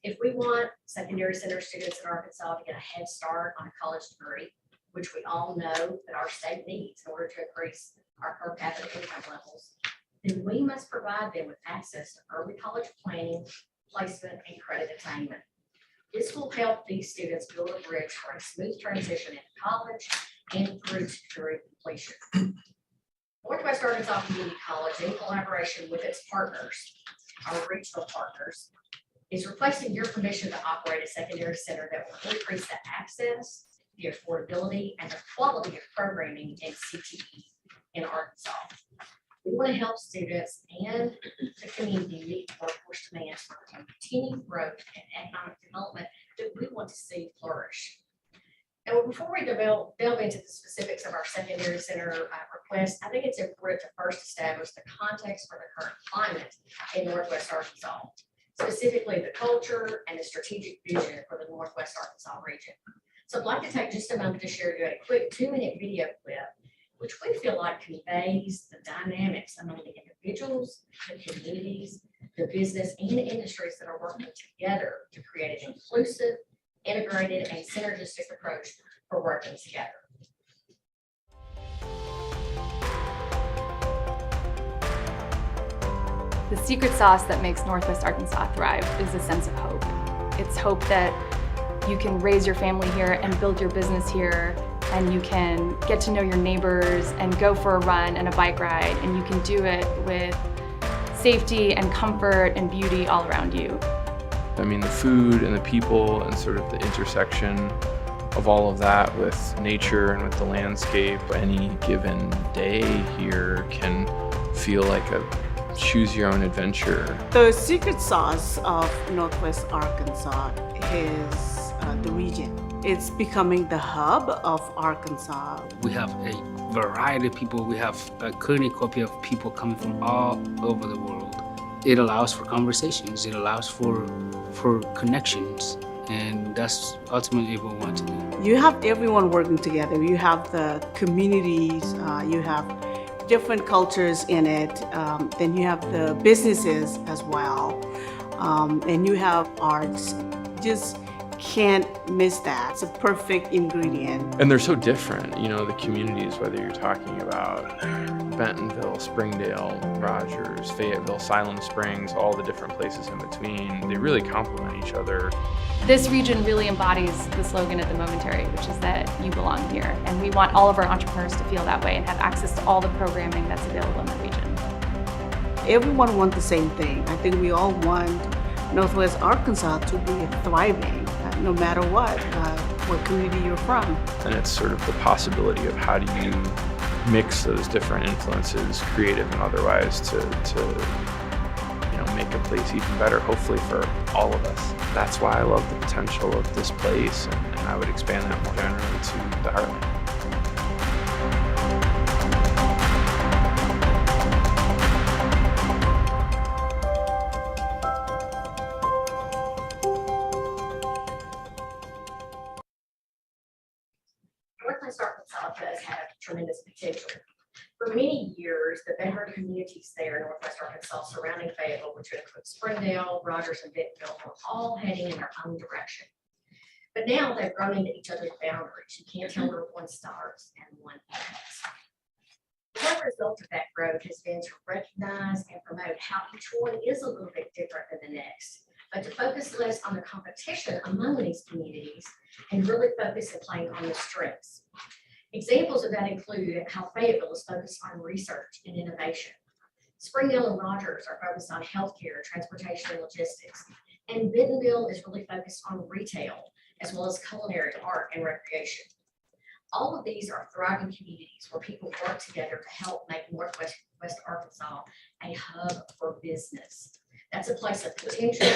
If we want secondary center students in Arkansas to get a head start on a college degree, which we all know that our state needs in order to increase our per capita income levels, then we must provide them with access to early college planning, placement, and credit attainment. This will help these students build a bridge for a smooth transition into college and through to degree completion. Northwest Arkansas Community College, in collaboration with its partners, our regional partners, is requesting your permission to operate a secondary center that will increase the access, the affordability, and the quality of programming in CTE in Arkansas. We want to help students and the community meet workforce demands for continued growth and economic development that we want to see flourish. Now, before we delve into the specifics of our secondary center request, I think it's important to first establish the context for the current climate in Northwest Arkansas, specifically the culture and the strategic vision for the Northwest Arkansas region. So I'd like to take just a moment to share you a quick 2-minute video clip, which we feel like conveys the dynamics among the individuals, the communities, the business, and the industries that are working together to create an inclusive, integrated, and synergistic approach for working together. The secret sauce that makes Northwest Arkansas thrive is a sense of hope. It's hope that you can raise your family here and build your business here, and you can get to know your neighbors and go for a run and a bike ride, and you can do it with safety and comfort and beauty all around you. I mean, the food and the people and sort of the intersection of all of that with nature and with the landscape, any given day here can feel like a choose your own adventure. The secret sauce of Northwest Arkansas is the region. It's becoming the hub of Arkansas. We have a variety of people. We have a cornucopia of people coming from all over the world. It allows for conversations. It allows for connections. And that's ultimately what we want to do. You have everyone working together. You have the communities, you have different cultures in it. Then you have the businesses as well. And you have arts. Just can't miss that. It's a perfect ingredient. And they're so different, you know, the communities, whether you're talking about Bentonville, Springdale, Rogers, Fayetteville, Siloam Springs, all the different places in between, they really complement each other. This region really embodies the slogan at the Momentary, which is that you belong here. And we want all of our entrepreneurs to feel that way and have access to all the programming that's available in the region. Everyone wants the same thing. I think we all want Northwest Arkansas to be thriving, no matter what community you're from. And it's sort of the possibility of how do you mix those different influences, creative and otherwise, to make a place even better, hopefully for all of us. That's why I love the potential of this place, and I would expand that more generally to the Heartland. Northwest Arkansas does have tremendous potential. For many years, the veteran communities there in Northwest Arkansas surrounding Fayetteville, which would include Springdale, Rogers, and Bentonville, were all heading in their own direction. But now they've grown into each other's boundaries. You can't tell where one starts and one ends. The result of that growth has been to recognize and promote how each one is a little bit different than the next, but to focus less on the competition among these communities and really focus and playing on the strengths. Examples of that include how Fayetteville is focused on research and innovation. Springdale and Rogers are focused on healthcare, transportation, and logistics. And Bentonville is really focused on retail, as well as culinary, art, and recreation. All of these are thriving communities where people work together to help make Northwest Arkansas a hub for business. That's a place of potential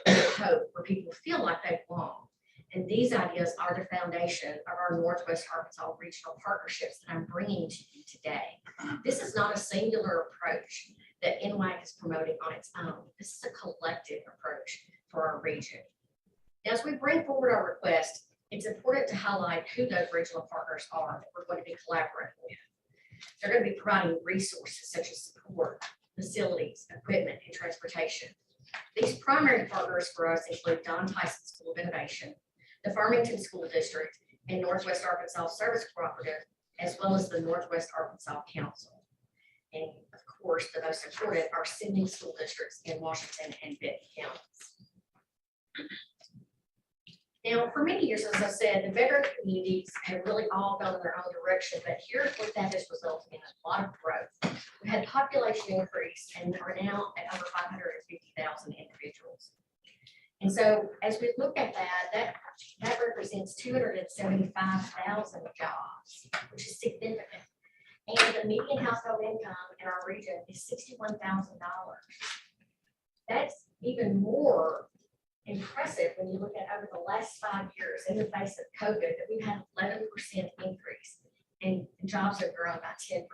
and hope where people feel like they belong. And these ideas are the foundation of our Northwest Arkansas regional partnerships that I'm bringing to you today. This is not a singular approach that NWAC is promoting on its own. This is a collective approach for our region. As we bring forward our request, it's important to highlight who those regional partners are that we're going to be collaborating with. They're going to be providing resources such as support, facilities, equipment, and transportation. These primary partners for us include Don Tyson School of Innovation, the Farmington School District, and Northwest Arkansas Service Cooperative, as well as the Northwest Arkansas Council. And of course, the most important are Sydney school districts in Washington and Benton counties. Now, for many years, as I said, the veteran communities have really all gone in their own direction, but here's what that has resulted in: a lot of growth. We've had population increase and are now at over 550,000 individuals. And so as we look at that represents 275,000 jobs, which is significant. And the median household income in our region is $61,000. That's even more impressive when you look at over the last 5 years in the face of COVID, that we've had 11% increase and jobs have grown by 10%.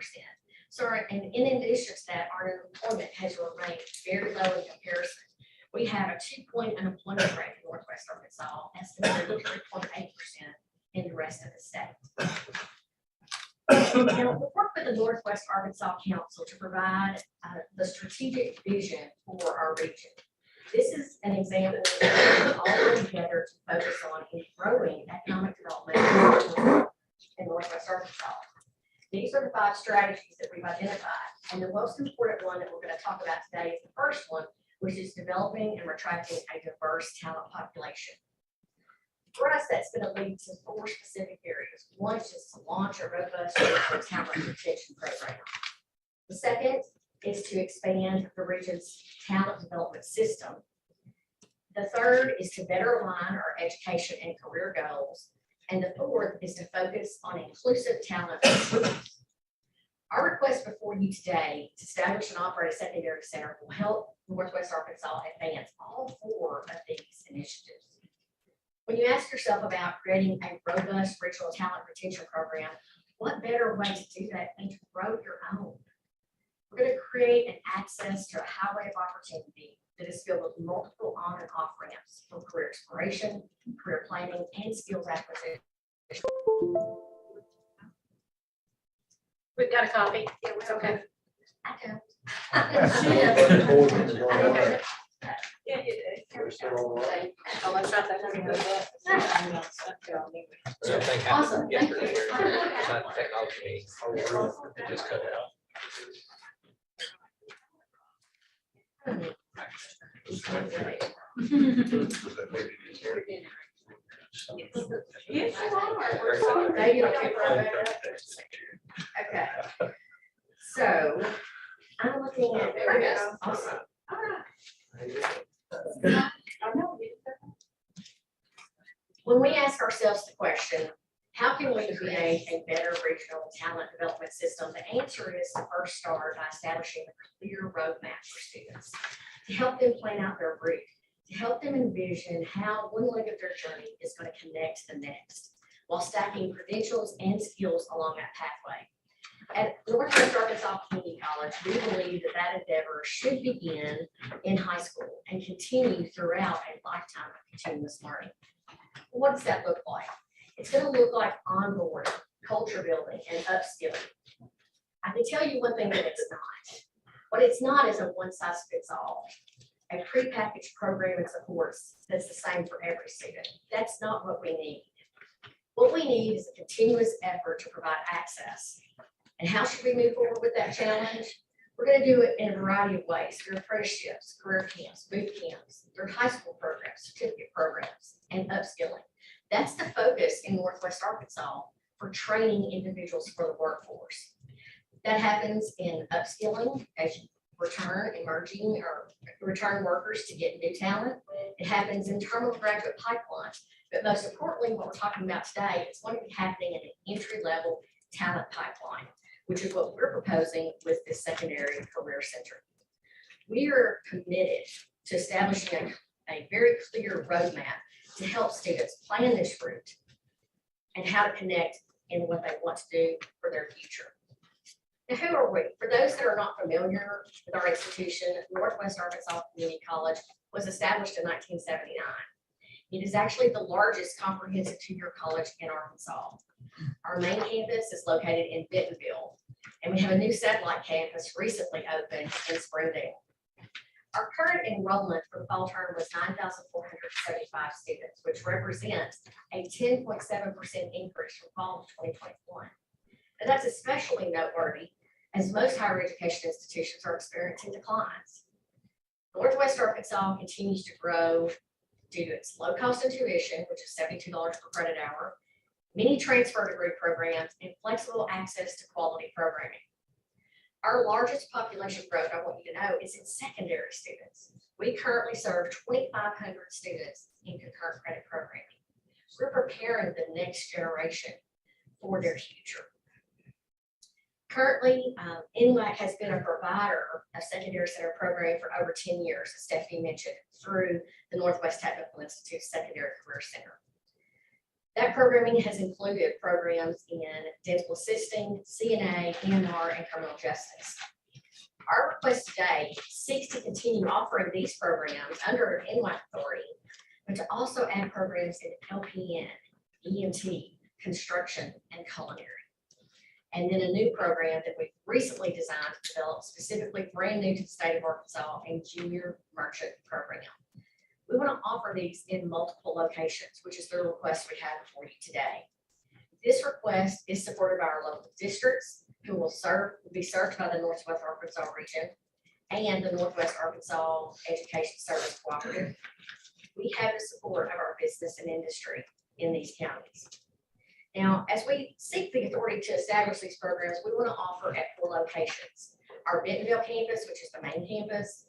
So, and in addition to that, our unemployment has remained very low in comparison. We have a 2-point unemployment rate in Northwest Arkansas, estimated 3.8% in the rest of the state. Now, we work with the Northwest Arkansas Council to provide the strategic vision for our region. This is an example of all working together to focus on growing economic development in Northwest Arkansas. These are the 5 strategies that we've identified, and the most important one that we're going to talk about today is the first one, which is developing and attracting a diverse talent population. For us, that's going to lead to 4 specific areas. One is just to launch a robust talent retention program. The second is to expand the region's talent development system. The third is to better align our education and career goals. And the fourth is to focus on inclusive talent. Our request before you today to establish and operate a secondary center will help Northwest Arkansas advance all 4 of these initiatives. When you ask yourself about creating a robust regional talent retention program, what better way to do that than to grow your own? We're going to create an access to a highway of opportunity that is filled with multiple on and off ramps for career exploration, career planning, and skills acquisition. We've got a copy. Yeah, it's okay. I don't. Yeah, you do. Oh, let's not that many of Something Awesome, happened thank you. yesterday here. It's not technology meeting. It just cut out. Yes, you are. Now you don't get right back up. Okay. So I'm looking at, there it is. Awesome. All right. When we ask ourselves the question, how can we create a better regional talent development system? The answer is to first start by establishing a clear roadmap for students to help them plan out their route, to help them envision how one leg of their journey is going to connect to the next, while stacking credentials and skills along that pathway. At Northwest Arkansas Community College, we believe that that endeavor should begin in high school and continue throughout a lifetime of continuous learning. What does that look like? It's going to look like onboarding, culture building, and upskilling. I can tell you one thing that it's not. What it's not is a one-size-fits-all, a prepackaged program and supports that's the same for every student. That's not what we need. What we need is a continuous effort to provide access. And how should we move forward with that challenge? We're going to do it in a variety of ways, through apprenticeships, career camps, boot camps, through high school programs, certificate programs, and upskilling. That's the focus in Northwest Arkansas for training individuals for the workforce. That happens in upskilling as you return emerging or return workers to get new talent. It happens in terminal graduate pipelines. But most importantly, what we're talking about today, it's going to be happening in an entry-level talent pipeline, which is what we're proposing with this secondary career center. We are committed to establishing a very clear roadmap to help students plan this route and how to connect in what they want to do for their future. Now, who are we? For those that are not familiar with our institution, Northwest Arkansas Community College was established in 1979. It is actually the largest comprehensive two-year college in Arkansas. Our main campus is located in Bentonville, and we have a new satellite campus recently opened in Springdale. Our current enrollment for the fall term was 9,475 students, which represents a 10.7% increase from fall of 2021. And that's especially noteworthy as most higher education institutions are experiencing declines. Northwest Arkansas continues to grow due to its low cost of tuition, which is $72 per credit hour, many transfer degree programs, and flexible access to quality programming. Our largest population growth, I want you to know, is in secondary students. We currently serve 2,500 students in concurrent credit programming. We're preparing the next generation for their future. Currently, NWAC has been a provider of secondary center programming for over 10 years, as Stephanie mentioned, through the Northwest Technical Institute Secondary Career Center. That programming has included programs in dental assisting, CNA, EMR, and criminal justice. Our request today seeks to continue offering these programs under NWAC authority, but to also add programs in LPN, EMT, construction, and culinary. And then a new program that we've recently designed to develop specifically brand new to the state of Arkansas, and junior merchant program. We want to offer these in multiple locations, which is the request we have before you today. This request is supported by our local districts, who will be served by the Northwest Arkansas region and the Northwest Arkansas Education Service Cooperative. We have the support of our business and industry in these counties. Now, as we seek the authority to establish these programs, we want to offer at 4 locations. Our Bentonville campus, which is the main campus,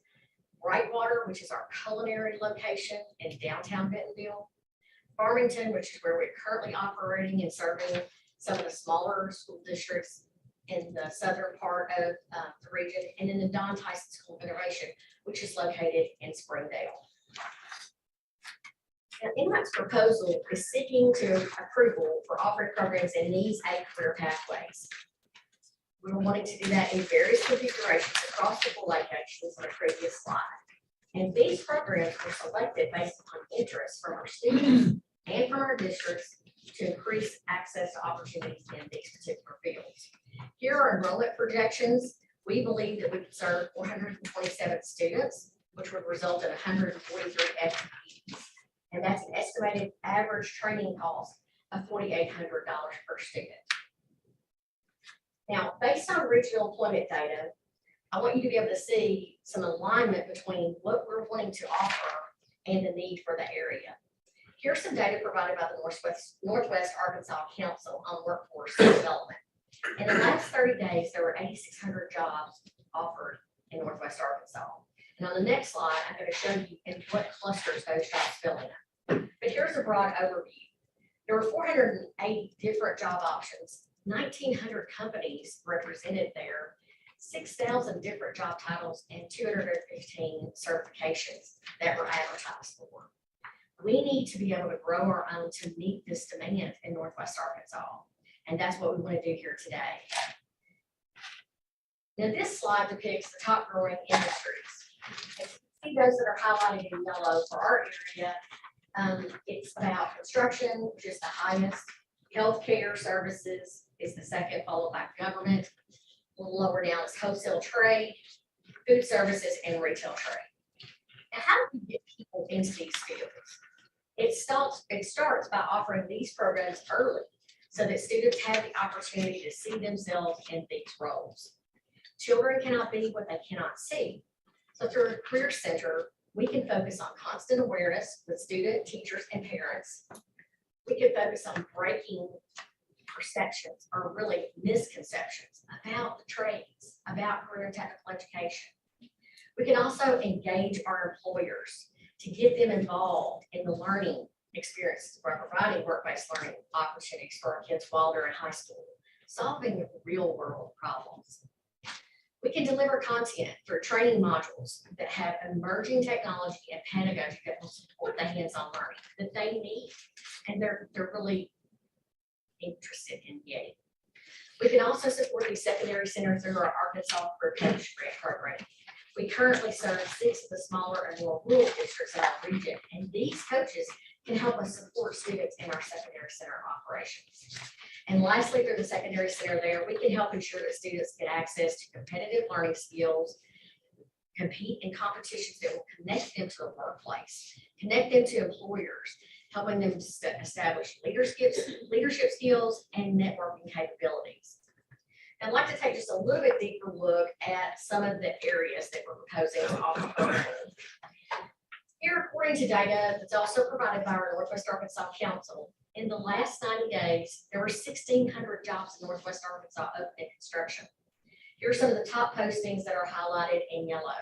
Brightwater, which is our culinary location in downtown Bentonville, Farmington, which is where we're currently operating and serving some of the smaller school districts in the southern part of the region, and then the Don Tyson School of Innovation, which is located in Springdale. Now, NWAC's proposal is seeking to approval for offering programs in these 8 career pathways. We were wanting to do that in various configurations across the locations on the previous slide. And these programs were selected based upon interest from our students and from our districts to increase access to opportunities in these particular fields. Here are enrollment projections. We believe that we could serve 427 students, which would result in 143 FTEs. And that's an estimated average training cost of $4,800 per student. Now, based on regional employment data, I want you to be able to see some alignment between what we're wanting to offer and the need for the area. Here's some data provided by the Northwest Arkansas Council on Workforce Development. In the last 30 days, there were 8,600 jobs offered in Northwest Arkansas. And on the next slide, I'm going to show you in what clusters those jobs fill in. But here's a broad overview. There were 480 different job options, 1,900 companies represented there, 6,000 different job titles, and 215 certifications that were advertised for. We need to be able to grow our own to meet this demand in Northwest Arkansas. And that's what we want to do here today. Now, this slide depicts the top growing industries. And see those that are highlighted in yellow for our area. It's about construction, which is the highest. Healthcare services is the second, followed by government. A little lower down is wholesale trade, food services, and retail trade. Now, how do we get people into these fields? It starts by offering these programs early so that students have the opportunity to see themselves in these roles. Children cannot be what they cannot see. So through a career center, we can focus on constant awareness with students, teachers, and parents. We can focus on breaking perceptions or really misconceptions about the trades, about career and technical education. We can also engage our employers to get them involved in the learning experiences by providing work-based learning opportunities for our kids while they're in high school, solving real world problems. We can deliver content through training modules that have emerging technology and pedagogy that will support the hands-on learning that they need, and they're really interested in getting. We can also support these secondary centers through our Arkansas Career Coach Grant Program. We currently serve 6 of the smaller and more rural districts in our region, and these coaches can help us support students in our secondary center operations. And lastly, through the secondary center there, we can help ensure that students get access to competitive learning skills, compete in competitions that will connect them to the workplace, connect them to employers, helping them to establish leadership skills and networking capabilities. I'd like to take just a little bit deeper look at some of the areas that we're proposing to offer. Here, according to data that's also provided by our Northwest Arkansas Council, in the last 90 days, there were 1,600 jobs in Northwest Arkansas open in construction. Here are some of the top postings that are highlighted in yellow.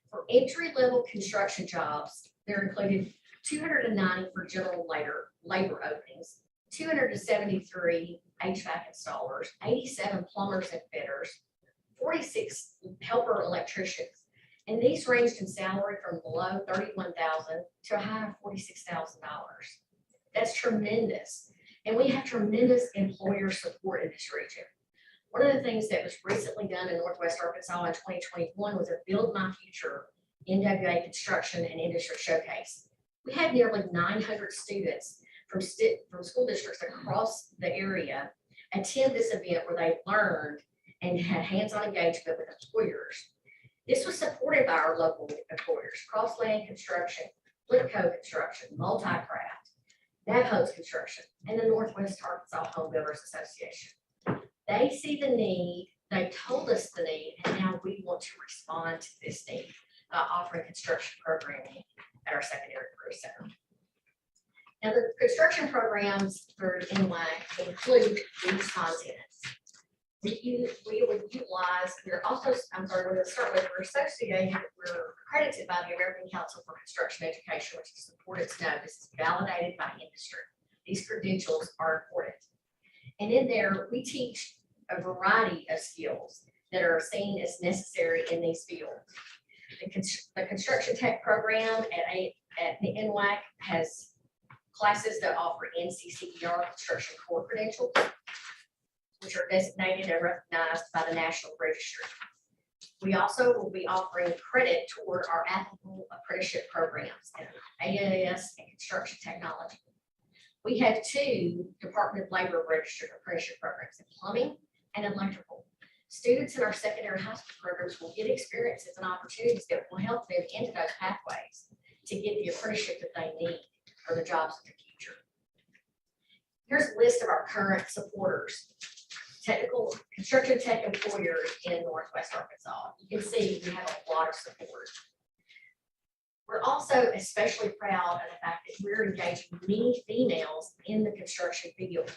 For entry-level construction jobs, they're included 290 for general labor openings, 273 HVAC installers, 87 plumbers and fitters, 46 helper electricians. And these ranged in salary from below $31,000 to a high of $46,000. That's tremendous. And we have tremendous employer support in this region. One of the things that was recently done in Northwest Arkansas in 2021 was a Build My Future NWA Construction and Industry Showcase. We had nearly 900 students from school districts across the area attend this event where they learned and had hands-on engagement with employers. This was supported by our local employers, Crossland Construction, Flipco Construction, Multi-Craft, Nabho's Construction, and the Northwest Arkansas Home Builders Association. They see the need, they told us the need, and now we want to respond to this need by offering construction programming at our secondary career center. Now, the construction programs for NWAC include these contents. We would utilize, we're associated, we're accredited by the American Council for Construction Education, which is important to know. This is validated by industry. These credentials are important. And in there, we teach a variety of skills that are seen as necessary in these fields. The construction tech program at the NWAC has classes that offer NCCER construction core credentials, which are designated and recognized by the National Registry. We also will be offering credit toward our applicable apprenticeship programs in AAS and construction technology. We have 2 Department of Labor registered apprenticeship programs in plumbing and electrical. Students in our secondary high school programs will get experiences and opportunities that will help them into those pathways to get the apprenticeship that they need for the jobs of the future. Here's a list of our current supporters. Technical construction tech employers in Northwest Arkansas. You can see we have a lot of support. We're also especially proud of the fact that we're engaging many females in the construction field.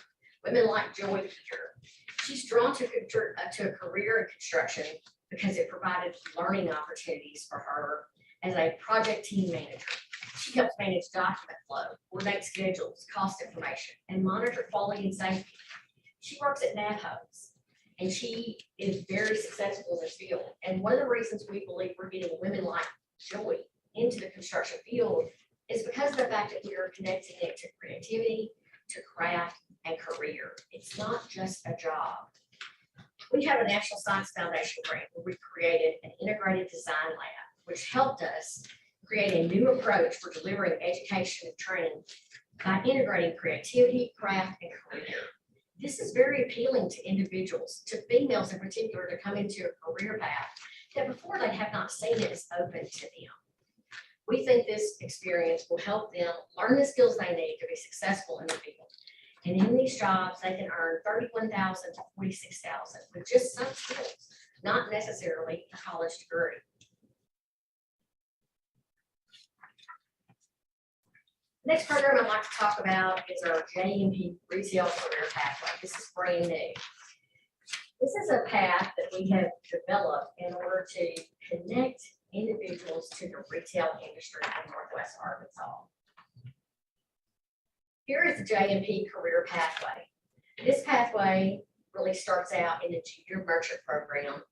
Women like Joy here. She's drawn to a career in construction because it provided learning opportunities for her as a project team manager. She helps manage document flow, coordinate schedules, cost information, and monitor quality and safety. She works at Nabho's, and she is very successful in this field. And one of the reasons we believe we're getting women like Joy into the construction field is because of the fact that we are connecting it to creativity, to craft, and career. It's not just a job. We have a National Science Foundation grant where we created an integrated design lab, which helped us create a new approach for delivering education and training by integrating creativity, craft, and career. This is very appealing to individuals, to females in particular, to come into a career path that before they have not seen it as open to them. We think this experience will help them learn the skills they need to be successful in the field. And in these jobs, they can earn $31,000 to $46,000 with just some skills, not necessarily a college degree. Next program I'd like to talk about is our JMP Retail Career Pathway. This is brand new. This is a path that we have developed in order to connect individuals to the retail industry in Northwest Arkansas. Here is the JMP Career Pathway. This pathway really starts out in the Junior Merchant Program,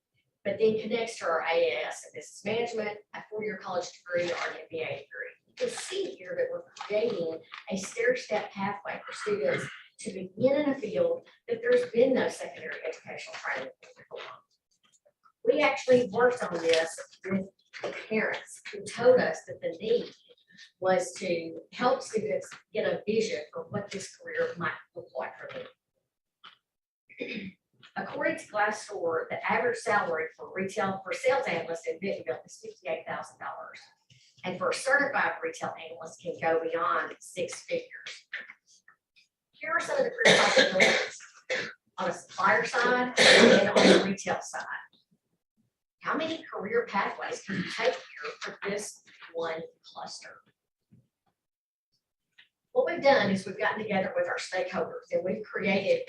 but then connects to our AAS and Business Management, a 4-year college degree, or an MBA degree. You can see here that we're creating a stair-step pathway for students to begin in a field that there's been no secondary educational training for. We actually worked on this with the parents who told us that the need was to help students get a vision for what this career might look like for them. According to Glassdoor, the average salary for sales analyst in Bentonville is $58,000. And for a certified retail analyst can go beyond 6 figures. Here are some of the career possibilities on a supplier side and on the retail side. How many career pathways can you take here for this one cluster? What we've done is we've gotten together with our stakeholders and we've created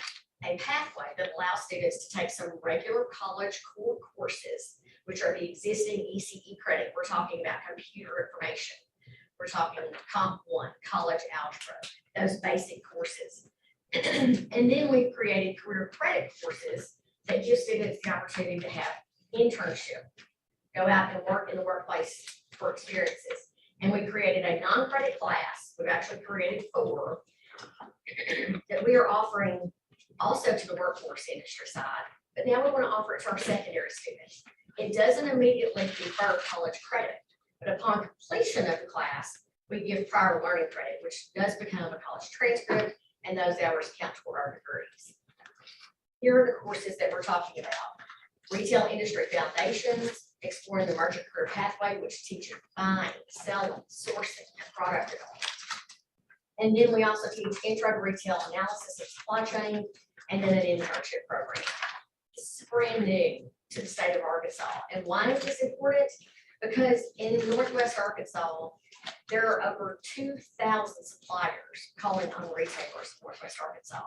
a pathway that allows students to take some regular college core courses, which are the existing ECE credit. We're talking about computer information. We're talking Comp 1, college algebra, those basic courses. And then we've created career credit courses that give students the opportunity to have internship, go out and work in the workplace for experiences. And we created a non-credit class. We've actually created 4 that we are offering also to the workforce industry side. But now we want to offer it to our secondary students. It doesn't immediately confer college credit, but upon completion of the class, we give prior learning credit, which does become a college transcript, and those hours count toward our degrees. Here are the courses that we're talking about. Retail Industry Foundations, Exploring the Merchant Career Pathway, which teaches buying, selling, sourcing, and product development. And then we also teach Intro to Retail Analysis of Supply Chain, and then an internship program. This is brand new to the state of Arkansas. And why is this important? Because in Northwest Arkansas, there are over 2,000 suppliers calling on retailers in Northwest Arkansas.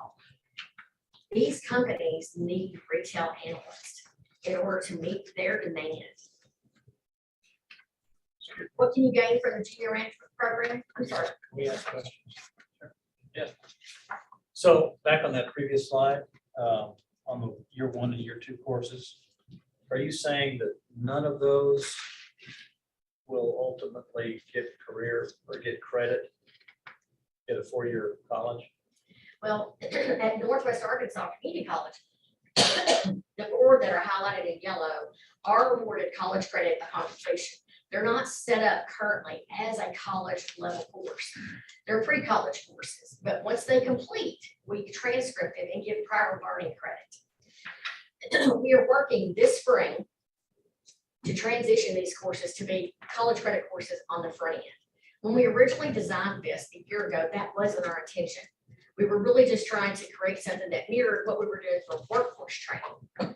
These companies need retail analysts in order to meet their demand. What can you gain from the junior management program? I'm sorry. We ask questions. Yeah. So back on that previous slide, on the year 1 and year 2 courses, are you saying that none of those will ultimately get career or get credit, get a 4-year college? Well, at Northwest Arkansas Community College, the 4 that are highlighted in yellow are awarded college credit upon completion. They're not set up currently as a college level course. They're pre-college courses, but once they complete, we transcript it and give prior learning credit. We are working this spring to transition these courses to be college credit courses on the front end. When we originally designed this a year ago, that wasn't our intention. We were really just trying to create something that mirrored what we were doing for workforce training.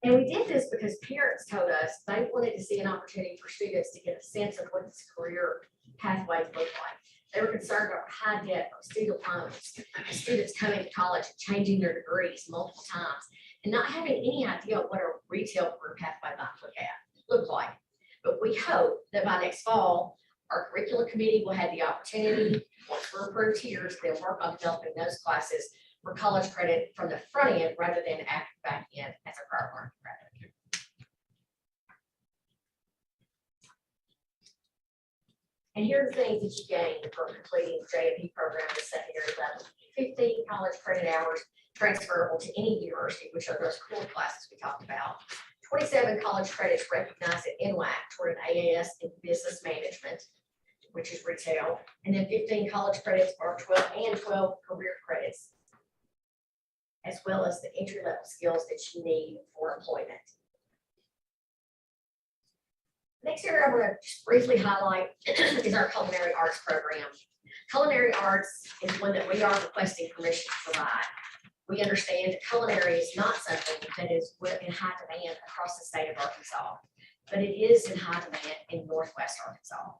And we did this because parents told us they wanted to see an opportunity for students to get a sense of what this career pathway looked like. They were concerned about high debt of student loans, students coming to college and changing their degrees multiple times, and not having any idea what a retail career pathway might look like. But we hope that by next fall, our curriculum committee will have the opportunity, once we're approved here, to then work on developing those classes for college credit from the front end rather than after back end as a prior learning credit. And here are the things that you gain from completing the JFE program at the secondary level. 15 college credit hours transferable to any university, which are those core classes we talked about. 27 college credits recognized at NWAC toward an AAS in business management, which is retail, and then 15 college credits or 12 career credits, as well as the entry-level skills that you need for employment. Next area I'm going to just briefly highlight is our culinary arts program. Culinary arts is one that we are requesting permission to provide. We understand that culinary is not something that is in high demand across the state of Arkansas, but it is in high demand in Northwest Arkansas.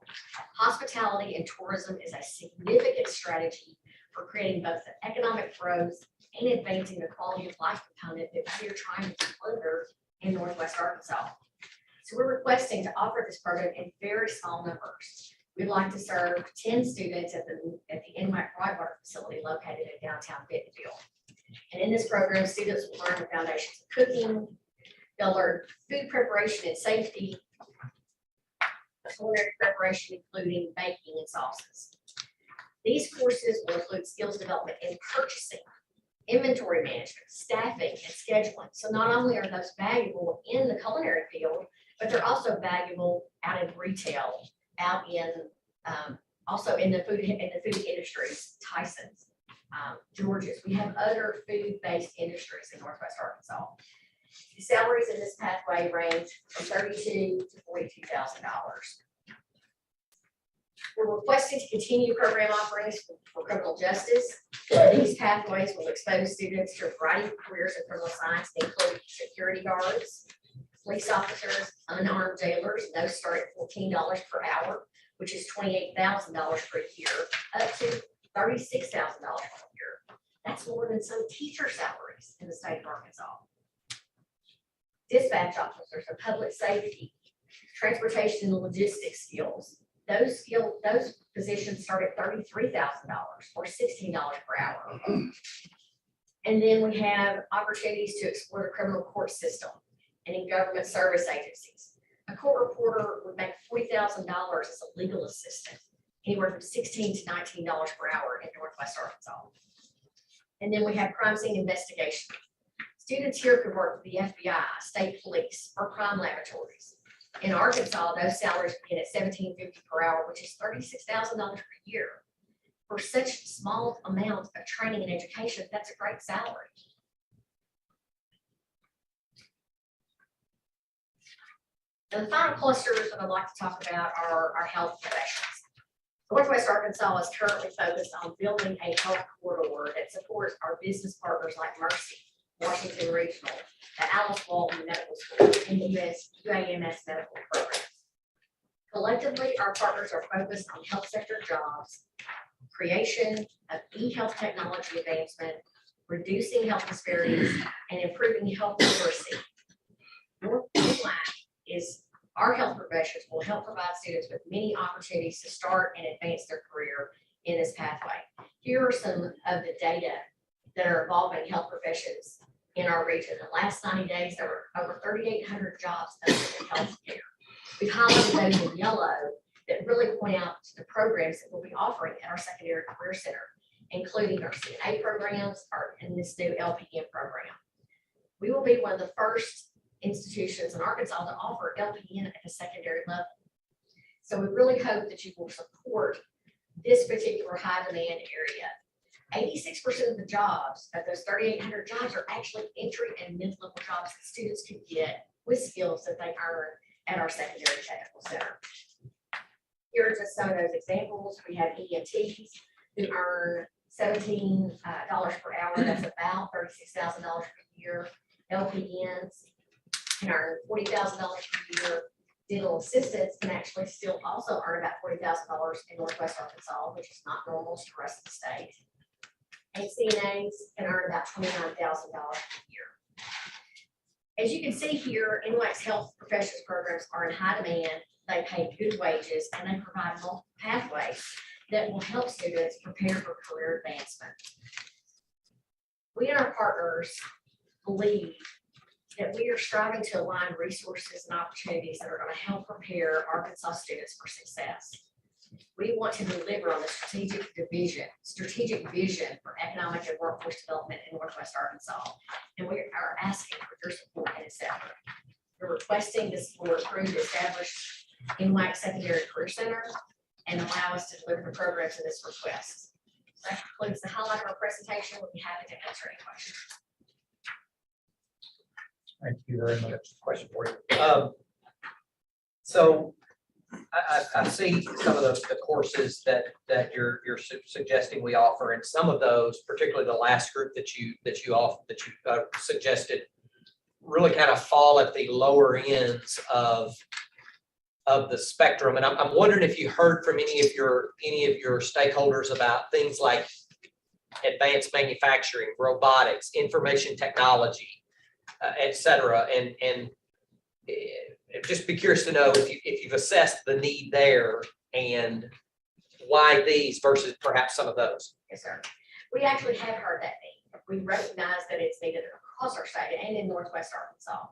Hospitality and tourism is a significant strategy for creating both the economic growth and advancing the quality of life component that we are trying to deliver in Northwest Arkansas. So we're requesting to offer this program in very small numbers. We'd like to serve 10 students at the NWAC Brightwater facility located in downtown Bentonville. And in this program, students will learn the foundations of cooking. They'll learn food preparation and safety, culinary preparation, including baking and sauces. These courses will include skills development in purchasing, inventory management, staffing, and scheduling. So not only are those valuable in the culinary field, but they're also valuable out in retail, out in also in the food industries, Tyson's. George's. We have other food-based industries in Northwest Arkansas. The salaries in this pathway range from $32,000 to $42,000. We're requesting to continue program offerings for criminal justice. These pathways will expose students to a variety of careers in criminal science, including security guards, police officers, unarmed jailers. Those start at $14 per hour, which is $28,000 per year, up to $36,000 per year. That's more than some teacher salaries in the state of Arkansas. Dispatch officers of public safety, transportation and logistics skills. Those positions start at $33,000 or $16 per hour. And then we have opportunities to explore the criminal court system and in government service agencies. A court reporter would make $40,000 as a legal assistant, anywhere from $16 to $19 per hour in Northwest Arkansas. And then we have crime scene investigation. Students here could work for the FBI, state police, or crime laboratories. In Arkansas, those salaries begin at $17.50 per hour, which is $36,000 per year. For such small amounts of training and education, that's a great salary. And the final clusters that I'd like to talk about are our health professions. Northwest Arkansas is currently focused on building a health corridor that supports our business partners like Mercy, Washington Regional, the Alice Walton Medical School, and UAMS medical programs. Collectively, our partners are focused on health sector jobs, creation of e-health technology advancement, reducing health disparities, and improving health literacy. NWAC is our health professions will help provide students with many opportunities to start and advance their career in this pathway. Here are some of the data that are involving health professions in our region. In the last 90 days, there were over 3,800 jobs open in healthcare. We've highlighted those in yellow that really point out the programs that we'll be offering at our secondary career center, including our CNA programs and this new LPN program. We will be one of the first institutions in Arkansas to offer LPN at the secondary level. So we really hope that you will support this particular high demand area. 86% of the jobs, of those 3,800 jobs, are actually entry and mid-level jobs that students can get with skills that they earn at our secondary technical center. Here are just some of those examples. We have EMTs who earn $17 per hour. That's about $36,000 per year. LPNs can earn $40,000 per year. Dental assistants can actually still also earn about $40,000 in Northwest Arkansas, which is not normal to the rest of the state. And CNAs can earn about $29,000 per year. As you can see here, NWAC's health professions programs are in high demand. They pay good wages and they provide multiple pathways that will help students prepare for career advancement. We and our partners believe that we are striving to align resources and opportunities that are going to help prepare Arkansas students for success. We want to deliver on the strategic vision for economic and workforce development in Northwest Arkansas. And we are asking for your support in this effort. We're requesting this board approve to establish NWAC Secondary Career Center and allow us to deliver the programs in this request. That concludes the highlight of our presentation. We'll be happy to answer any questions. Thank you very much. Question for you. So I see some of the courses that you're suggesting we offer, and some of those, particularly the last group that you suggested, really kind of fall at the lower ends of the spectrum. And I'm wondering if you heard from any of your stakeholders about things like advanced manufacturing, robotics, information technology, et cetera, and just be curious to know if you've assessed the need there and why these versus perhaps some of those. Yes, sir. We actually have heard that need. We recognize that it's needed across our state and in Northwest Arkansas.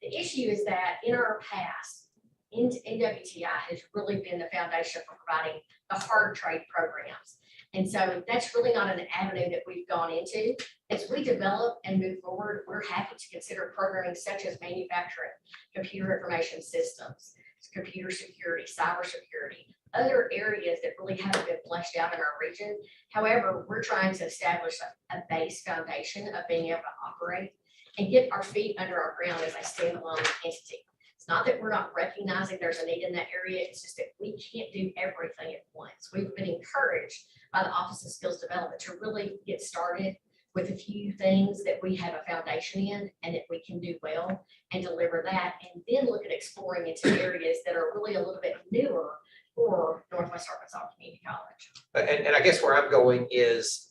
The issue is that in our past, NWTI has really been the foundation for providing the hard trade programs. And so that's really not an avenue that we've gone into. As we develop and move forward, we're happy to consider programming such as manufacturing, computer information systems, computer security, cybersecurity, other areas that really haven't been fleshed out in our region. However, we're trying to establish a base foundation of being able to operate and get our feet under our ground as a standalone entity. It's not that we're not recognizing there's a need in that area, it's just that we can't do everything at once. We've been encouraged by the Office of Skills Development to really get started with a few things that we have a foundation in and that we can do well and deliver that, and then look at exploring into areas that are really a little bit newer for Northwest Arkansas Community College. And I guess where I'm going is,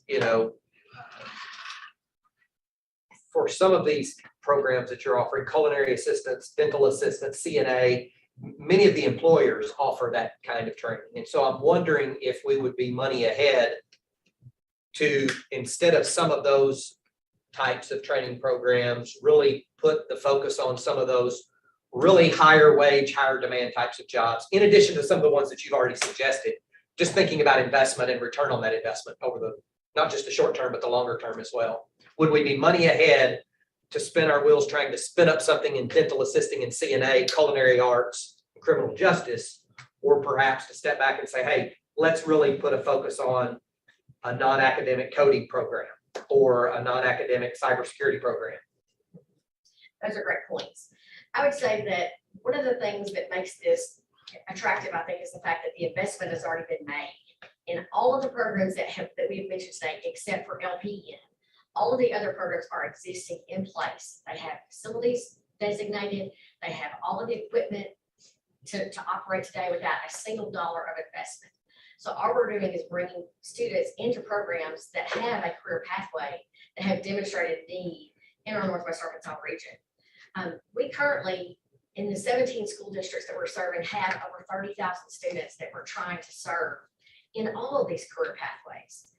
for some of these programs that you're offering, culinary assistants, dental assistants, CNA, many of the employers offer that kind of training. And so I'm wondering if we would be money ahead to, instead of some of those types of training programs, really put the focus on some of those really higher wage, higher demand types of jobs, in addition to some of the ones that you've already suggested. Just thinking about investment and return on that investment over the, not just the short term, but the longer term as well. Would we be money ahead to spin our wheels trying to spin up something in dental assisting and CNA, culinary arts, criminal justice, or perhaps to step back and say, hey, let's really put a focus on a non-academic coding program or a non-academic cybersecurity program? Those are great points. I would say that one of the things that makes this attractive, I think, is the fact that the investment has already been made in all of the programs that we've mentioned today, except for LPN. All of the other programs are existing in place. They have facilities designated. They have all of the equipment to operate today without a single dollar of investment. So all we're doing is bringing students into programs that have a career pathway, that have demonstrated need in our Northwest Arkansas region. We currently, in the 17 school districts that we're serving, have over 30,000 students that we're trying to serve in all of these career pathways.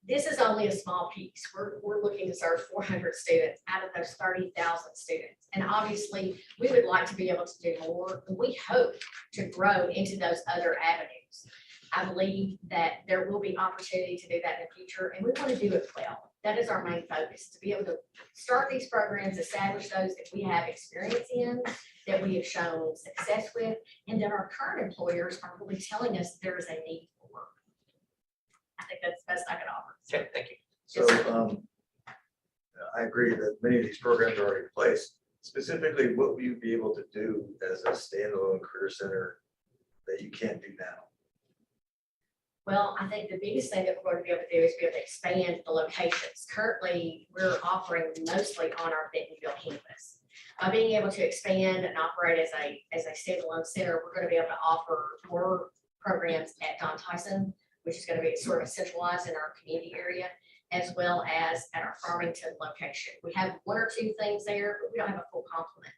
This is only a small piece. We're looking to serve 400 students out of those 30,000 students. And obviously, we would like to be able to do more. And we hope to grow into those other avenues. I believe that there will be opportunity to do that in the future, and we want to do it well. That is our main focus, to be able to start these programs, establish those that we have experience in, that we have shown success with, and that our current employers are really telling us there is a need for. I think that's the best I can offer. Okay, thank you. So I agree that many of these programs are already in place. Specifically, what will you be able to do as a standalone career center that you can't do now? Well, I think the biggest thing that we're going to be able to do is be able to expand the locations. Currently, we're offering mostly on our Bentonville campus. By being able to expand and operate as a standalone center, we're going to be able to offer more programs at Don Tyson, which is going to be sort of centralized in our community area, as well as at our Farmington location. We have one or two things there, but we don't have a full complement.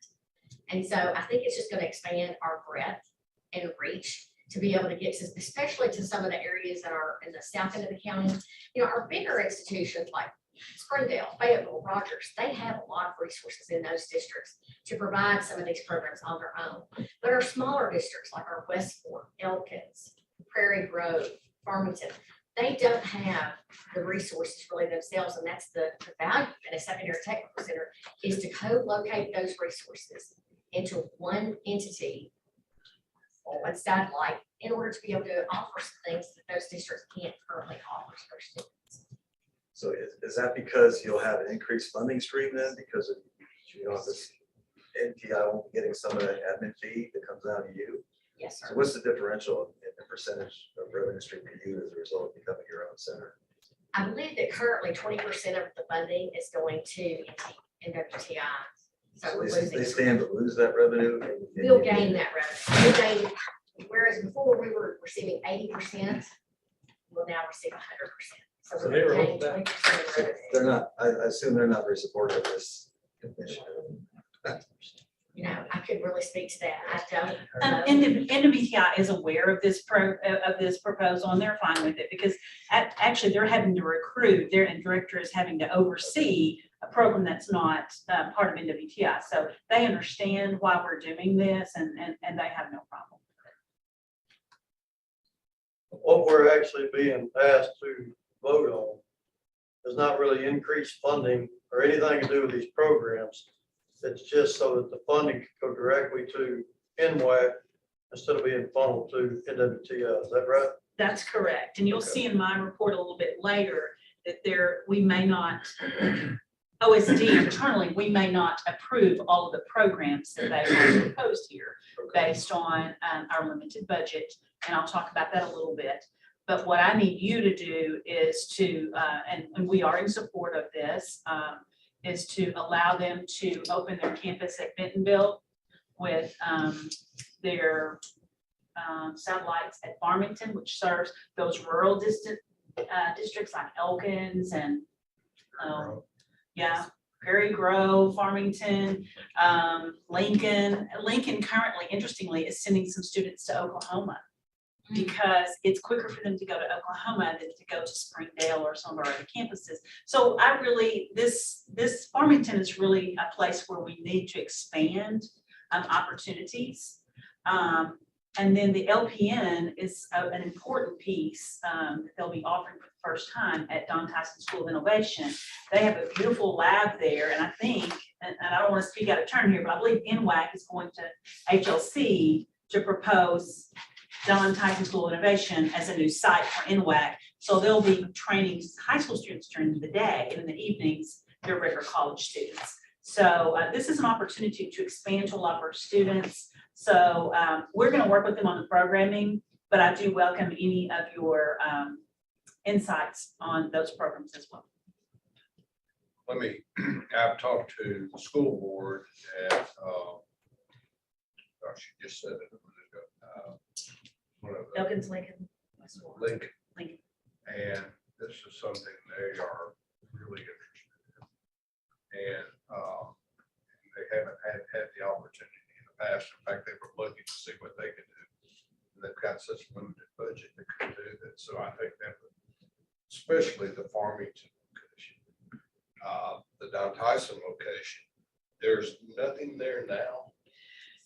And so I think it's just going to expand our breadth and reach to be able to get to, especially to some of the areas that are in the south end of the county. You know, our bigger institutions like Springdale, Fayetteville, Rogers, they have a lot of resources in those districts to provide some of these programs on their own. But our smaller districts like our Westport, Elkins, Prairie Grove, Farmington, they don't have the resources really themselves. And that's the value in a secondary technical center, is to co-locate those resources into one entity or one satellite in order to be able to offer some things that those districts can't currently offer to their students. So is that because you'll have an increased funding stream then, because of, this NTI won't be getting some of that admin fee that comes out of you? Yes, So sir. what's the differential in the percentage of revenue stream for you as a result of becoming your own center? I believe that currently 20% of the funding is going to NWTI. So So we're they losing. stand to lose that revenue? We'll gain that revenue. We'll gain, whereas before we were receiving 80%, we'll now receive 100%. So So we're they were gaining hoping 20% of revenue. They're not, I assume they're not very supportive of this initiative. You know, I couldn't really speak to that. I don't know. NWTI is aware of this proposal, and they're fine with it, because actually they're having to recruit, their director is having to oversee a program that's not part of NWTI. So they understand why we're doing this, and they have no problem. What we're actually being asked to vote on does not really increase funding or anything to do with these programs. It's just so that the funding can go directly to NWAC instead of being funneled to NWTI, is that right? That's correct. And you'll Okay. see in my report a little bit later that we may not, OSD internally, we may not approve all of the programs that they have proposed here based on our limited budget. And I'll talk about that a little bit. But what I need you to do is to, and we are in support of this, is to allow them to open their campus at Bentonville with their satellites at Farmington, which serves those rural districts like Elkins and, Prairie Grove, Farmington, Lincoln. Lincoln currently, interestingly, is sending some students to Oklahoma because it's quicker for them to go to Oklahoma than to go to Springdale or some of our other campuses. So this Farmington is really a place where we need to expand opportunities. And then the LPN is an important piece that they'll be offering for the first time at Don Tyson School of Innovation. They have a beautiful lab there, and I think, and I don't want to speak out of turn here, but I believe NWAC is going to HLC to propose Don Tyson School of Innovation as a new site for NWAC. So they'll be training high school students during the day, and in the evenings, they're regular college students. So this is an opportunity to expand to a lot of our students. So we're going to work with them on the programming, but I do welcome any of your insights on those programs as well. I've talked to the school board at, gosh, you just said it a minute ago. One of the- Elkins, Lincoln, Westmore. Lincoln, Lincoln. and this is something they are really interested in. And they haven't had the opportunity in the past. In fact, they were looking to see what they could do. And they've got such a limited budget they could do that. So I think that, especially the Farmington location, the Don Tyson location, there's nothing there now.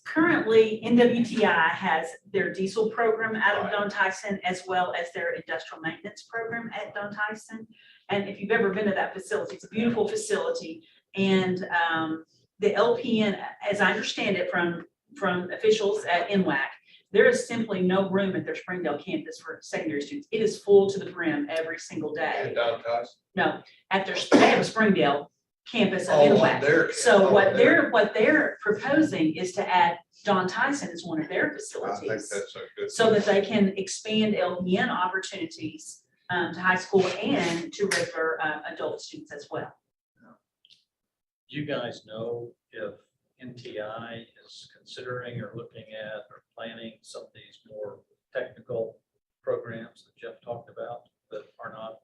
Currently, NWTI has their diesel program out of Right. Don Tyson, as well as their industrial maintenance program at Don Tyson. And if you've ever been to that facility, it's a beautiful facility. And the LPN, as I understand it from officials at NWAC, there is simply no room at their Springdale campus for secondary students. It is full to the brim every single day. And Don Tyson. No, they have a Springdale campus of Oh, on NWAC. their- So on what their- they're proposing is to add Don Tyson as one of their I think facilities, that's a good. so that they can expand LPN opportunities to high school and to regular adult students as well. Do you guys know if NTI is considering or looking at or planning some of these more technical programs that Jeff talked about that are not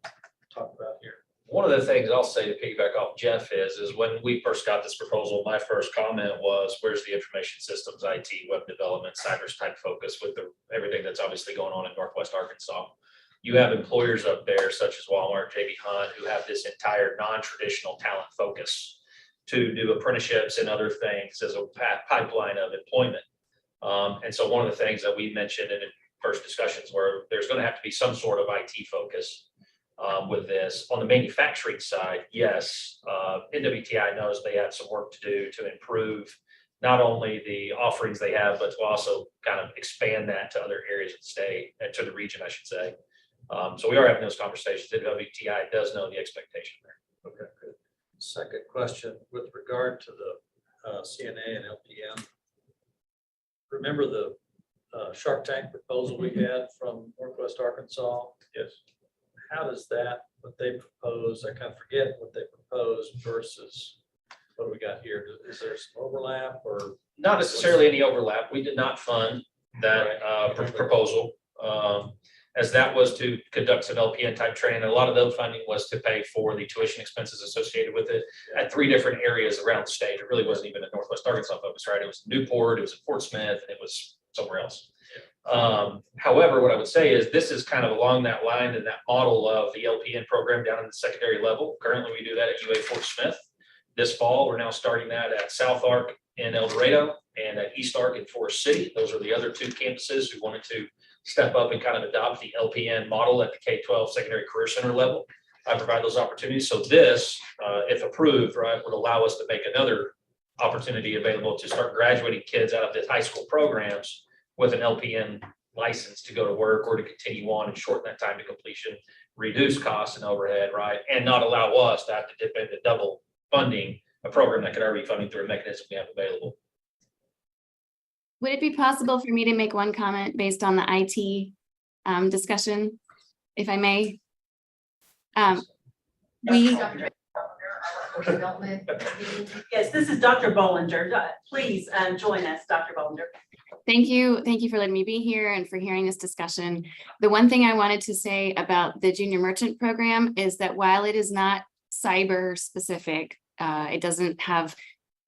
talked about here? One of the things I'll say to piggyback off Jeff is when we first got this proposal, my first comment was, where's the information systems, IT, web development, cyber type focus with everything that's obviously going on in Northwest Arkansas. You have employers up there such as Walmart, JB Hunt, who have this entire non-traditional talent focus to do apprenticeships and other things as a pipeline of employment. And so one of the things that we mentioned in first discussions were there's going to have to be some sort of IT focus with this. On the manufacturing side, yes, NWTI knows they have some work to do to improve not only the offerings they have, but to also kind of expand that to other areas of the state and to the region, I should say. So we are having those conversations. NWTI does know the expectation there. Okay, good. Second question, with regard to the CNA and LPN. Remember the Shark Tank proposal we had from Northwest Arkansas? Yes. How does that, what they propose, I kind of forget what they proposed versus what do we got here? Is there some overlap or? Not necessarily any overlap. We did not fund that proposal. As that was to conduct some LPN type training. A lot of the funding was to pay for the tuition expenses associated with it at 3 different areas around the state. It really wasn't even a Northwest Arkansas focus, right? It was Newport, it was in Fort Smith, and it was somewhere else. However, what I would say is this is kind of along that line and that model of the LPN program down in the secondary level. Currently, we do that at UA Fort Smith. This fall, we're now starting that at South Ark in El Dorado and at East Ark in Forest City. Those are the other 2 campuses who wanted to step up and kind of adopt the LPN model at the K-12 secondary career center level. I provide those opportunities. So this, if approved, right, would allow us to make another opportunity available to start graduating kids out of the high school programs with an LPN license to go to work or to continue on and shorten that time to completion, reduce costs and overhead, right? And not allow us to have to dip into double funding a program that could already be funding through a mechanism we have available. Would it be possible for me to make one comment based on the IT discussion, if I may? We, Development. Yes, this is Dr. Bollinger. Please join us, Dr. Bollinger. thank you for letting me be here and for hearing this discussion. The one thing I wanted to say about the junior merchant program is that while it is not cyber specific, it doesn't have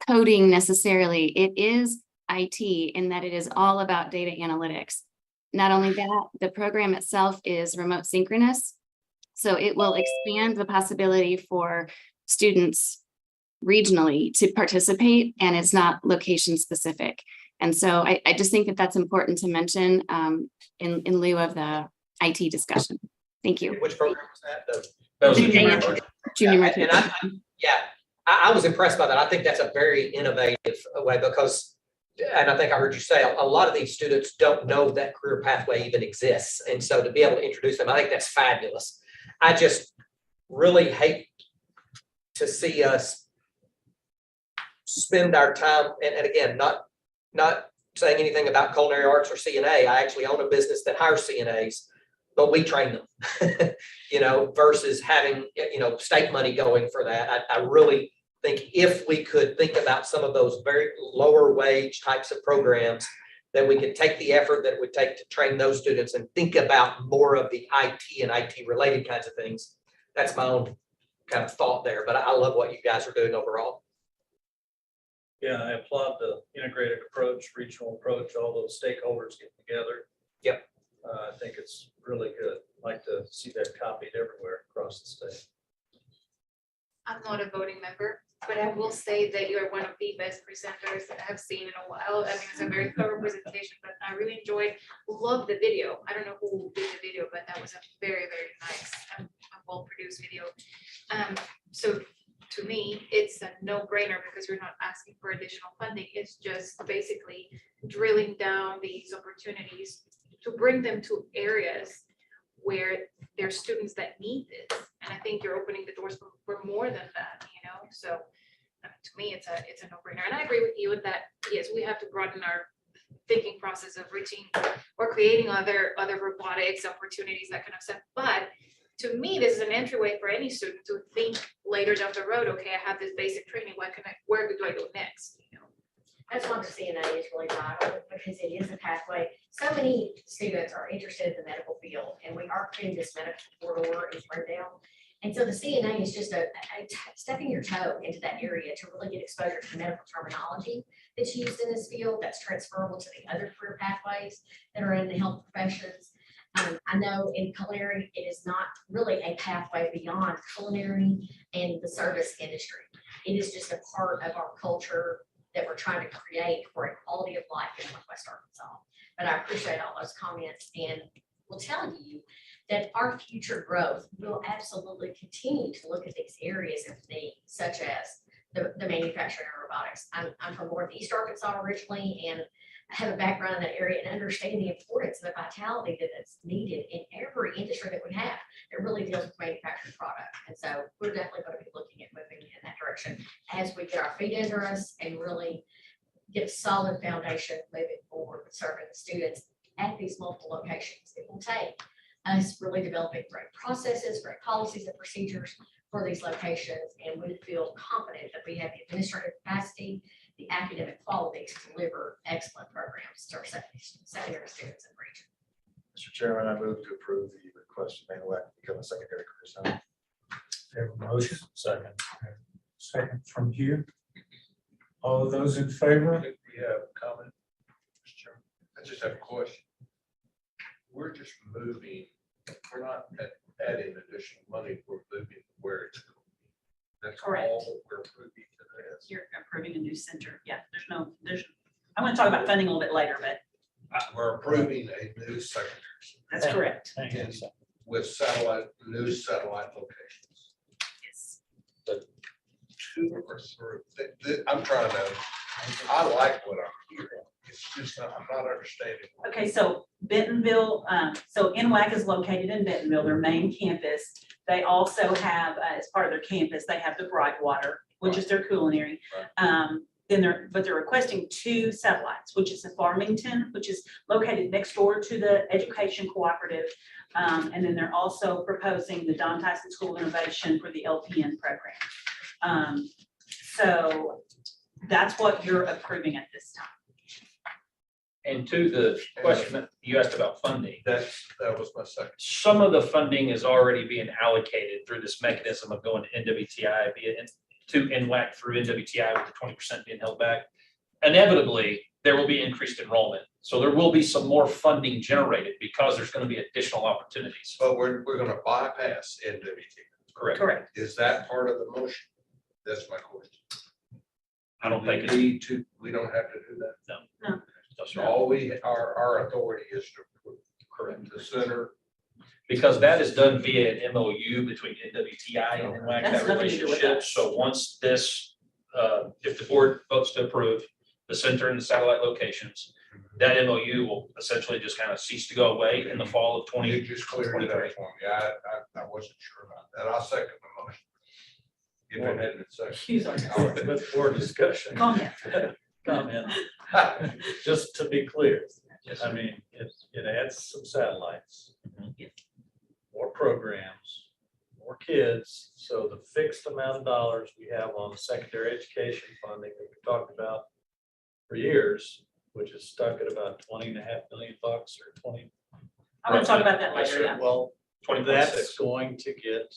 coding necessarily, it is IT in that it is all about data analytics. Not only that, the program itself is remote synchronous. So it will expand the possibility for students regionally to participate, and it's not location specific. And so I just think that that's important to mention in lieu of the IT discussion. Thank you. Which program was that? That was a Junior junior merchant. Junior Yeah, merchant. and I was impressed by that. I think that's a very innovative way because, and I think I heard you say, a lot of these students don't know that career pathway even exists. And so to be able to introduce them, I think that's fabulous. I just really hate to see us spend our time, and again, not saying anything about culinary arts or CNA. I actually own a business that hires CNAs, but we train them, versus having, state money going for that. I really think if we could think about some of those very lower wage types of programs, that we could take the effort that it would take to train those students and think about more of the IT and IT related kinds of things. That's my own kind of thought there, but I love what you guys are doing overall. Yeah, I applaud the integrated approach, regional approach, all those stakeholders getting together. Yep. I think it's really good. Like to see that copied everywhere across the state. I'm not a voting member, but I will say that you are one of the best presenters that I have seen in a while. I mean, it's a very thorough presentation, but I really loved the video. I don't know who did the video, but that was a very, very nice and well-produced video. So to me, it's a no-brainer because we're not asking for additional funding. It's just basically drilling down these opportunities to bring them to areas where there's students that need this. And I think you're opening the doors for more than that, So to me, it's a no-brainer. And I agree with you that, yes, we have to broaden our thinking process of reaching or creating other robotics opportunities, that kind of stuff. But to me, this is an entryway for any student to think later down the road, okay, I have this basic training, where do I go next? That's why the CNA is really vital, because it is a pathway. So many students are interested in the medical field, and we are creating this medical corridor in Springdale. And so the CNA is just a stepping your toe into that area to really get exposure to the medical terminology that's used in this field, that's transferable to the other career pathways that are in the health professions. I know in culinary, it is not really a pathway beyond culinary and the service industry. It is just a part of our culture that we're trying to create for a quality of life in Northwest Arkansas. But I appreciate all those comments and will tell you that our future growth will absolutely continue to look at these areas of need, such as the manufacturing and robotics. I'm from Northeast Arkansas originally, and I have a background in that area and understand the importance and the vitality that is needed in every industry that we have that really deals with manufactured product. And so we're definitely going to be looking at moving in that direction as we get our feet under us and really get a solid foundation moving forward with serving the students at these multiple locations. It will take us really developing great processes, great policies and procedures for these locations, and we feel confident that we have the administrative capacity, the academic quality to deliver excellent programs to our secondary students in the region. Mr. Chairman, I move to approve the request of Manuel to become a secondary career center. Have a motion. Second from you. All those in favor? We have a comment, Mr. Chairman. I just have a question. We're just moving, we're not adding additional money, we're moving where it's going. That's Correct. all we're approving today. You're approving a new center. Yeah, I'm going to talk about funding a little bit later, but We're approving a new secondary that's correct. center with new satellite locations. Yes. Two or three, I'm trying to I like what I'm hearing. It's just, I'm not understanding. Okay, so Bentonville, so NWAC is located in Bentonville, their main campus. They also have, as part of their campus, they have the Brightwater, which is their culinary. Then they're requesting 2 satellites, which is the Farmington, which is located next door to the Education Cooperative. And then they're also proposing the Don Tyson School Innovation for the LPN program. So that's what you're approving at this time. And to the question that you asked about funding, That was my second. some of the funding is already being allocated through this mechanism of going to NWTI, to NWAC through NWTI with the 20% being held back. Inevitably, there will be increased enrollment. So there will be some more funding generated because there's going to be additional opportunities. But we're gonna bypass NWT. Correct. Correct. Is that part of the motion? That's my question. I don't think it's, Need to, we don't have to do that? No. So all our authority is to approve. Correct. The center. Because that is done via an MOU between NWTI and NWAC, That's that nothing to do with relationship. us. So once this, if the board votes to approve the center and the satellite locations, that MOU will essentially just kind of cease to go away in the fall of You 20. just cleared it up for me. I wasn't sure about that. I'll second the motion. If it hadn't been seconded. Excuse us. With more discussion. Comment. Comment. Just to be clear, Yes, I mean, it adds some satellites. Mhm. More programs, more kids. So the fixed amount of dollars we have on secondary education funding that we talked about for years, which is stuck at about $20.5 million or 20. I'm gonna talk about that Yes, later, sir. yeah. Well, 20.6. that's going to get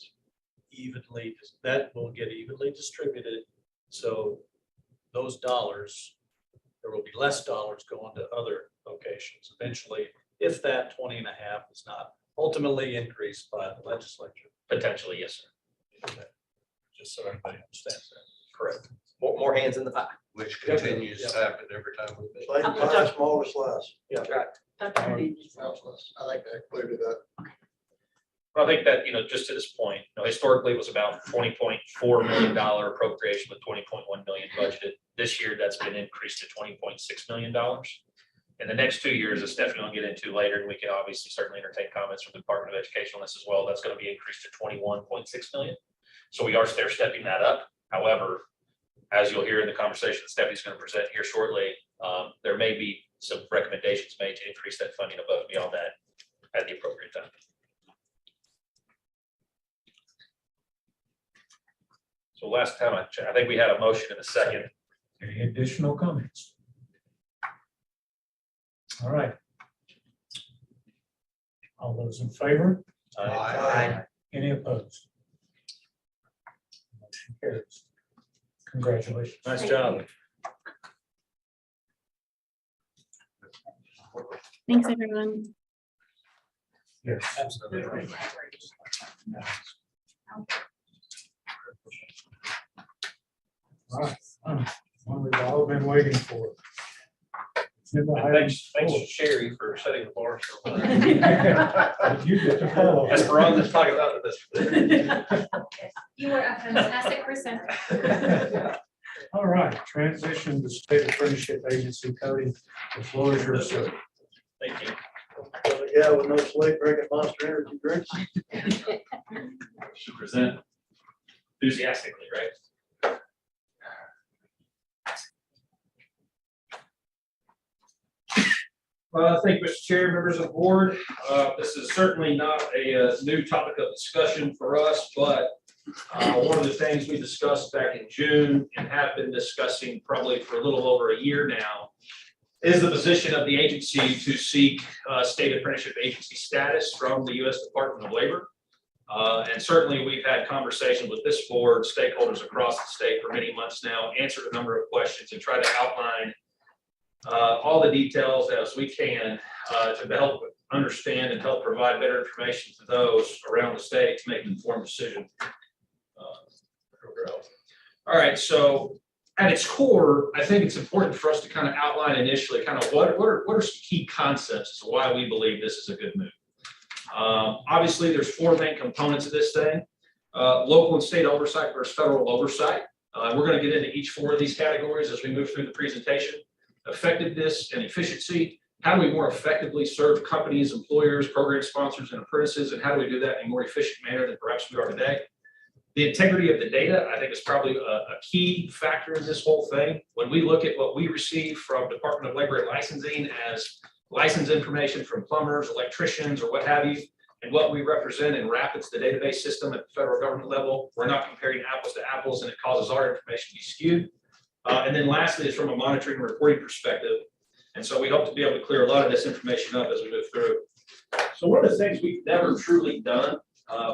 that will get evenly distributed. So those dollars, there will be less dollars going to other locations eventually, if that 20.5 is not ultimately increased by the legislature. Potentially, yes, sir. Just so everybody understands that. Correct. More hands in the pie. Which continues to happen every time we meet. Same pie, smaller slice. Yeah. Dr. Hernandez. I like that, cleared it up. Well, I think that, just to this point, historically it was about $20.4 million appropriation with $20.1 million budgeted. This year, that's been increased to $20.6 million. In the next 2 years, as Stephanie will get into later, and we can obviously certainly entertain comments from the Department of Education on this as well, that's going to be increased to $21.6 million. So we are stepping that up. However, as you'll hear in the conversation that Stephanie's going to present here shortly, there may be some recommendations made to increase that funding above and beyond that at the appropriate time. So last time I think we had a motion in a second. Any additional comments? All right. All those in favor? Aye. Any opposed? Motion carries. Congratulations. Nice job. Thanks, everyone. Yes. Absolutely. All right. One we've all been waiting for. Thanks, Sherry, for setting the bar. You get to follow. Esperanza's talking about this. You were a fantastic presenter. All right, transition to state apprenticeship agency coding. The floor is yours, sir. Thank you. The guy with no sleep drinking Monster Energy drinks. Should present enthusiastically, right? Thank you, Mr. Chair, members of the board. This is certainly not a new topic of discussion for us, but one of the things we discussed back in June and have been discussing probably for a little over a year now is the position of the agency to seek state apprenticeship agency status from the U.S. Department of Labor. And certainly we've had conversations with this board, stakeholders across the state for many months now, answered a number of questions and try to outline all the details as we can to help understand and help provide better information to those around the state to make an informed decision. All right, so at its core, I think it's important for us to kind of outline initially kind of what are some key concepts as to why we believe this is a good move. Obviously, there's 4 main components of this thing. Local and state oversight versus federal oversight. We're going to get into each 4 of these categories as we move through the presentation. Effectiveness and efficiency. How do we more effectively serve companies, employers, program sponsors, and apprentices, and how do we do that in a more efficient manner than perhaps we are today? The integrity of the data, I think, is probably a key factor in this whole thing. When we look at what we receive from Department of Labor and Licensing as license information from plumbers, electricians, or what have you, and what we represent in RAPIDS, the database system at the federal government level, we're not comparing apples to apples, and it causes our information to be skewed. And then lastly is from a monitoring and reporting perspective. And so we hope to be able to clear a lot of this information up as we move through. So one of the things we've never truly done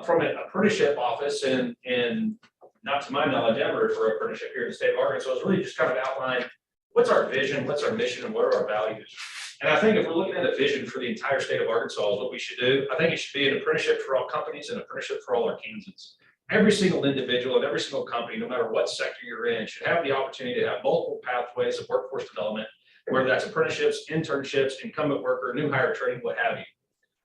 from an apprenticeship office, and not to my knowledge ever for apprenticeship here in the state of Arkansas, is really just kind of outline what's our vision, what's our mission, and what are our values. And I think if we're looking at a vision for the entire state of Arkansas is what we should do, I think it should be an apprenticeship for all companies and apprenticeship for all Arkansans. Every single individual and every single company, no matter what sector you're in, should have the opportunity to have multiple pathways of workforce development, whether that's apprenticeships, internships, incumbent worker, new hire training, what have you.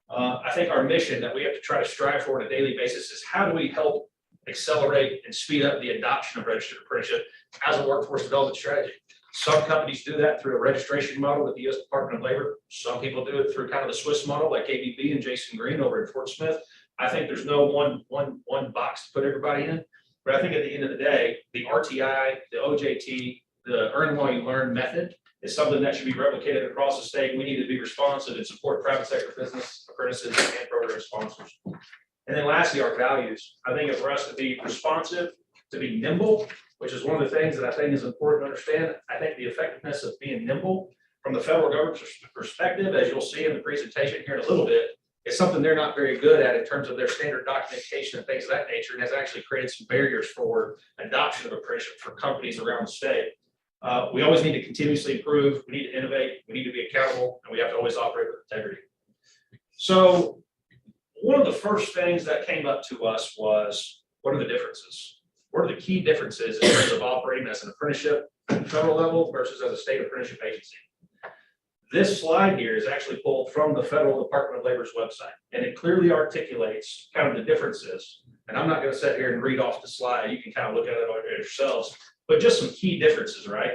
I think our mission that we have to try to strive for on a daily basis is how do we help accelerate and speed up the adoption of registered apprenticeship as a workforce development strategy. Some companies do that through a registration model with the U.S. Department of Labor. Some people do it through kind of the Swiss model like ABB and Jason Green over in Fort Smith. I think there's no one box to put everybody in, but I think at the end of the day, the RTI, the OJT, the Earn While You Learn method is something that should be replicated across the state. We need to be responsive and support private sector business, apprentices, and program sponsors. And then lastly, our values. I think for us to be responsive, to be nimble, which is one of the things that I think is important to understand. I think the effectiveness of being nimble from the federal government's perspective, as you'll see in the presentation here in a little bit, is something they're not very good at in terms of their standard documentation and things of that nature, and has actually created some barriers for adoption of apprenticeship for companies around the state. We always need to continuously improve, we need to innovate, we need to be accountable, and we have to always operate with integrity. So one of the first things that came up to us was, what are the differences? What are the key differences in terms of operating as an apprenticeship at the federal level versus as a state apprenticeship agency? This slide here is actually pulled from the Federal Department of Labor's website, and it clearly articulates kind of the differences. And I'm not going to sit here and read off the slide. You can kind of look at it yourselves, but just some key differences, right?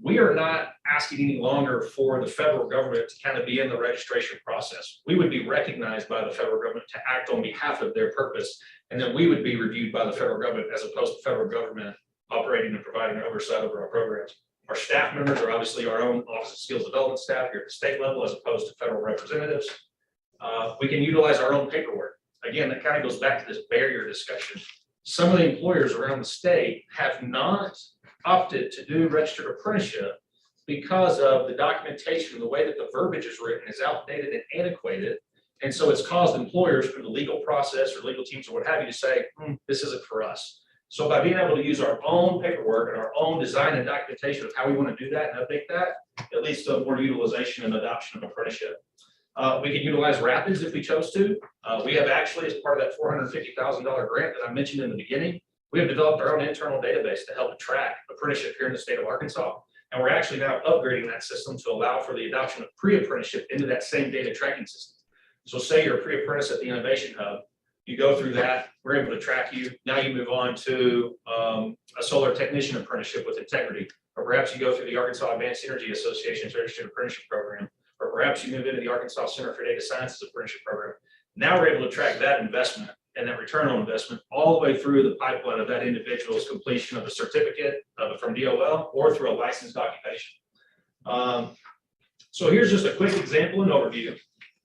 We are not asking any longer for the federal government to kind of be in the registration process. We would be recognized by the federal government to act on behalf of their purpose, and then we would be reviewed by the federal government as opposed to federal government operating and providing oversight over our programs. Our staff members are obviously our own Office of Skills Development staff here at the state level as opposed to federal representatives. We can utilize our own paperwork. Again, that kind of goes back to this barrier discussion. Some of the employers around the state have not opted to do registered apprenticeship because of the documentation, the way that the verbiage is written is outdated and antiquated. And so it's caused employers through the legal process or legal teams or what have you to say, this isn't for us. So by being able to use our own paperwork and our own design and documentation of how we want to do that and update that, it leads to more utilization and adoption of apprenticeship. We can utilize RAPIDS if we chose to. We have actually, as part of that $450,000 grant that I mentioned in the beginning, we have developed our own internal database to help track apprenticeship here in the state of Arkansas. And we're actually now upgrading that system to allow for the adoption of pre-apprenticeship into that same data tracking system. So say you're a pre-apprentice at the Innovation Hub, you go through that, we're able to track you. Now you move on to a solar technician apprenticeship with integrity, or perhaps you go through the Arkansas Advanced Energy Association's registered apprenticeship program, or perhaps you move into the Arkansas Center for Data Sciences apprenticeship program. Now we're able to track that investment and that return on investment all the way through the pipeline of that individual's completion of a certificate from DOL or through a licensed occupation. So here's just a quick example and overview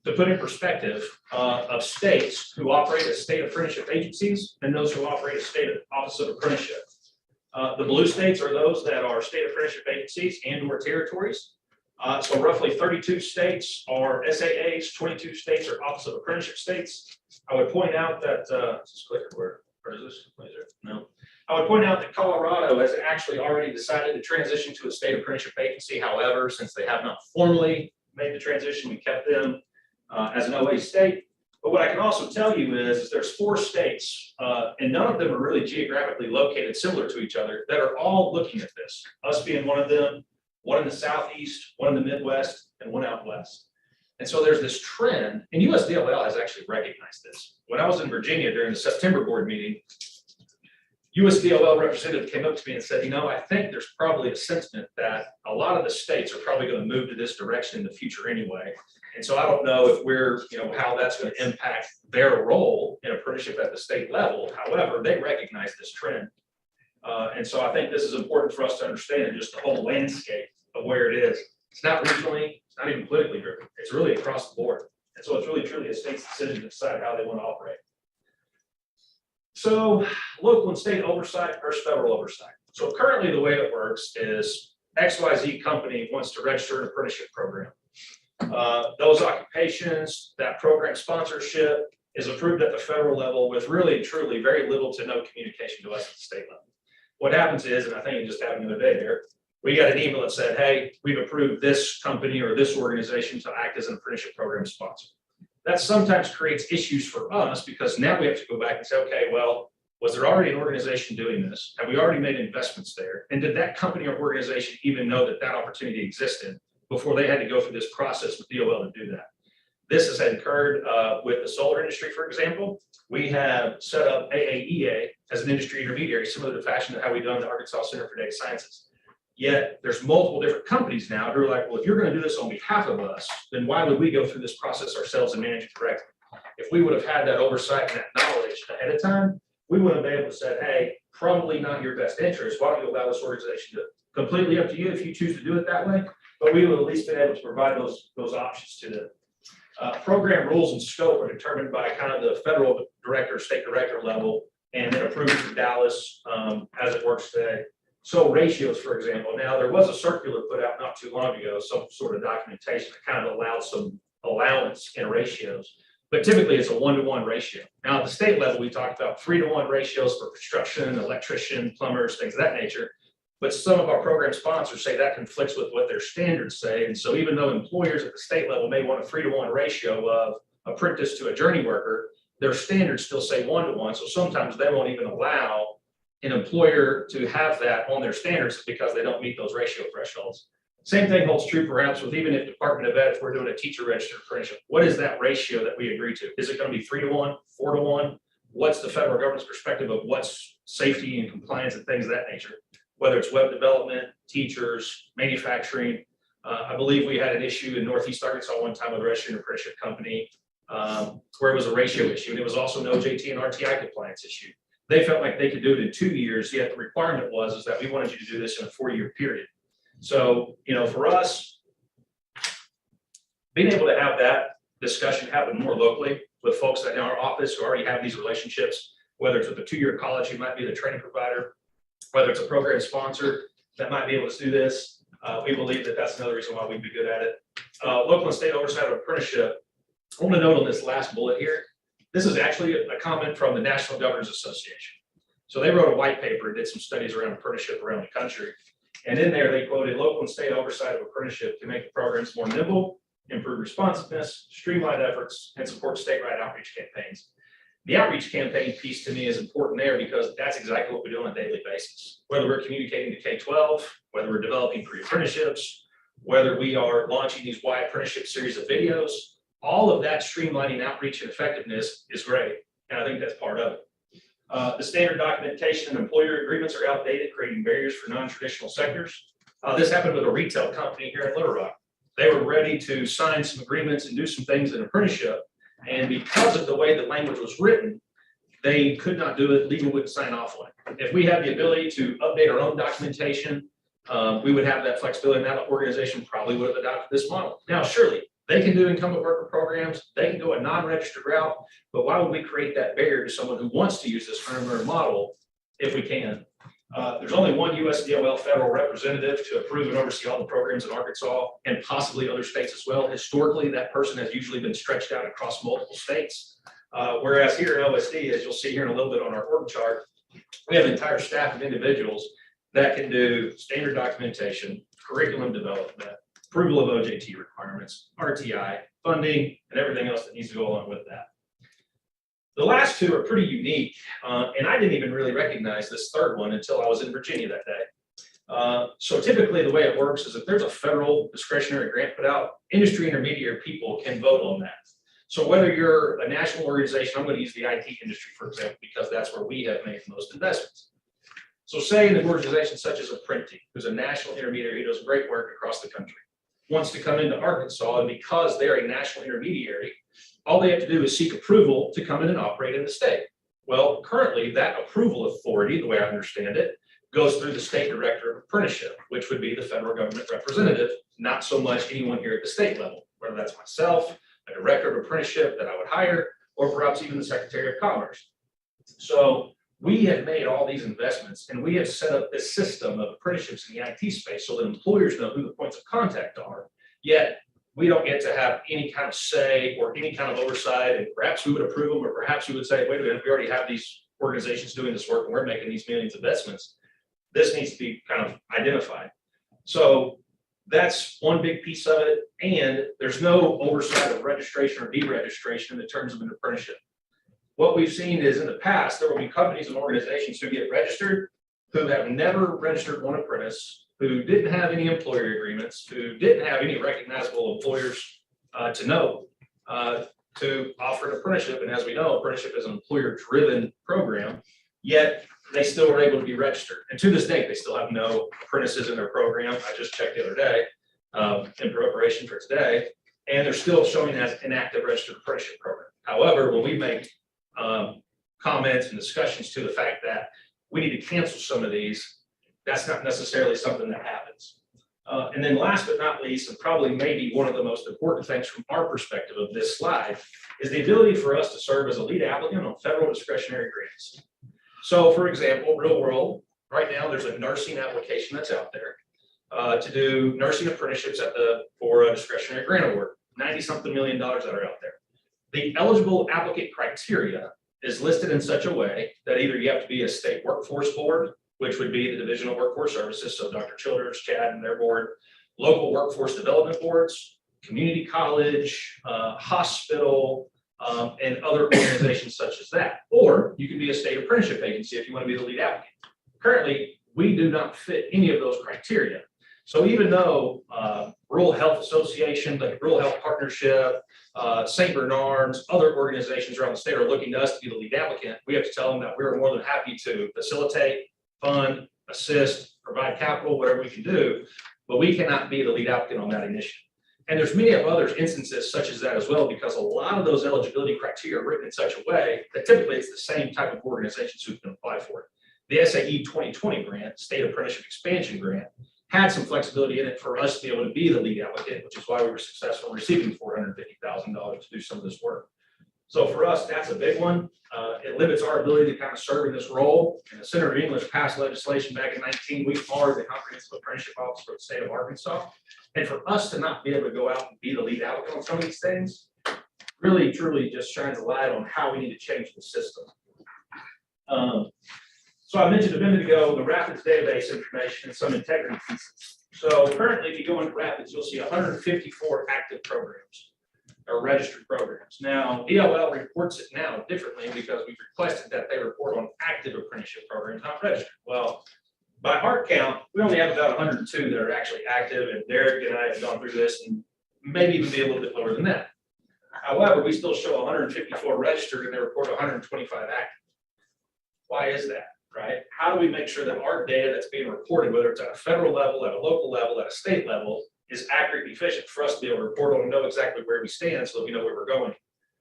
to put in perspective of states who operate as state apprenticeship agencies and those who operate as state office of apprenticeship. The blue states are those that are state apprenticeship agencies and or territories. So roughly 32 states are SAAs, 22 states are Office of Apprenticeship states. I would point out that, where is this? No. I would point out that Colorado has actually already decided to transition to a state apprenticeship agency. However, since they have not formally made the transition, we kept them as an OA state. But what I can also tell you is there's 4 states, and none of them are really geographically located similar to each other, that are all looking at this. Us being one of them, one in the Southeast, one in the Midwest, and one out West. And so there's this trend, and USDOL has actually recognized this. When I was in Virginia during the September board meeting, USDOL representative came up to me and said, I think there's probably a sentiment that a lot of the states are probably going to move to this direction in the future anyway. And so I don't know if we're, how that's going to impact their role in apprenticeship at the state level. However, they recognize this trend. And so I think this is important for us to understand just the whole landscape of where it is. It's not regionally, it's not even politically driven. It's really across the board. And so it's really truly a state's decision to decide how they want to operate. So local and state oversight versus federal oversight. So currently the way it works is XYZ company wants to register an apprenticeship program. Those occupations, that program sponsorship is approved at the federal level with really truly very little to no communication to us at the state level. What happens is, and I think it just happened the other day there, we got an email that said, hey, we've approved this company or this organization to act as an apprenticeship program sponsor. That sometimes creates issues for us because now we have to go back and say, okay, well, was there already an organization doing this? Have we already made investments there? And did that company or organization even know that that opportunity existed before they had to go through this process with DOL to do that? This has occurred with the solar industry, for example. We have set up AAEA as an industry intermediary, similar to fashion to how we've done the Arkansas Center for Data Sciences. Yet there's multiple different companies now who are like, well, if you're going to do this on behalf of us, then why would we go through this process ourselves and manage it correctly? If we would have had that oversight and that knowledge ahead of time, we would have been able to say, hey, probably not in your best interest. Why don't you allow this organization to completely up to you if you choose to do it that way? But we would at least been able to provide those options to them. Program rules and scope are determined by kind of the federal director, state director level, and then approved through Dallas as it works today. So ratios, for example, now there was a circular put out not too long ago, some sort of documentation that kind of allowed some allowance in ratios, but typically it's a 1-to-1 ratio. Now at the state level, we talked about 3-to-1 ratios for construction, electrician, plumbers, things of that nature. But some of our program sponsors say that conflicts with what their standards say. And so even though employers at the state level may want a 3-to-1 ratio of apprentice to a journey worker, their standards still say 1-to-1. So sometimes they won't even allow an employer to have that on their standards because they don't meet those ratio thresholds. Same thing holds true perhaps with even if Department of Ed, if we're doing a teacher registered apprenticeship, what is that ratio that we agree to? Is it going to be 3-to-1, 4-to-1? What's the federal government's perspective of what's safety and compliance and things of that nature? Whether it's web development, teachers, manufacturing. I believe we had an issue in Northeast Arkansas one time with a registered apprenticeship company where it was a ratio issue. And it was also an OJT and RTI compliance issue. They felt like they could do it in 2 years, yet the requirement was that we wanted you to do this in a 4-year period. So, for us, being able to have that discussion happen more locally with folks that in our office who already have these relationships, whether it's with a 2-year college who might be the training provider, whether it's a program sponsor that might be able to do this, we believe that that's another reason why we'd be good at it. Local and state oversight of apprenticeship. I want to note on this last bullet here, this is actually a comment from the National Governors Association. So they wrote a white paper and did some studies around apprenticeship around the country. And in there, they quoted local and state oversight of apprenticeship to make the programs more nimble, improve responsiveness, streamline efforts, and support statewide outreach campaigns. The outreach campaign piece to me is important there because that's exactly what we do on a daily basis. Whether we're communicating to K-12, whether we're developing pre-apprenticeships, whether we are launching these Y apprenticeship series of videos, all of that streamlining outreach and effectiveness is great. And I think that's part of it. The standard documentation and employer agreements are outdated, creating barriers for non-traditional sectors. This happened with a retail company here in Little Rock. They were ready to sign some agreements and do some things in apprenticeship. And because of the way the language was written, they could not do it. Legal wouldn't sign off on it. If we had the ability to update our own documentation, we would have that flexibility. And that organization probably would have adopted this model. Now, surely they can do incumbent worker programs. They can go a non-registered route. But why would we create that barrier to someone who wants to use this firmware model if we can? There's only one USDOL federal representative to approve and oversee all the programs in Arkansas and possibly other states as well. Historically, that person has usually been stretched out across multiple states. Whereas here at OSD, as you'll see here in a little bit on our org chart, we have an entire staff of individuals that can do standard documentation, curriculum development, approval of OJT requirements, RTI, funding, and everything else that needs to go along with that. The last two are pretty unique, and I didn't even really recognize this third one until I was in Virginia that day. So typically the way it works is if there's a federal discretionary grant put out, industry intermediary people can vote on that. So whether you're a national organization, I'm going to use the IT industry, for example, because that's where we have made the most investments. So say an organization such as Apprenti, who's a national intermediary who does great work across the country, wants to come into Arkansas, and because they're a national intermediary, all they have to do is seek approval to come in and operate in the state. Well, currently that approval authority, the way I understand it, goes through the state director of apprenticeship, which would be the federal government representative, not so much anyone here at the state level, whether that's myself, a director of apprenticeship that I would hire, or perhaps even the Secretary of Commerce. So we have made all these investments and we have set up this system of apprenticeships in the IT space so that employers know who the points of contact are. Yet we don't get to have any kind of say or any kind of oversight, and perhaps we would approve them, or perhaps we would say, wait a minute, we already have these organizations doing this work and we're making these millions of investments. This needs to be kind of identified. So that's one big piece of it. And there's no oversight of registration or deregistration in the terms of an apprenticeship. What we've seen is in the past, there will be companies and organizations who get registered, who have never registered one apprentice, who didn't have any employer agreements, who didn't have any recognizable employers to know to offer an apprenticeship. And as we know, apprenticeship is an employer-driven program, yet they still were able to be registered. And to this day, they still have no apprentices in their program. I just checked the other day in preparation for today, and they're still showing as an active registered apprenticeship program. However, when we make comments and discussions to the fact that we need to cancel some of these, that's not necessarily something that happens. And then last but not least, and probably maybe one of the most important things from our perspective of this slide, is the ability for us to serve as a lead applicant on federal discretionary grants. So for example, real world, right now there's a nursing application that's out there to do nursing apprenticeships for a discretionary grant award, 90-something million dollars that are out there. The eligible applicant criteria is listed in such a way that either you have to be a state workforce board, which would be the Division of Workforce Services, so Dr. Childers, Chad and their board, local workforce development boards, community college, hospital, and other organizations such as that. Or you can be a state apprenticeship agency if you want to be the lead applicant. Currently, we do not fit any of those criteria. So even though Rural Health Association, like Rural Health Partnership, St. Bernard's, other organizations around the state are looking to us to be the lead applicant, we have to tell them that we're more than happy to facilitate, fund, assist, provide capital, whatever we can do, but we cannot be the lead applicant on that initiative. And there's many other instances such as that as well, because a lot of those eligibility criteria are written in such a way that typically it's the same type of organizations who can apply for it. The SAE 2020 grant, State Apprenticeship Expansion Grant, had some flexibility in it for us to be able to be the lead applicant, which is why we were successful in receiving $450,000 to do some of this work. So for us, that's a big one. It limits our ability to kind of serve in this role. And the Senator English passed legislation back in 19, we formed the Comprehensive Apprenticeship Office for the state of Arkansas. And for us to not be able to go out and be the lead applicant on some of these things, really, truly just shines a light on how we need to change the system. So I mentioned a minute ago, the Rapids database information and some integrity pieces. So currently, if you go into Rapids, you'll see 154 active programs or registered programs. Now, DLL reports it now differently because we've requested that they report on active apprenticeship programs, not registered. Well, by our count, we only have about 102 that are actually active, and Derek and I have gone through this and maybe even be a little bit lower than that. However, we still show 154 registered and they report 125 active. Why is that? Right? How do we make sure that our data that's being reported, whether it's at a federal level, at a local level, at a state level, is accurate and efficient for us to be able to report on and know exactly where we stand so that we know where we're going?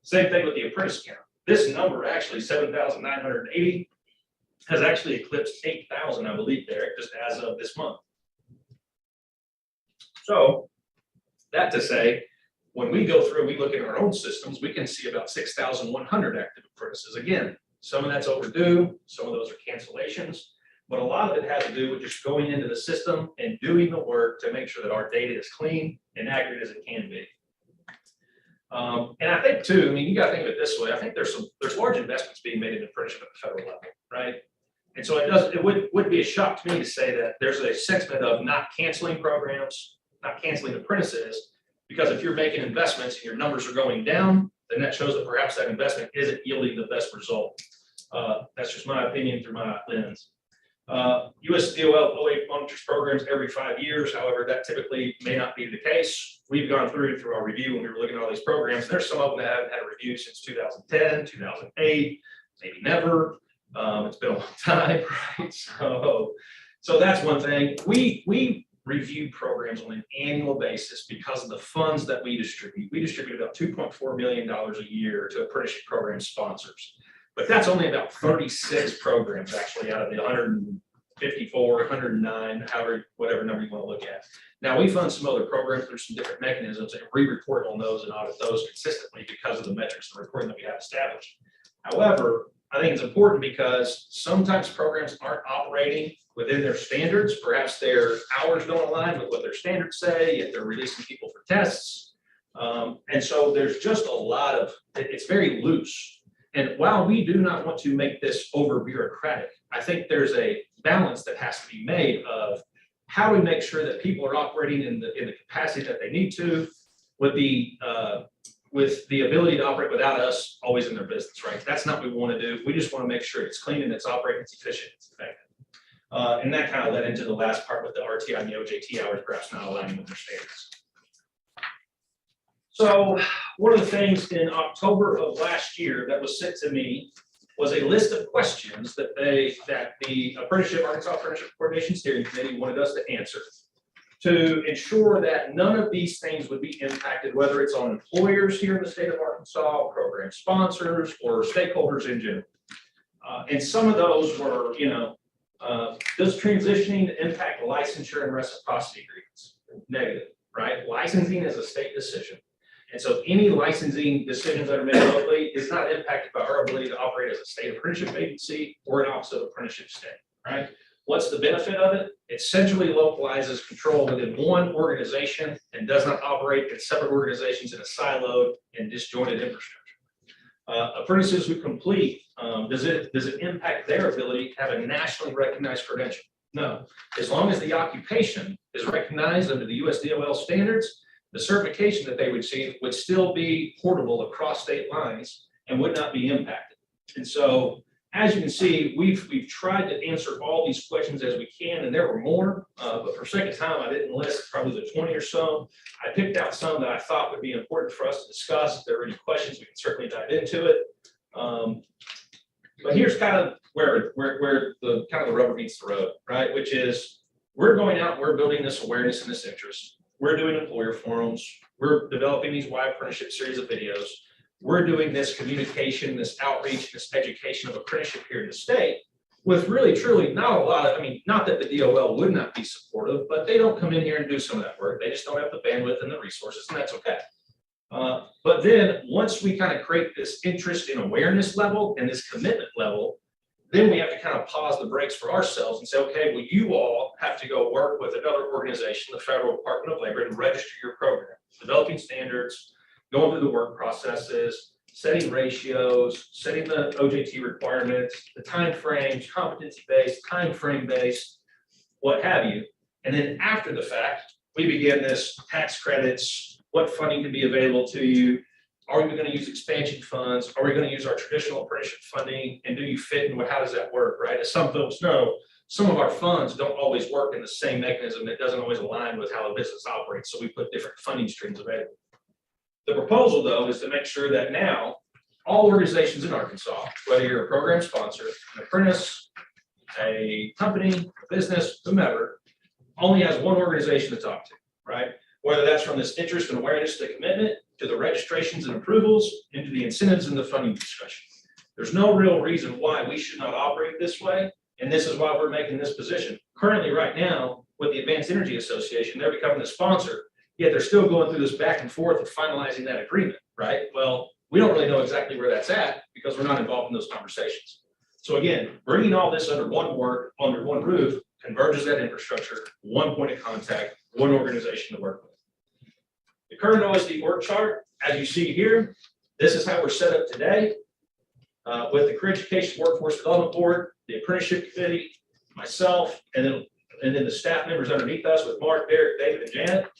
Same thing with the apprentice count. This number, actually 7,980, has actually eclipsed 8,000, I believe, Derek, just as of this month. So that to say, when we go through, we look at our own systems, we can see about 6,100 active apprentices. Again, some of that's overdue, some of those are cancellations, but a lot of it has to do with just going into the system and doing the work to make sure that our data is clean and accurate as it can be. And I think too, I mean, you got to think of it this way. I think there's large investments being made in apprenticeship at the federal level, right? And so it would be a shock to me to say that there's a sentiment of not canceling programs, not canceling apprentices, because if you're making investments and your numbers are going down, then that shows that perhaps that investment isn't yielding the best result. That's just my opinion through my lens. USDOL 08 monitors programs every 5 years. However, that typically may not be the case. We've gone through our review when we were looking at all these programs. There's some of them that haven't had a review since 2010, 2008, maybe never. It's been a long time, right? So that's one thing. We review programs on an annual basis because of the funds that we distribute. We distribute about $2.4 million a year to apprenticeship program sponsors. But that's only about 36 programs actually out of the 154, 109, however, whatever number you want to look at. Now, we fund some other programs. There's some different mechanisms, and we report on those and audit those consistently because of the metrics and reporting that we have established. However, I think it's important because sometimes programs aren't operating within their standards. Perhaps their hours don't align with what their standards say, yet they're releasing people for tests. And so there's just a lot of, it's very loose. And while we do not want to make this over bureaucratic, I think there's a balance that has to be made of how we make sure that people are operating in the capacity that they need to, with the ability to operate without us always in their business, right? That's not what we want to do. We just want to make sure it's clean and it's operating, it's efficient, it's effective. And that kind of led into the last part with the RTI and the OJT hours perhaps not aligning with their standards. So one of the things in October of last year that was sent to me was a list of questions that the Arkansas Apprenticeship Coordination Steering Committee wanted us to answer to ensure that none of these things would be impacted, whether it's on employers here in the state of Arkansas, program sponsors, or stakeholders in general. And some of those were, does transitioning impact licensure and reciprocity agreements? Negative, right? Licensing is a state decision. And so any licensing decisions that are made locally is not impacted by our ability to operate as a state apprenticeship agency or an office of apprenticeship state, right? What's the benefit of it? It centrally localizes control within one organization and does not operate in separate organizations in a siloed and disjointed infrastructure. Apprentices who complete, does it impact their ability to have a nationally recognized credential? No. As long as the occupation is recognized under the USDOL standards, the certification that they would receive would still be portable across state lines and would not be impacted. And so, as you can see, we've tried to answer all these questions as we can, and there were more, but for sake of time, I didn't list probably the 20 or so. I picked out some that I thought would be important for us to discuss. If there are any questions, we can certainly dive into it. But here's kind of where the rubber meets the road, right? Which is, we're going out, we're building this awareness and this interest. We're doing employer forums. We're developing these Y Apprenticeship series of videos. We're doing this communication, this outreach, this education of apprenticeship here in the state with really, truly not a lot of, not that the DOL would not be supportive, but they don't come in here and do some of that work. They just don't have the bandwidth and the resources, and that's okay. But then once we kind of create this interest and awareness level and this commitment level, then we have to kind of pause the brakes for ourselves and say, okay, well, you all have to go work with another organization, the Federal Department of Labor, and register your program, developing standards, going through the work processes, setting ratios, setting the OJT requirements, the timeframes, competency-based, timeframe-based, what have you. And then after the fact, we begin this tax credits, what funding can be available to you. Are we going to use expansion funds? Are we going to use our traditional apprenticeship funding? And do you fit in how does that work, right? As some folks know, some of our funds don't always work in the same mechanism. It doesn't always align with how a business operates. So we put different funding streams available. The proposal, though, is to make sure that now all organizations in Arkansas, whether you're a program sponsor, an apprentice, a company, a business, whomever, only has one organization to talk to, right? Whether that's from this interest and awareness to commitment, to the registrations and approvals, into the incentives and the funding discussion. There's no real reason why we should not operate this way, and this is why we're making this position. Currently, right now, with the Advanced Energy Association, they're becoming the sponsor, yet they're still going through this back and forth of finalizing that agreement, right? Well, we don't really know exactly where that's at because we're not involved in those conversations. So again, bringing all this under one roof converges that infrastructure, one point of contact, one organization to work with. The current OSD work chart, as you see here, this is how we're set up today with the Career Education Workforce Development Board, the Apprenticeship Committee, myself, and then the staff members underneath us with Mark, Derek, David, and Janet.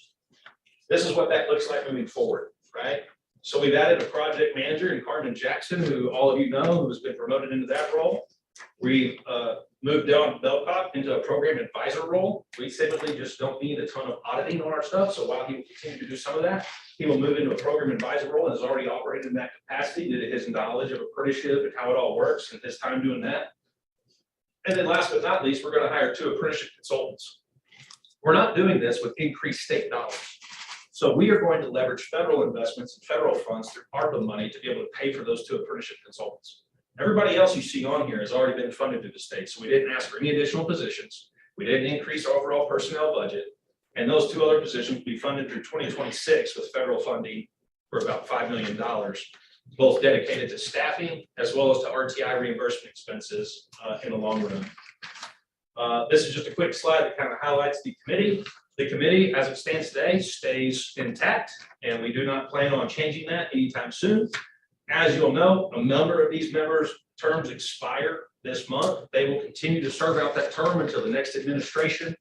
This is what that looks like moving forward, right? So we've added a project manager in Carmen Jackson, who all of you know, who has been promoted into that role. We've moved Don Belcock into a program advisor role. We typically just don't need a ton of auditing on our stuff. So while he will continue to do some of that, he will move into a program advisor role and has already operated in that capacity due to his knowledge of apprenticeship and how it all works and his time doing that. And then last but not least, we're gonna hire 2 apprenticeship consultants. We're not doing this with increased state dollars. So we are going to leverage federal investments and federal funds through ARPA money to be able to pay for those 2 apprenticeship consultants. Everybody else you see on here has already been funded through the state, so we didn't ask for any additional positions. We didn't increase our overall personnel budget. And those 2 other positions will be funded through 2026 with federal funding for about $5 million, both dedicated to staffing as well as to RTI reimbursement expenses in the long run. This is just a quick slide that kind of highlights the committee. The committee, as it stands today, stays intact, and we do not plan on changing that anytime soon. As you'll know, a number of these members' terms expire this month. They will continue to serve out that term until the next administration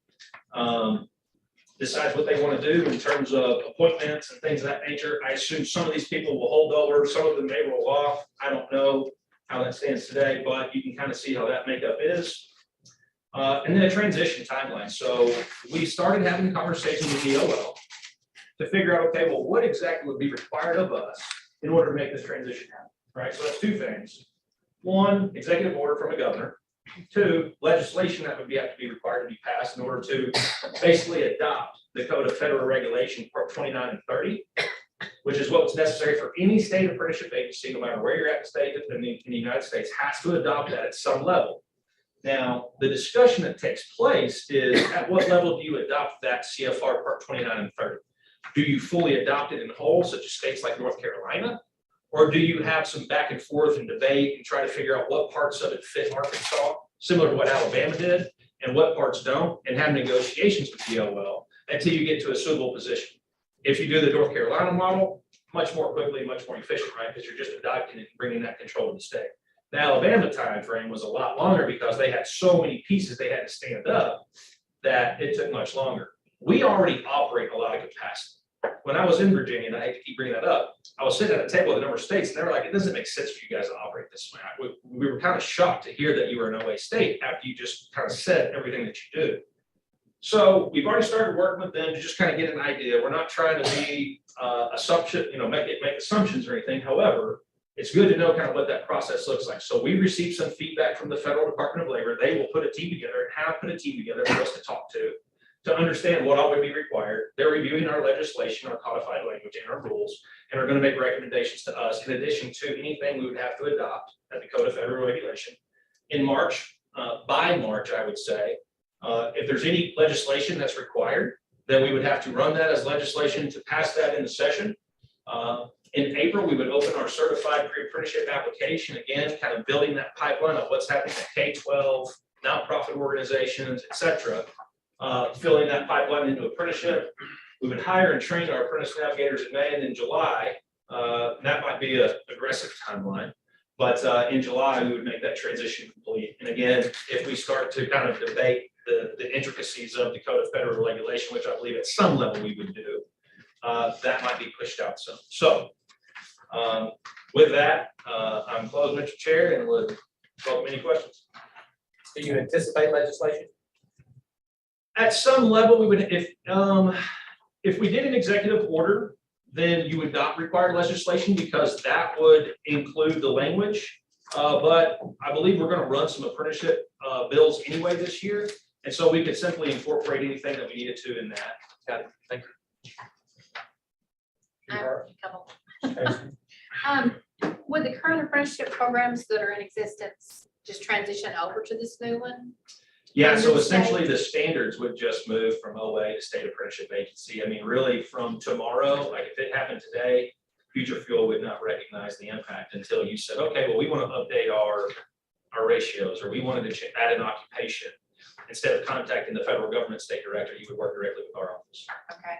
decides what they want to do in terms of appointments and things of that nature. I assume some of these people will hold over, some of them may roll off. I don't know how that stands today, but you can kind of see how that makeup is. And then a transition timeline. So we started having conversations with DOL to figure out, okay, well, what exactly would be required of us in order to make this transition happen, right? So that's 2 things. 1, executive order from a governor. 2, legislation that would have to be required to be passed in order to basically adopt the Code of Federal Regulation, Part 29 and 30, which is what's necessary for any state apprenticeship agency, no matter where you're at in the state in the United States, has to adopt that at some level. Now, the discussion that takes place is at what level do you adopt that CFR Part 29 and 30? Do you fully adopt it in whole, such as states like North Carolina? Or do you have some back and forth and debate and try to figure out what parts of it fit Arkansas, similar to what Alabama did, and what parts don't, and have negotiations with DOL until you get to a suitable position? If you do the North Carolina model, much more quickly, much more efficient, right? Because you're just adopting it and bringing that control to the state. The Alabama timeframe was a lot longer because they had so many pieces they had to stand up that it took much longer. We already operate a lot of capacity. When I was in Virginia, and I hate to keep bringing that up, I was sitting at a table with a number of states, and they were like, it doesn't make sense for you guys to operate this way. We were kind of shocked to hear that you were an OA state after you just kind of said everything that you do. So we've already started working with them to just kind of get an idea. We're not trying to be assumption, make assumptions or anything. However, it's good to know kind of what that process looks like. So we received some feedback from the Federal Department of Labor. They will put a team together and have put a team together for us to talk to understand what all would be required. They're reviewing our legislation, our codified language, and our rules, and are going to make recommendations to us in addition to anything we would have to adopt at the Code of Federal Regulation. In March, by March, I would say, if there's any legislation that's required, then we would have to run that as legislation to pass that in the session. In April, we would open our certified pre-apprenticeship application, again, kind of building that pipeline of what's happening at K-12, nonprofit organizations, et cetera. Filling that pipeline into apprenticeship. We would hire and train our apprentice navigators in May, and in July, that might be an aggressive timeline, but in July, we would make that transition complete. And again, if we start to kind of debate the intricacies of the Code of Federal Regulation, which I believe at some level we would do, that might be pushed out some. So with that, I'm closed, Mr. Chair, and would welcome any questions. Do you anticipate legislation? At some level, we would, if we did an executive order, then you would not require legislation because that would include the language. But I believe we're going to run some apprenticeship bills anyway this year. And so we could simply incorporate anything that we needed to in that. Got it. Thank you. Would the current apprenticeship programs that are in existence just transition over to this new one? Yeah, so essentially the standards would just move from OA to state apprenticeship agency. I mean, really from tomorrow, like if it happened today, Future Fuel would not recognize the impact until you said, okay, well, we want to update our ratios, or we wanted to add an occupation. Instead of contacting the federal government state director, you would work directly with our office. Okay.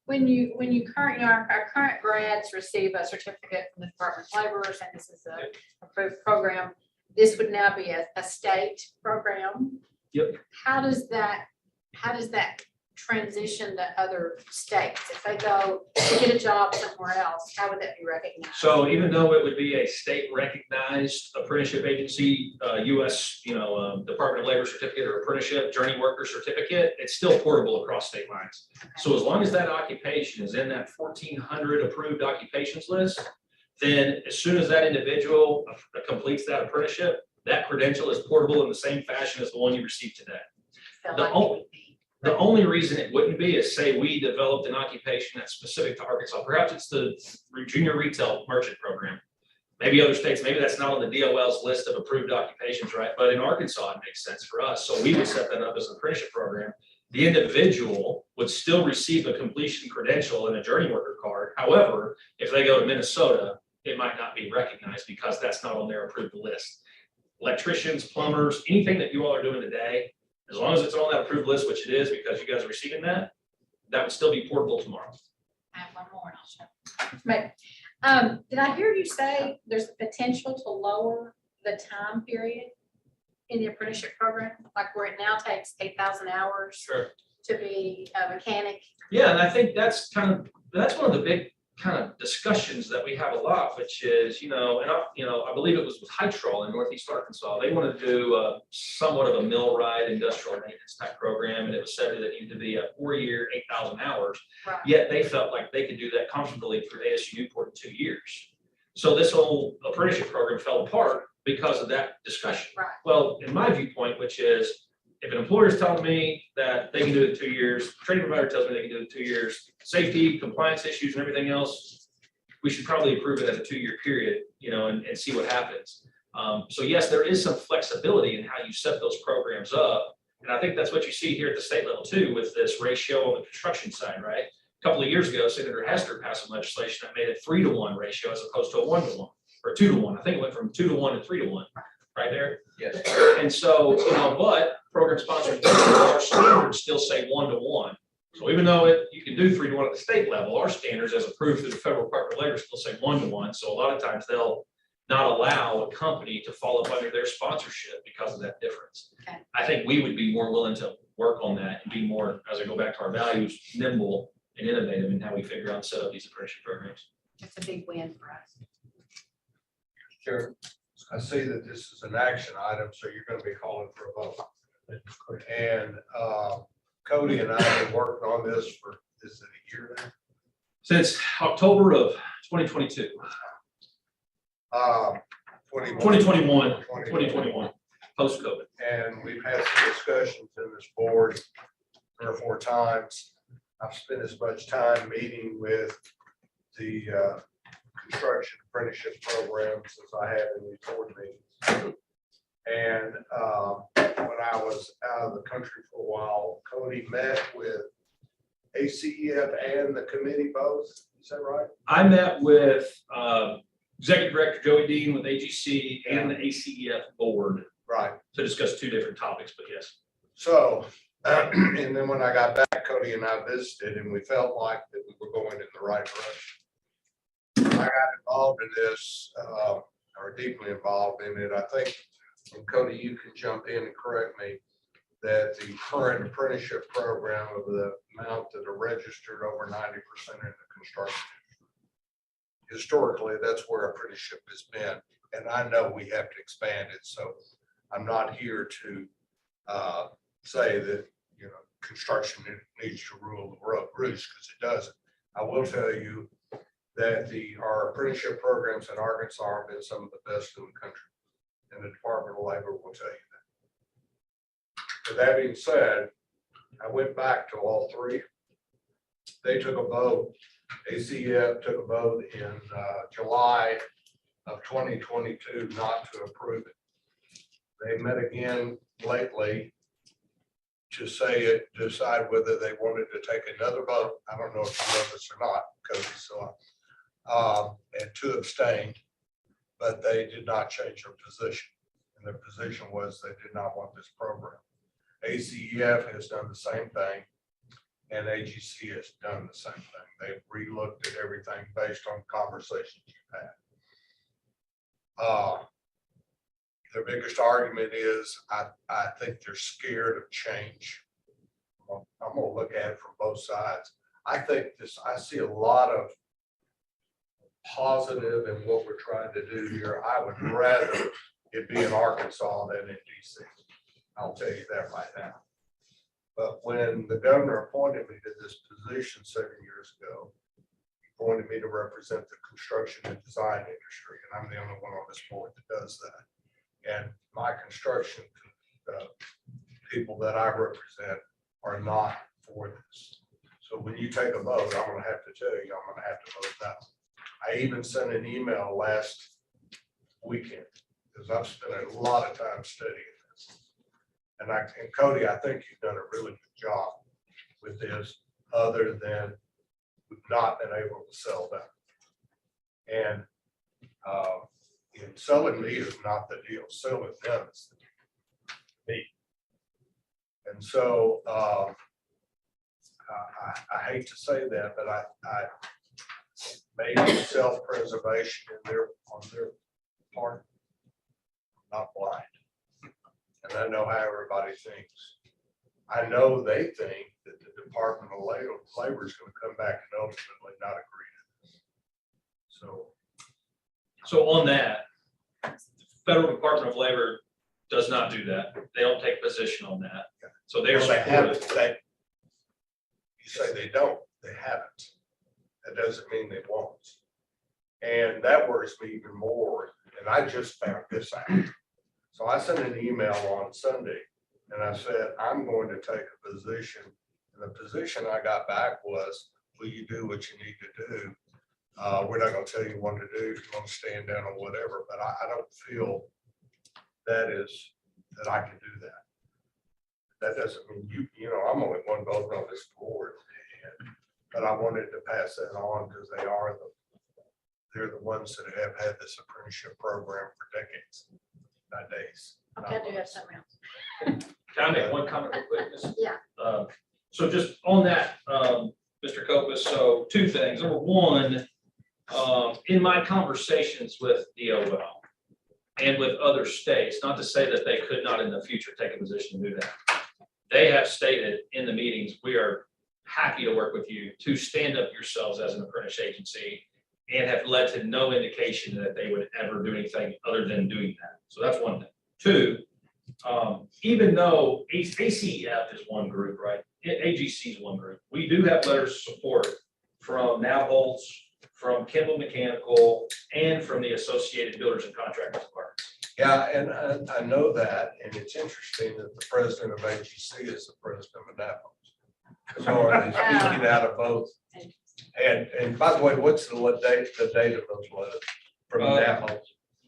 When you our current grads receive a certificate from the Department of Labor, and this is a approved program, this would now be a state program. Yep. How does that transition to other states? If they go to get a job somewhere else, how would that be recognized? So even though it would be a state recognized apprenticeship agency, US, Department of Labor certificate or apprenticeship journey worker certificate, it's still portable across state lines. Okay. So as long as that occupation is in that 1,400 approved occupations list, then as soon as that individual completes that apprenticeship, that credential is portable in the same fashion as the one you received today. Felt The like it only- would be. The only reason it wouldn't be is say we developed an occupation that's specific to Arkansas. Perhaps it's the junior retail merchant program. Maybe other states, maybe that's not on the DOL's list of approved occupations, right? But in Arkansas, it makes sense for us. So we would set that up as an apprenticeship program. The individual would still receive a completion credential and a journey worker card. However, if they go to Minnesota, it might not be recognized because that's not on their approved list. Electricians, plumbers, anything that you all are doing today, as long as it's on that approved list, which it is because you guys are receiving that, that would still be portable tomorrow. I have one more and I'll shut. But, did I hear you say there's potential to lower the time period in the apprenticeship program? Like where it now takes 8,000 hours Sure. to be a mechanic? Yeah, and I think that's one of the big kind of discussions that we have a lot, which is, I believe it was with Hytrol in Northeast Arkansas. They wanted to do somewhat of a millwright industrial maintenance type program, and it was said that it needed to be a 4-year, 8,000 hours. Right. Yet they felt like they could do that comfortably through ASU Newport in 2 years. So this whole apprenticeship program fell apart because of that discussion. Right. Well, in my viewpoint, which is, if an employer is telling me that they can do it in 2 years, training provider tells me they can do it in 2 years, safety, compliance issues and everything else, we should probably approve it as a 2-year period, and see what happens. So yes, there is some flexibility in how you set those programs up. And I think that's what you see here at the state level too, with this ratio on the construction side, right? A couple of years ago, Senator Hester passed some legislation that made it 3-to-1 ratio as opposed to a 1-to-1 or 2-to-1. I think it went from 2-to-1 to 3-to-1, right there. Yes. And so, but program sponsors, our standards still say 1-to-1. So even though you can do 3-to-1 at the state level, our standards as approved through the federal Department of Labor still say 1-to-1. So a lot of times they'll not allow a company to fall up under their sponsorship because of that difference. Okay. I think we would be more willing to work on that and be more, as I go back to our values, nimble and innovative in how we figure out and set up these apprenticeship programs. It's a big win for us. Sure. I see that this is an action item, so you're gonna be calling for a vote. And Cody and I have been working on this for, is it a year now? Since October of 2022, 2021, post-COVID. And we've had some discussions in this board 3 or 4 times. I've spent as much time meeting with the construction apprenticeship programs as I have in these board meetings. And when I was out of the country for a while, Cody met with ACEF and the committee both. Is that right? I met with Executive Director Joey Dean with AGC and the ACEF board. Right. To discuss 2 different topics, but yes. So, and then when I got back, Cody and I visited, and we felt like that we were going in the right direction. I got involved in this, or deeply involved in it. I think, and Cody, you can jump in and correct me, that the current apprenticeship program of the amount that are registered over 90% in the construction. Historically, that's where apprenticeship has been, and I know we have to expand it. So I'm not here to say that, construction needs to rule the roost, because it doesn't. I will tell you that our apprenticeship programs in Arkansas have been some of the best in the country, and the Department of Labor will tell you that. With that being said, I went back to all 3. They took a vote. ACF took a vote in July of 2022 not to approve it. They met again lately to decide whether they wanted to take another vote. I don't know if you know this or not, because it's and 2 abstained, but they did not change their position. And their position was they did not want this program. ACEF has done the same thing, and AGC has done the same thing. They've relooked at everything based on conversations you've had. Their biggest argument is I think they're scared of change. Well, I'm gonna look at it from both sides. I see a lot of positive in what we're trying to do here. I would rather it be in Arkansas than in DC. I'll tell you that right now. But when the governor appointed me to this position 7 years ago, he appointed me to represent the construction and design industry, and I'm the only one on this board that does that. And my construction people that I represent are not for this. So when you take a vote, I'm gonna have to tell you, I'm gonna have to vote no. I even sent an email last weekend, because I've spent a lot of time studying this. And Cody, I think you've done a really good job with this, other than we've not been able to sell them. And selling meat is not the deal, selling them is the meat. And so I hate to say that, but I maybe self-preservation on their part, not blind. And I know how everybody thinks. I know they think that the Department of Labor is going to come back and ultimately not agree to this. So on that, Federal Department of Labor does not do that. They don't take a position on that. So they're Well, they haven't. supportive. You say they don't, they haven't. That doesn't mean they won't. And that worries me even more. And I just found this out. So I sent an email on Sunday and I said, I'm going to take a position. And the position I got back was, will you do what you need to do? We're not going to tell you what to do if you want to stand down or whatever, but I don't feel that I can do that. That doesn't mean you know, I'm only one vote on this board, but I wanted to pass that on because they're the ones that have had this apprenticeship program for decades, not days. Okay, I do have something else. Can I make one comment real quick? Ms.? Yeah. So just on that, Mr. Copus, so two things. Number one, in my conversations with DOL and with other states, not to say that they could not in the future take a position to do that. They have stated in the meetings, we are happy to work with you to stand up yourselves as an apprentice agency, and have led to no indication that they would ever do anything other than doing that. So that's one thing. Two, even though ACF is one group, right? AGC is one group. We do have letters of support from Nabholz, from Kimball Mechanical, and from the Associated Builders and Contractors Department. Yeah, and I know that, and it's interesting that the president of AGC is the president of Nabholz. So are they speaking out of both? And by the way, what's the date of those letters from Nabholz?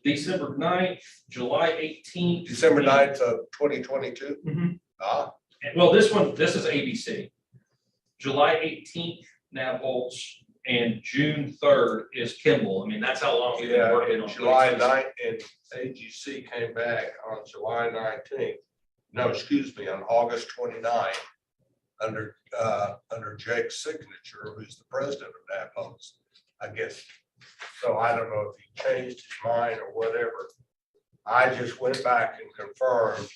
December 9th, July 18th. December 9th of 2022? Mhm. Ah, Well, this is ABC. July 18th, Nabholz, and June 3rd is Kimball. I mean, that's how long we've been yeah, working and on July this. 9th, and AGC came back on July 19th. No, excuse me, on August 29th, under Jake's signature, who's the president of Nabholz, I guess. So I don't know if he changed his mind or whatever. I just went back and confirmed,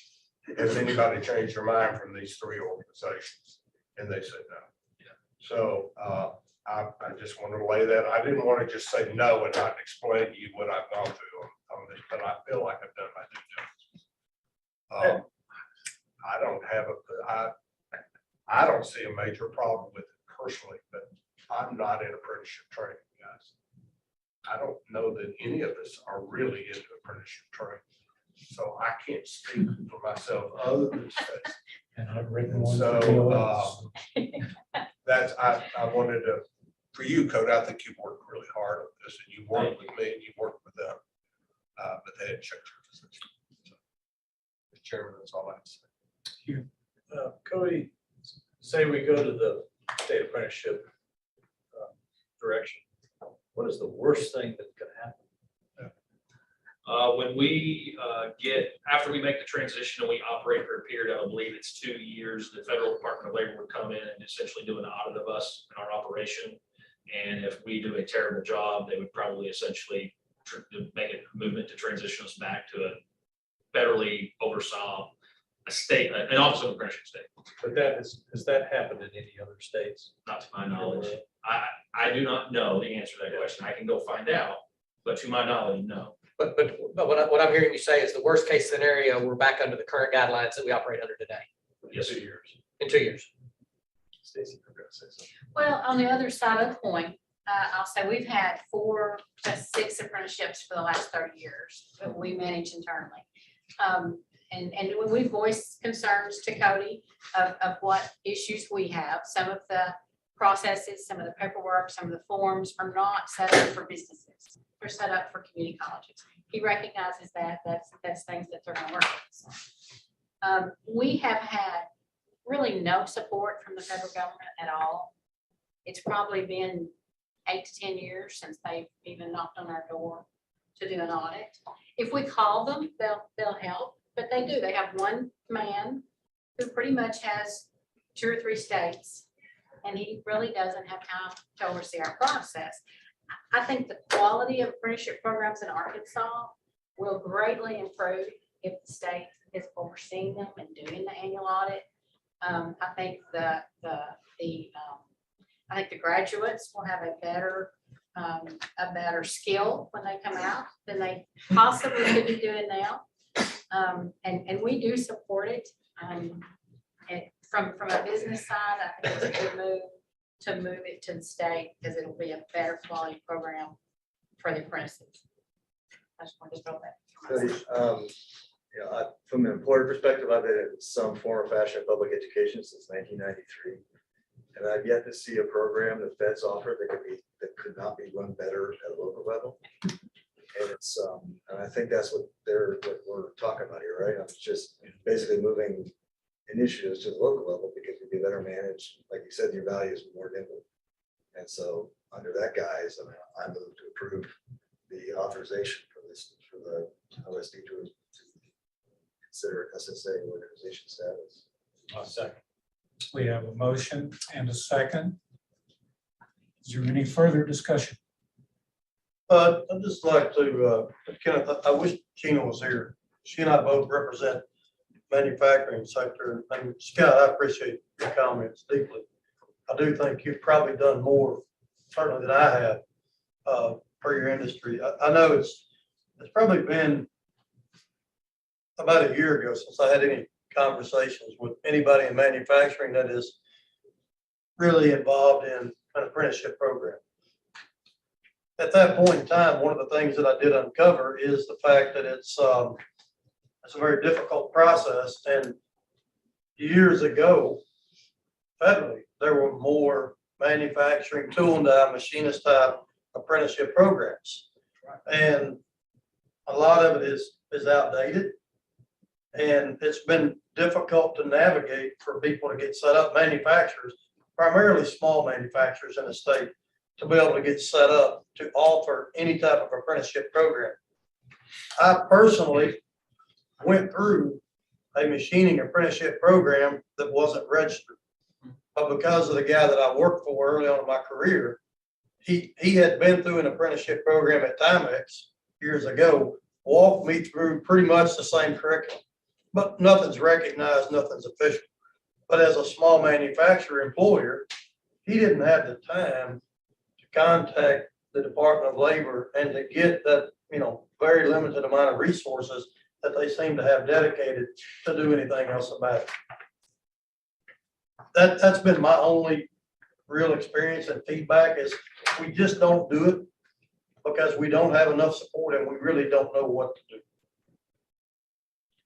has anybody changed their mind from these three organizations? And they said no. Yeah. So I just wanted to lay that. I didn't want to just say no and not explain to you what I've gone through on this, but I feel like I've done my due diligence. I don't see a major problem with it personally, but I'm not in apprenticeship training, guys. I don't know that any of us are really into apprenticeship training. So I can't speak for myself other than say. And I've written one. So, for DOS. That's, I wanted to, for you, Cody, I think you've worked really hard on this, and you worked with me and you worked with them. But they didn't check your position. So, Mr. Chairman, that's all I have to say. Cody, say we go to the state apprenticeship direction. What is the worst thing that could happen? When we after we make the transition and we operate for a period, I believe it's 2 years, the Federal Department of Labor would come in and essentially do an audit of us and our operation. And if we do a terrible job, they would probably essentially make a movement to transition us back to a federally oversaw an office of apprenticeship state. But has that happened in any other states? Not to my knowledge. I do not know the answer to that question. I can go find out, but to my knowledge, no. But what I'm hearing you say is the worst case scenario, we're back under the current guidelines that we operate under today Yes, 2 years. in 2 years. Stacy, I'm gonna say something. Well, on the other side of the coin, I'll say we've had 6 apprenticeships for the last 30 years that we manage internally. And when we voice concerns to Cody of what issues we have, some of the processes, some of the paperwork, some of the forms are not set up for businesses. They're set up for community colleges. He recognizes that, that's things that they're gonna work with. We have had really no support from the federal government at all. It's probably been 8 to 10 years since they've even knocked on our door to do an audit. If we call them, they'll help, but they do. They have one man who pretty much has 2 or 3 states, and he really doesn't have time to oversee our process. I think the quality of apprenticeship programs in Arkansas will greatly improve if the state is overseeing them and doing the annual audit. I think the graduates will have a better skill when they come out than they possibly could be doing now. And we do support it. And from a business side, I think it's a good move to move it to the state because it'll be a better quality program for the apprentices. I just wanted to throw that. From an employer perspective, I've been in some form or fashion of public education since 1993. And I've yet to see a program that feds offer that could not be run better at a local level. And it's, and I think that's what we're talking about here, right? It's just basically moving initiatives to the local level because it'd be better managed. Like you said, your values are more nimble. And so under that guise, I move to approve the authorization for the OSD to consider SSA organization status. I'll second. We have a motion and a second. Is there any further discussion? I'd just like to, Kenneth, I wish Gina was here. She and I both represent manufacturing sector. And Scott, I appreciate your comments deeply. I do think you've probably done more certainly than I have for your industry. I know it's probably been about a year ago since I had any conversations with anybody in manufacturing that is really involved in an apprenticeship program. At that point in time, one of the things that I did uncover is the fact that it's a very difficult process. And years ago, federally, there were more manufacturing tool and die machinist type apprenticeship programs. And a lot of it is outdated. And it's been difficult to navigate for people to get set up, manufacturers, primarily small manufacturers in the state, to be able to get set up to offer any type of apprenticeship program. I personally went through a machining apprenticeship program that wasn't registered. But because of the guy that I worked for early on in my career, he had been through an apprenticeship program at Timex years ago, walked me through pretty much the same curriculum. But nothing's recognized, nothing's official. But as a small manufacturer employer, he didn't have the time to contact the Department of Labor and to get that, very limited amount of resources that they seem to have dedicated to do anything else about it. That's been my only real experience and feedback is we just don't do it because we don't have enough support and we really don't know what to do.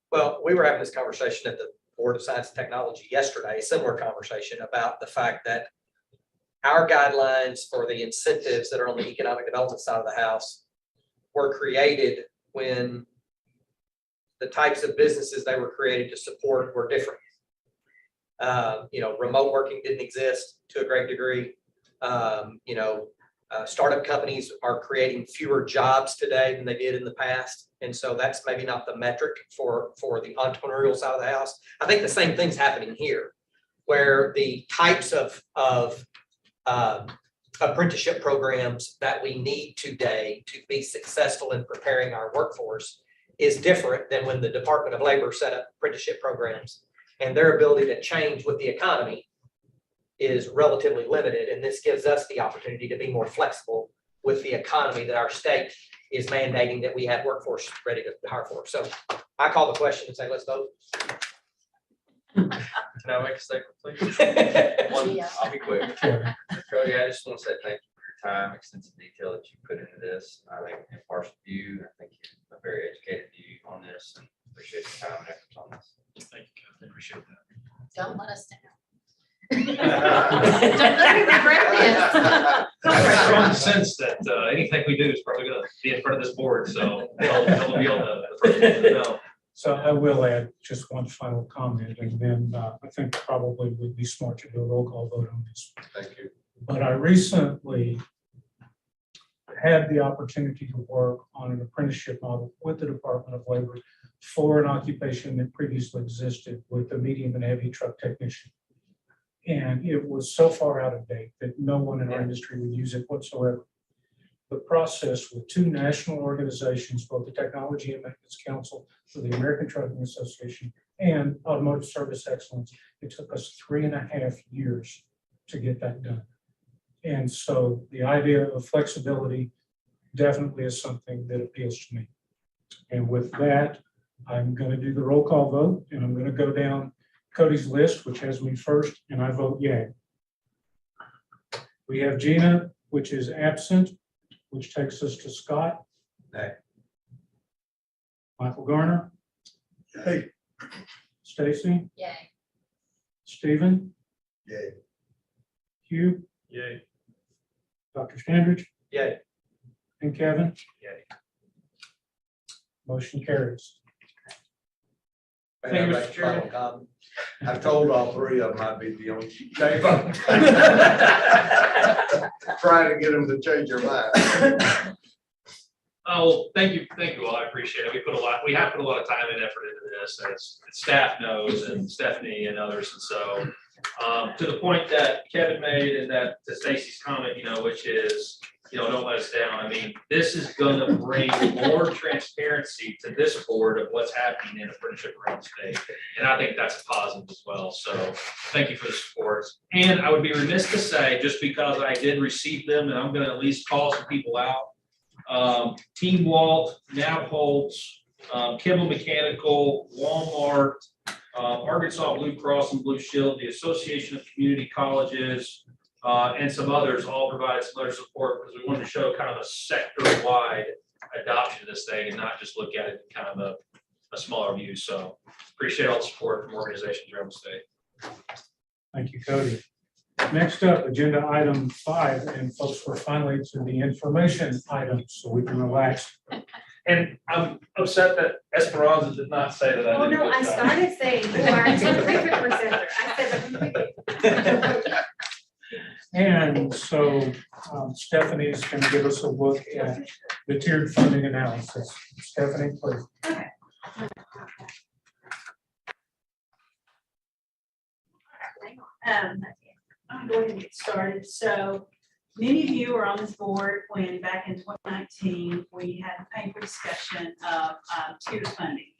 Well, we were having this conversation at the Board of Science and Technology yesterday, a similar conversation about the fact that our guidelines for the incentives that are on the economic development side of the house were created when the types of businesses they were created to support were different. Remote working didn't exist to a great degree. Startup companies are creating fewer jobs today than they did in the past. And so that's maybe not the metric for the entrepreneurial side of the house. I think the same thing's happening here, where the types of apprenticeship programs that we need today to be successful in preparing our workforce is different than when the Department of Labor set up apprenticeship programs, and their ability to change with the economy is relatively limited. And this gives us the opportunity to be more flexible with the economy that our state is mandating that we have workforce ready to hire for. So I call the question and say, let's vote. Can I make a statement, please? I'll be quick. Cody, I just want to say thank you for your time, extensive detail that you put into this. I think impartial view. I think you have a very educated view on this. And Appreciate your time and efforts on this. Thank you, Kevin. Appreciate that. Don't let us down. Don't let me regret this. Strong sense that anything we do is probably gonna be in front of this board, so they'll be on the first one to know. So I will add just one final comment, and then I think probably would be smart to do a roll call vote on this. Thank you. But I recently had the opportunity to work on an apprenticeship model with the Department of Labor for an occupation that previously existed with the medium and heavy truck technician. And it was so far out of date that no one in our industry would use it whatsoever. The process with two national organizations, both the Technology and Maintenance Council for the American Trucking Association and Automotive Service Excellence, it took us 3.5 years to get that done. And so the idea of flexibility definitely is something that appeals to me. And with that, I'm going to do the roll call vote, and I'm going to go down Cody's list, which has me first, and I vote yay. We have Gina, which is absent, which takes us to Scott. Nay. Michael Garner, Hey, Stacy, Yay. Stephen, Yay. Hugh, Yay. Dr. Standridge, Yay. and Kevin. Yay. Motion carries. Thank you, Mr. Chairman. I told all three of them I'd be the only. Trying to get them to change their mind. Oh, thank you all. I appreciate it. We have put a lot of time and effort into this, as staff knows, and Stephanie and others. And so, to the point that Kevin made and that to Stacy's comment, which is, don't let us down. I mean, this is going to bring more transparency to this board of what's happening in apprenticeship around the state. And I think that's a positive as well. So thank you for the support. And I would be remiss to say, just because I did receive them, and I'm going to at least call some people out. Team Walt, Navholz, Kimball Mechanical, Walmart, Arkansas Blue Cross and Blue Shield, the Association of Community Colleges, and some others all provided some other support because we wanted to show kind of a sector-wide adoption of this thing and not just look at it in kind of a smaller view. So appreciate all the support from organizations around the state. Thank you, Cody. Next up, agenda item 5, and folks, we're finally to the information items, so we can relax. And I'm upset that Esperanza did not say that. Oh, no, I started saying you are a terrific presenter. I said, And so Stephanie is going to give us a look at the tiered funding analysis. Stephanie, please. I'm going to get started. So many of you are on this board when back in 2019, we had a painful discussion of tiered funding.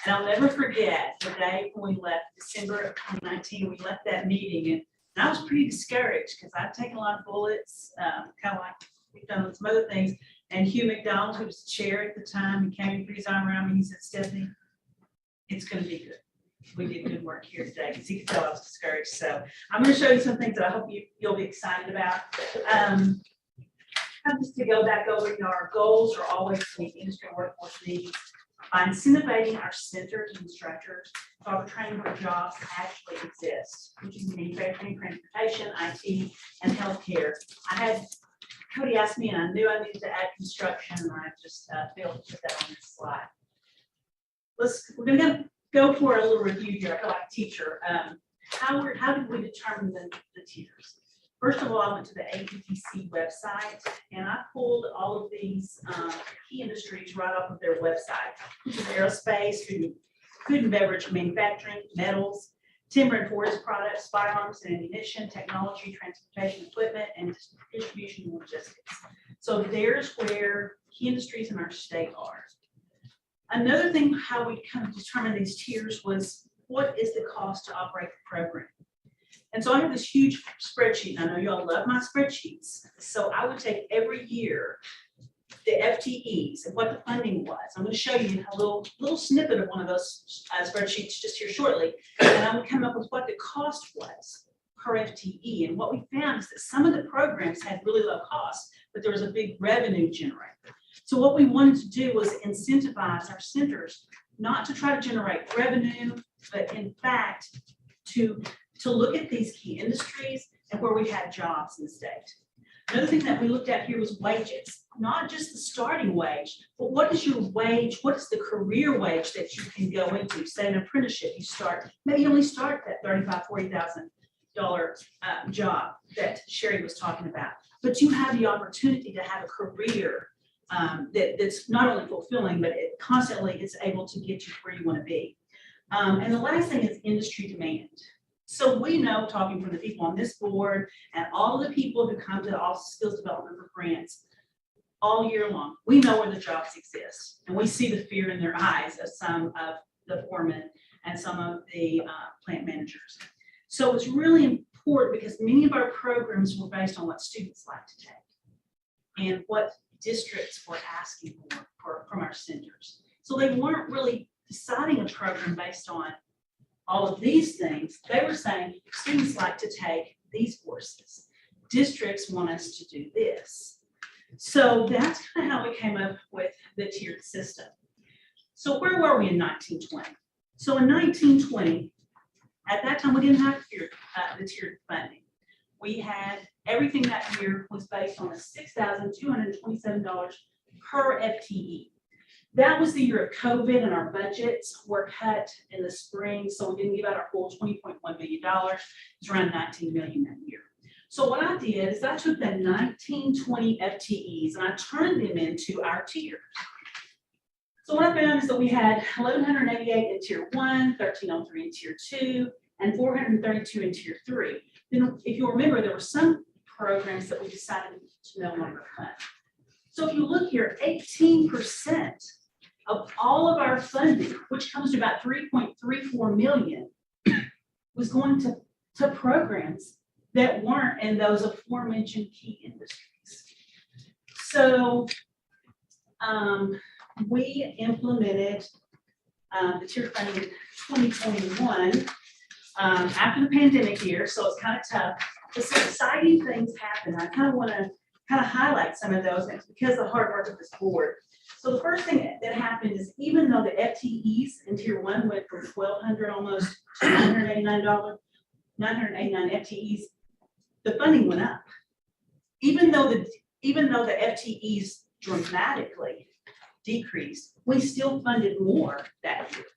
And I'll never forget the day when we left, December of 2019, we left that meeting and I was pretty discouraged because I've taken a lot of bullets, kind of like we've done some other things. And Hugh McDonald, who was the chair at the time, he came and put his arm around me and he said, Stephanie, it's going to be good. We did good work here today because he could tell I was discouraged. So I'm going to show you some things that I hope you'll be excited about. Just to go back over, our goals are always to meet industry workforce needs by incentivizing our centers and instructors to offer training for jobs that actually exist, which is manufacturing, transportation, IT, and healthcare. Cody asked me, and I knew I needed to add construction, and I just failed to put that on this slide. We're going to go for a little review here. I feel like a teacher. How did we determine the tiers? First of all, I went to the AETC website and I pulled all of these key industries right off of their website, which is aerospace, food and beverage manufacturing, metals, timber and forest products, firearms and ammunition, technology, transportation equipment, and distribution and logistics. So there's where key industries in our state are. Another thing, how we kind of determine these tiers was what is the cost to operate the program? And so I have this huge spreadsheet. I know you all love my spreadsheets. So I would take every year the FTEs and what the funding was. I'm going to show you a little snippet of one of those spreadsheets just here shortly. And I'm going to come up with what the cost was per FTE. And what we found is that some of the programs had really low costs, but there was a big revenue generator. So what we wanted to do was incentivize our centers not to try to generate revenue, but in fact, to look at these key industries and where we had jobs in the state. Another thing that we looked at here was wages, not just the starting wage, but what is your wage? What is the career wage that you can go into? Say an apprenticeship, you start, maybe you only start that $35,000, $40,000 job that Sherry was talking about, but you have the opportunity to have a career that's not only fulfilling, but it constantly is able to get you where you want to be. And the last thing is industry demand. So we know, talking from the people on this board and all of the people who come to the Office of Skills Development for grants all year long, we know where the jobs exist. And we see the fear in their eyes of some of the foremen and some of the plant managers. So it's really important because many of our programs were based on what students like to take and what districts were asking for from our centers. So they weren't really deciding a program based on all of these things. They were saying students like to take these courses. Districts want us to do this. So that's kind of how we came up with the tiered system. So where were we in 1920? So in 1920, at that time, we didn't have the tiered funding. We had everything that year was based on a $6,227 per FTE. That was the year of COVID and our budgets were cut in the spring. So we didn't give out our full $20.1 million. It was around $19 million that year. So what I did is I took that 1920 FTEs and I turned them into our tiers. So what I found is that we had 1,188 in tier 1, 1,303 in tier 2, and 432 in tier 3. Then if you remember, there were some programs that we decided to no longer fund. So if you look here, 18% of all of our funding, which comes to about 3.34 million, was going to programs that weren't in those aforementioned key industries. So we implemented the tier funding in 2021 after the pandemic year, so it's kind of tough. But some exciting things happen. I kind of want to highlight some of those because of the hard work of this board. So the first thing that happened is even though the FTEs in tier 1 went from 1,200 almost to $989 FTEs, the funding went up. Even though the FTEs dramatically decreased, we still funded more that year.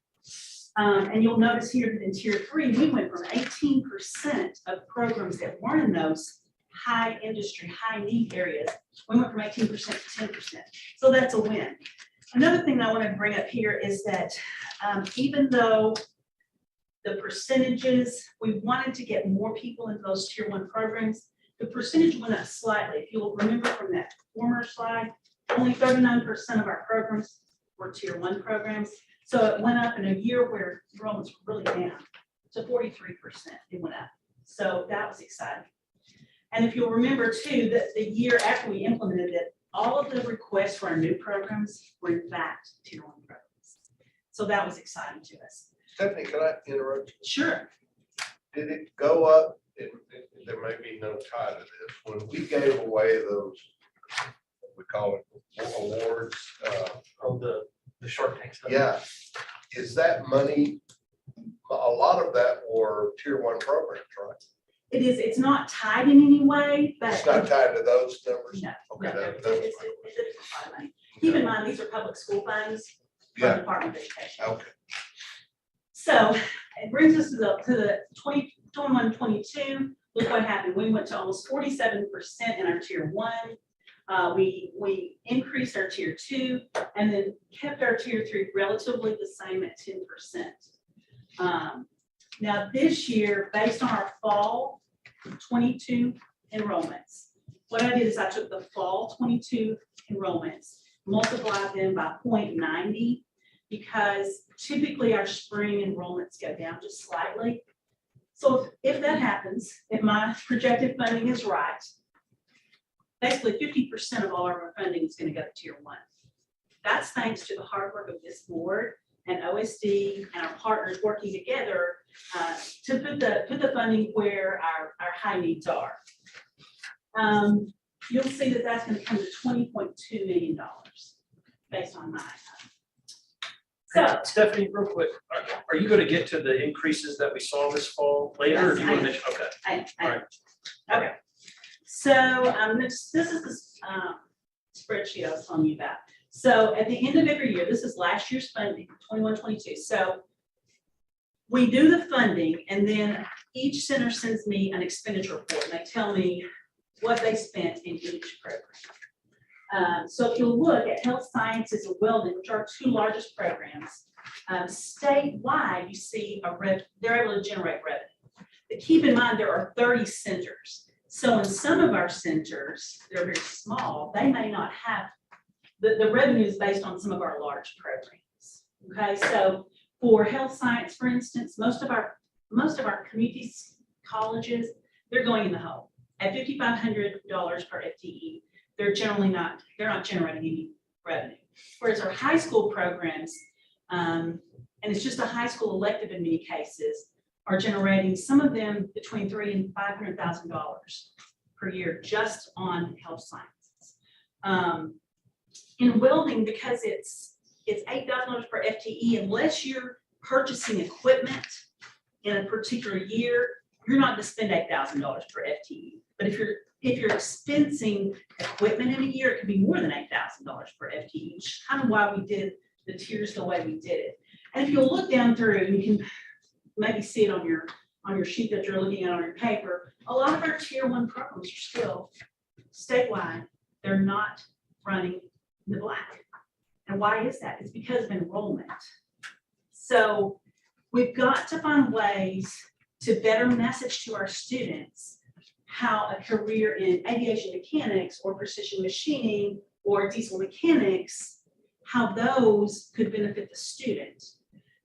And you'll notice here that in tier 3, we went from 18% of programs that weren't in those high industry, high need areas. We went from 18% to 10%. So that's a win. Another thing I want to bring up here is that even though the percentages, we wanted to get more people into those tier 1 programs, the percentage went up slightly. If you'll remember from that former slide, only 39% of our programs were tier 1 programs. So it went up in a year where enrollments were really down. So 43% it went up. So that was exciting. And if you'll remember too, that the year after we implemented it, all of the requests for our new programs were in fact tier 1 programs. So that was exciting to us. Stephanie, can I interrupt you? Sure. Did it go up? There may be no tie to this. When we gave away those, we call it awards. The short tank stuff. Yeah. Is that money, a lot of that were tier 1 programs, right? It is, it's not tied in any way, but. It's not tied to those numbers? No. Okay, No, that's it's a different pot of money. Keep in mind, these are public school funds from the Yeah. Department of Education. Okay. So it brings us to the 21-22. Look what happened. We went to almost 47% in our tier 1. We increased our tier 2 and then kept our tier 3 relatively the same at 10%. Now this year, based on our fall 22 enrollments, what I did is I took the fall 22 enrollments, multiplied them by 0.90, because typically our spring enrollments go down just slightly. So if that happens, if my projected funding is right, basically 50% of all our funding is going to go to tier 1. That's thanks to the hard work of this board and OSD and our partners working together to put the funding where our high needs are. You'll see that that's going to come to $20.2 million based on my So, Stephanie, real quick, are you gonna get to the increases that we saw this fall later? Or do you want to mention, okay, all right. okay. So, this is the spreadsheet I was telling you about. So at the end of every year, this is last year's funding, 21-22. So we do the funding and then each center sends me an expenditure report and they tell me what they spent in each program. So if you look at health sciences and welding, which are our two largest programs, statewide, you see they're able to generate revenue. But keep in mind, there are 30 centers. So in some of our centers, they're very small, they may not have, the revenue is based on some of our large programs. Okay, so for health science, for instance, most of our community colleges, they're going in the hole. At $5,500 per FTE, they're not generating any revenue. Whereas our high school programs, and it's just a high school elective in many cases, are generating, some of them between $300,000 and $500,000 per year just on health sciences. In welding, because it's $8,000 per FTE, unless you're purchasing equipment in a particular year, you're not going to spend $8,000 per FTE. But if you're expensing equipment in a year, it could be more than $8,000 per FTE, which is kind of why we did the tiers the way we did it. And if you'll look down through, you can maybe see it on your sheet that you're looking at on your paper. A lot of our tier 1 programs are still statewide. They're not running in the black. And why is that? It's because of enrollment. So we've got to find ways to better message to our students how a career in aviation mechanics or precision machining or diesel mechanics, how those could benefit the student.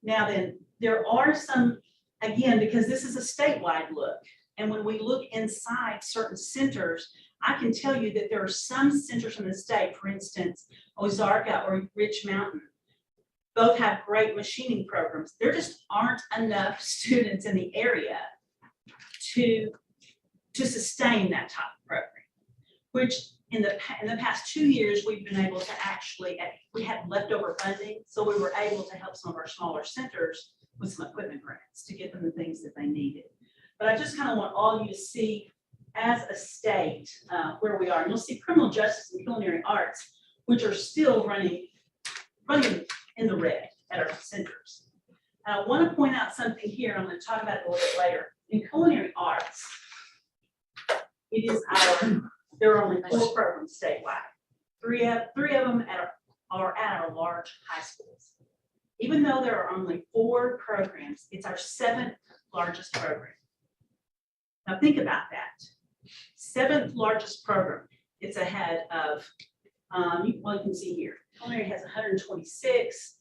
Now then, there are some, again, because this is a statewide look, and when we look inside certain centers, I can tell you that there are some centers in the state, for instance, Ozarka or Rich Mountain, both have great machining programs. There just aren't enough students in the area to sustain that type of program, which in the past 2 years, we've been able to actually, we had leftover funding, so we were able to help some of our smaller centers with some equipment grants to get them the things that they needed. But I just kind of want all of you to see as a state where we are. And you'll see criminal justice and culinary arts, which are still running in the red at our centers. I want to point out something here. I'm going to talk about it a little bit later. In culinary arts, there are only 4 programs statewide. Three of them are at our large high schools. Even though there are only 4 programs, it's our 7th largest program. Now think about that. 7th largest program. It's ahead of, you can see here, culinary has 126.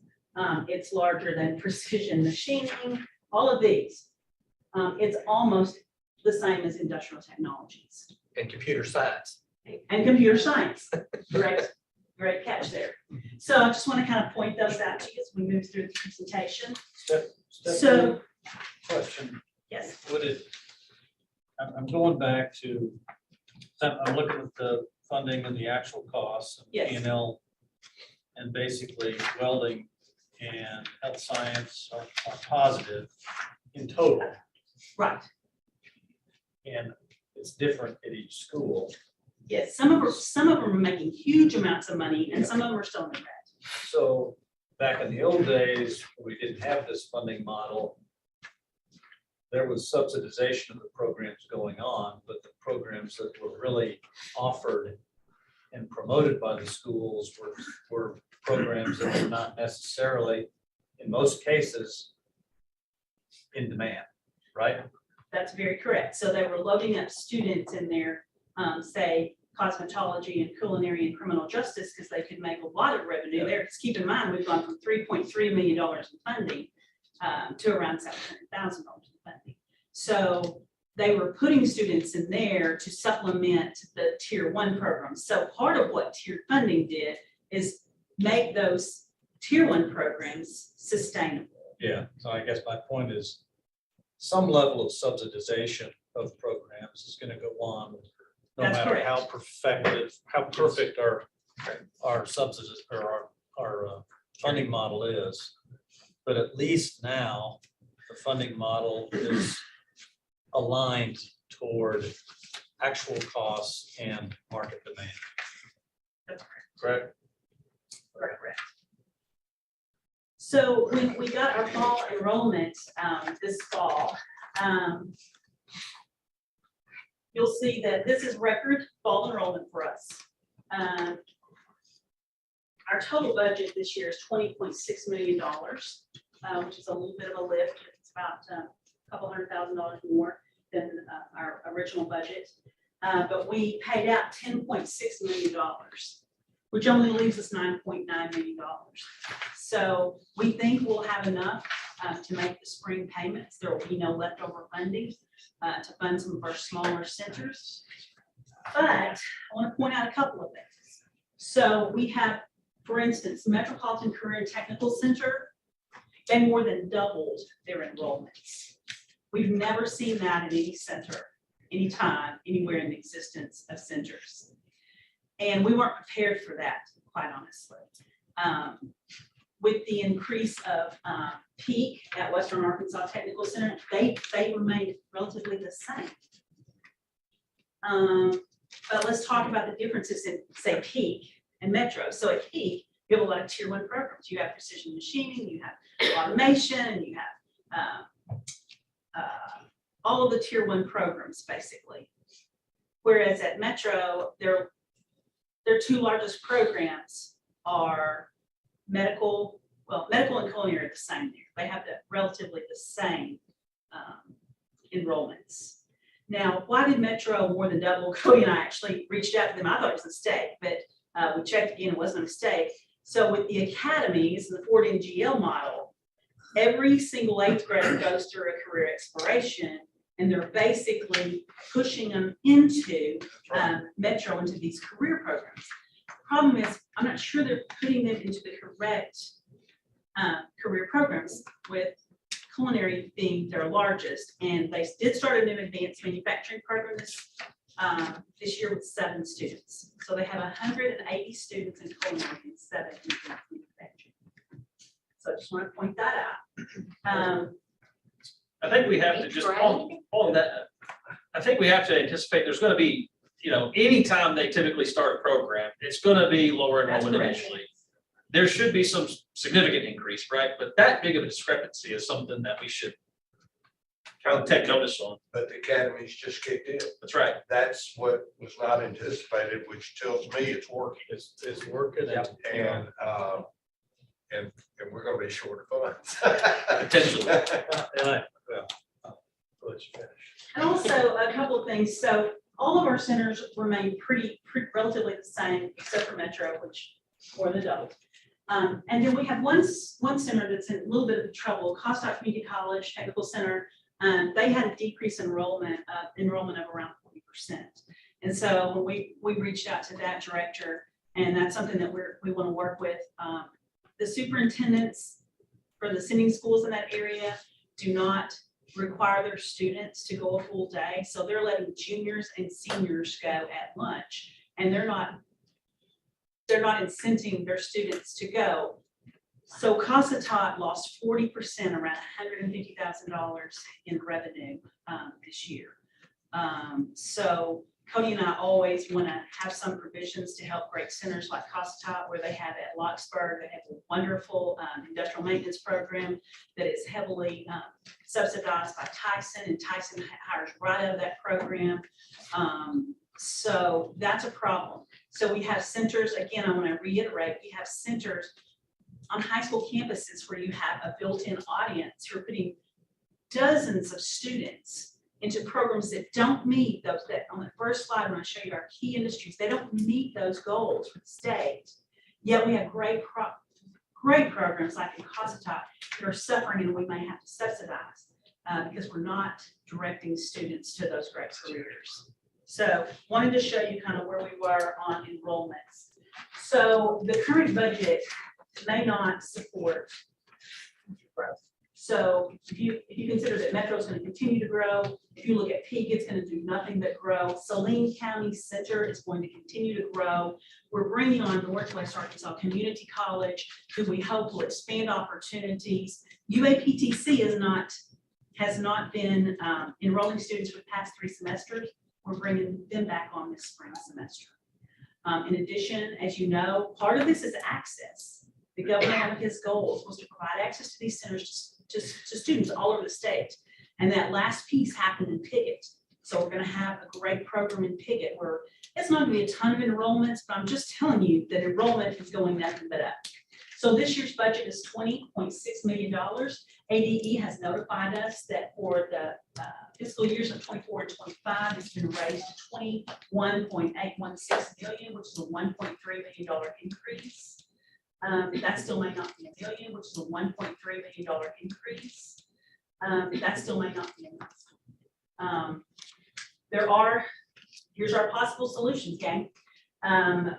It's larger than precision machining, all of these. It's almost the same as industrial technologies. And computer science. And computer science. Great catch there. So I just want to kind of point those out to you as we move through the presentation. So, Question, yes, I'm going back to, I'm looking at the funding and the actual costs and Yes. P&L, and basically welding and health science are positive in total, right. and it's different at each school. Yes, some of them are making huge amounts of money and some of them are still in the red. So back in the old days, we didn't have this funding model. There was subsidization of the programs going on, but the programs that were really offered and promoted by the schools were programs that were not necessarily, in most cases, in demand, right? That's very correct. So they were loading up students in their, say, cosmetology and culinary and criminal justice because they could make a lot of revenue there. Because keep in mind, we've gone from $3.3 million in funding to around $700,000 in funding. So they were putting students in there to supplement the tier 1 programs. So part of what tiered funding did is make those tier 1 programs sustainable. Yeah, so I guess my point is some level of subsidization of programs is going to go on no That's matter correct. how perfect our subsidies or our funding model is. But at least now, the funding model is aligned toward actual costs and market demand. Correct. Correct. So we got our fall enrollment this fall. You'll see that this is record fall enrollment for us. Our total budget this year is $20.6 million, which is a little bit of a lift. It's about a couple $100,000 more than our original budget. But we paid out $10.6 million, which only leaves us $9.9 million. So we think we'll have enough to make the spring payments. There will be no leftover funding to fund some of our smaller centers. But I want to point out a couple of things. So we have, for instance, Metropolitan Career and Technical Center, they more than doubled their enrollments. We've never seen that in any center, anytime, anywhere in the existence of centers. And we weren't prepared for that, quite honestly. With the increase of peak at Western Arkansas Technical Center, they remained relatively the same. But let's talk about the differences in, say, peak and Metro. So at peak, you have a lot of tier 1 programs. You have precision machining, you have automation, you have all of the tier 1 programs, basically. Whereas at Metro, their 2 largest programs are medical and culinary are the same there. They have relatively the same enrollments. Now, why did Metro more than double? Cody and I actually reached out to them. I thought it was a mistake, but we checked again, it wasn't a mistake. So with the academies and the Ford NGL model, every single 8th grader goes through a career exploration, and they're basically pushing them into Metro, into these career programs. The problem is, I'm not sure they're putting them into the correct career programs, with culinary being their largest. And they did start a new advanced manufacturing program this year with 7 students. So they have 180 students in culinary and 7 in advanced manufacturing. So I just want to point that out. I think we have to just, on that, I think we have to anticipate there's going to be, anytime they typically start a program, it's going to be lower enrollment initially. There should be some significant increase, right? But that big of a discrepancy is something that we should take notice on. But the academies just kicked in. That's right. That's what was not anticipated, which tells me it's working. It's working. And we're gonna be short of funds. Potentially. I'll let you finish. And also a couple of things. So all of our centers remain pretty relatively the same, except for Metro, which more than doubled. And then we have one center that's in a little bit of trouble, Costock Community College Technical Center. They had a decrease in enrollment of around 40%. And so we reached out to that director, and that's something that we want to work with. The superintendents for the sending schools in that area do not require their students to go a full day. So they're letting juniors and seniors go at lunch, and they're not incenting their students to go. So Cossatot lost 40%, around $150,000 in revenue this year. So Cody and I always want to have some provisions to help great centers like Cossatot, where they have at Locksburg. They have a wonderful industrial maintenance program that is heavily subsidized by Tyson, and Tyson hires right out of that program. So that's a problem. So we have centers, again, I want to reiterate, we have centers on high school campuses where you have a built-in audience who are putting dozens of students into programs that don't meet those, that on the first slide, when I show you our key industries, they don't meet those goals for the state. Yet we have great programs like in Cossatot that are suffering, and we may have to subsidize because we're not directing students to those great careers. So wanted to show you kind of where we were on enrollments. So the current budget may not support growth. So if you consider that Metro is going to continue to grow, if you look at Peak, it's going to do nothing but grow. Saline County Center is going to continue to grow. We're bringing on Northwest Arkansas Community College, who we hope will expand opportunities UAPTC has not been enrolling students for the past 3 semesters. We're bringing them back on this spring semester. In addition, as you know, part of this is access. The governor, one of his goals was to provide access to these centers to students all over the state. And that last piece happened in Piggott. So we're going to have a great program in Piggott where it's not going to be a ton of enrollments, but I'm just telling you that enrollment is going nothing but up. So this year's budget is $20.6 million. ADE has notified us that for the fiscal years of 24 and 25, it's been raised to $21.816 million, which is a $1.3 million increase. That still may not be a million, which is a $1.3 million increase. That still may not be enough. Here's our possible solutions, gang.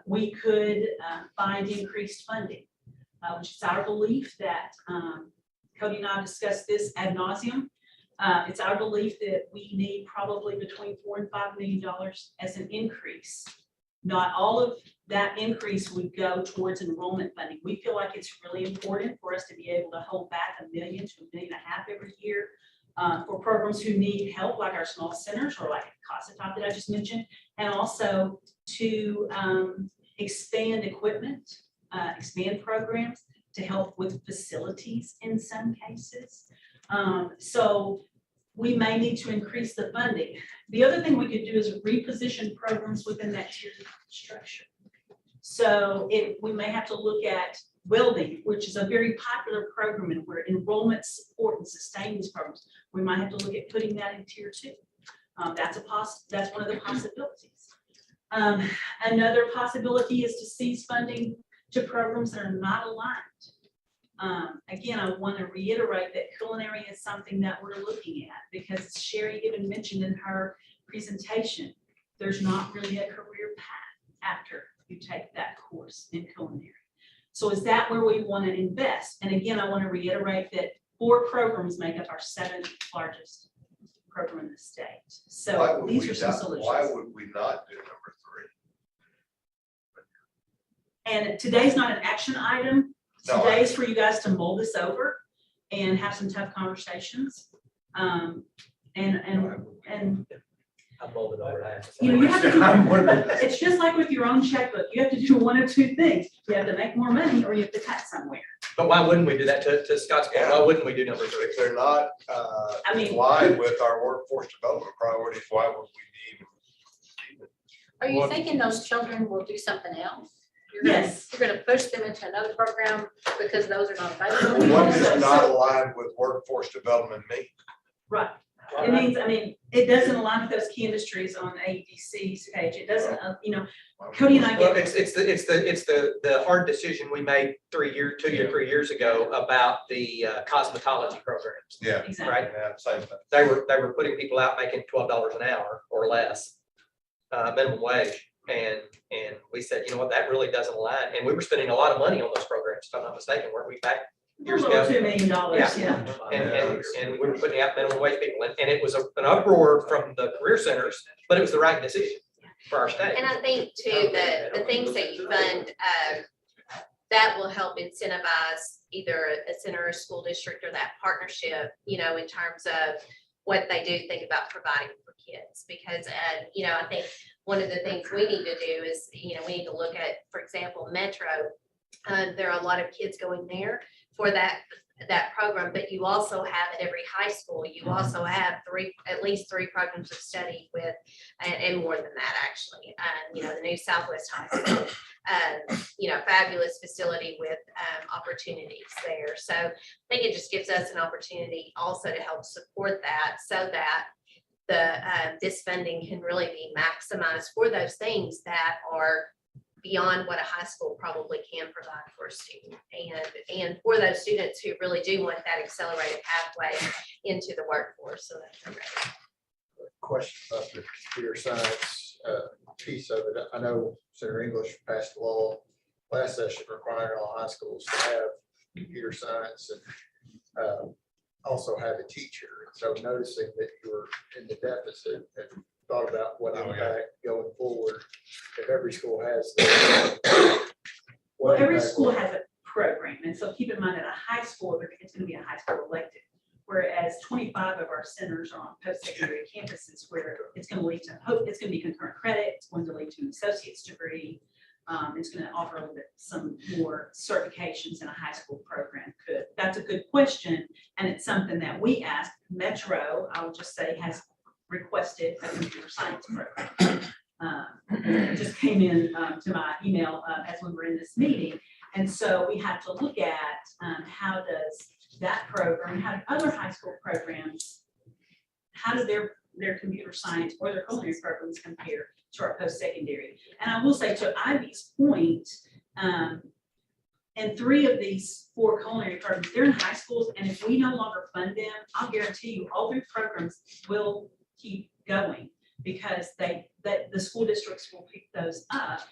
We could find increased funding, which is our belief that Cody and I discussed this ad nauseum. It's our belief that we need probably between $4 and $5 million as an increase. Not all of that increase would go towards enrollment funding. We feel like it's really important for us to be able to hold back $1 million to $1.5 million every year for programs who need help, like our small centers or like CASA that I just mentioned, and also to expand equipment, expand programs to help with facilities in some cases. So we may need to increase the funding. The other thing we could do is reposition programs within that tiered structure. So we may have to look at welding, which is a very popular program and where enrollment support and sustain these programs. We might have to look at putting that in tier 2. That's one of the possibilities. Another possibility is to cease funding to programs that are not aligned. Again, I want to reiterate that culinary is something that we're looking at because Sherry even mentioned in her presentation, there's not really a career path after you take that course in culinary. So is that where we want to invest? And again, I want to reiterate that 4 programs make up our 7th largest program in the state. So these are some solutions. Why would we not do number 3? And today's not an action item. No, Today is for you guys to mull this over and have some tough conversations. And I'm molded over that. you have to do, it's just like with your own checkbook. You have to do one of 2 things. You have to make more money or you have to cut somewhere. But why wouldn't we do that to Scott's point? Why wouldn't we do number 3? If they're not I mean, in line with our workforce development priorities, why would we need? Are you thinking those children will do something else? Yes. You're gonna push them into another program because those are not available? What does not align with workforce development mean? Right. It means, I mean, it doesn't align with those key industries on AEDC's page. It doesn't, Cody and I Well, get. it's the hard decision we made 3 years ago about the cosmetology programs. Yeah. Exactly. Right? Yeah, same thing. They were putting people out making $12 an hour or less, minimum wage. And we said, you know what, that really doesn't align. And we were spending a lot of money on those programs, if I'm not mistaken, weren't we back years ago? $2 million, yeah. And we were putting out minimum wage people, and it was an uproar from the career centers, but it was the right decision for our state. And I think too, that the things that you fund, that will help incentivize either a center or school district or that partnership, in terms of what they do think about providing for kids. Because, I think one of the things we need to do is, we need to look at, for example, Metro. There are a lot of kids going there for that program, but you also have at every high school, you also have at least three programs of study with, and more than that actually, the new Southwest High School, fabulous facility with opportunities there. So I think it just gives us an opportunity also to help support that so that this funding can really be maximized for those things that are beyond what a high school probably can provide for a student, and for those students who really do want that accelerated pathway into the workforce. So that's great. Question about the computer science piece of it. I know Senator English passed a law last session requiring all high schools to have computer science and also have a teacher. So noticing that you're in the deficit and thought about what impact going forward if every school has that. Well, every school has a program. And so keep in mind that a high school, it's gonna be a high school elective. Whereas 25 of our centers are on post-secondary campuses where it's gonna lead to, it's gonna be concurrent credit, it's going to lead to an associate's degree. It's gonna offer a little bit, some more certifications in a high school program could. That's a good question, and it's something that we asked. Metro, I would just say, has requested a computer science program. It just came in to my email as we were in this meeting. And so we have to look at how does that program, how do other high school programs, how do their computer science or their culinary programs compare to our post-secondary? And I will say, to Ivy's point, and 3 of these 4 culinary programs, they're in high schools, and if we no longer fund them, I'll guarantee you all 3 programs will keep going, because the school districts will pick those up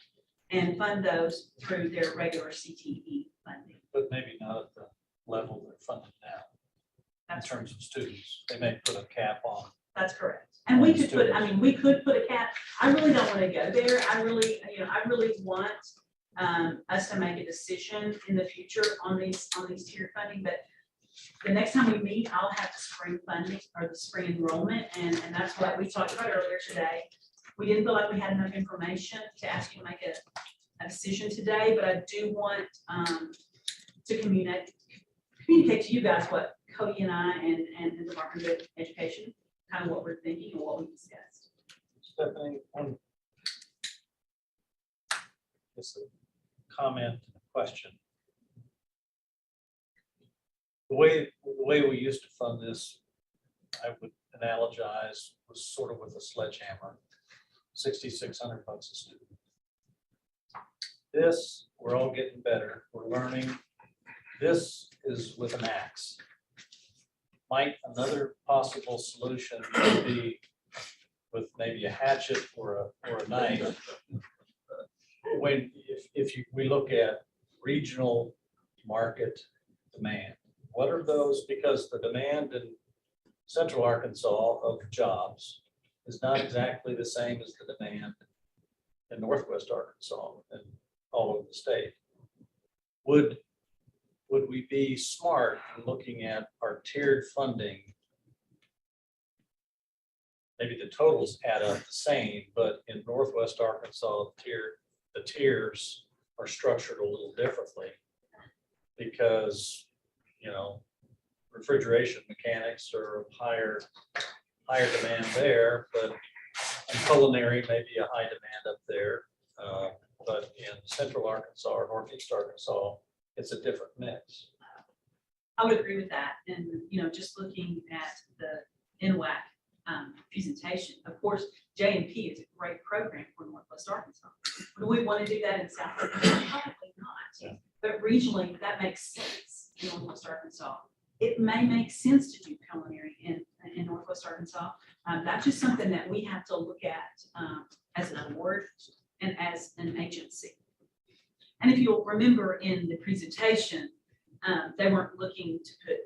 and fund those through their regular CTE funding. But maybe not at the level they're funded now. In terms of students, they may put a cap on. That's correct. And we could put, I mean, we could put a cap. I really don't want to go there. I really want us to make a decision in the future on these tiered funding, but the next time we meet, I'll have the spring funding or the spring enrollment, and that's what we talked about earlier today. We didn't feel like we had enough information to ask you to make a decision today, but I do want to communicate to you guys what Cody and I and the Department of Education, kind of what we're thinking and what we discussed. Stephanie, just a comment, question. The way we used to fund this, I would analogize, was sort of with a sledgehammer, $6,600 a student. This, we're all getting better, we're learning. This is with an axe. Might another possible solution be with maybe a hatchet or a knife? When, if we look at regional market demand, what are those? Because the demand in Central Arkansas of jobs is not exactly the same as the demand in Northwest Arkansas and all over the state. Would we be smart in looking at our tiered funding? Maybe the totals add up the same, but in Northwest Arkansas, the tiers are structured a little differently because, you know, refrigeration mechanics are of higher demand there, but in culinary may be a high demand up there. But in Central Arkansas or Northeast Arkansas, it's a different mix. I would agree with that. And, you know, just looking at the NWAC presentation, of course, J&P is a great program for Northwest Arkansas. Do we want to do that in South Arkansas? Probably not. Yeah. But regionally, that makes sense in Northwest Arkansas. It may make sense to do culinary in Northwest Arkansas. That's just something that we have to look at as an award and as an agency. And if you'll remember in the presentation, they weren't looking to put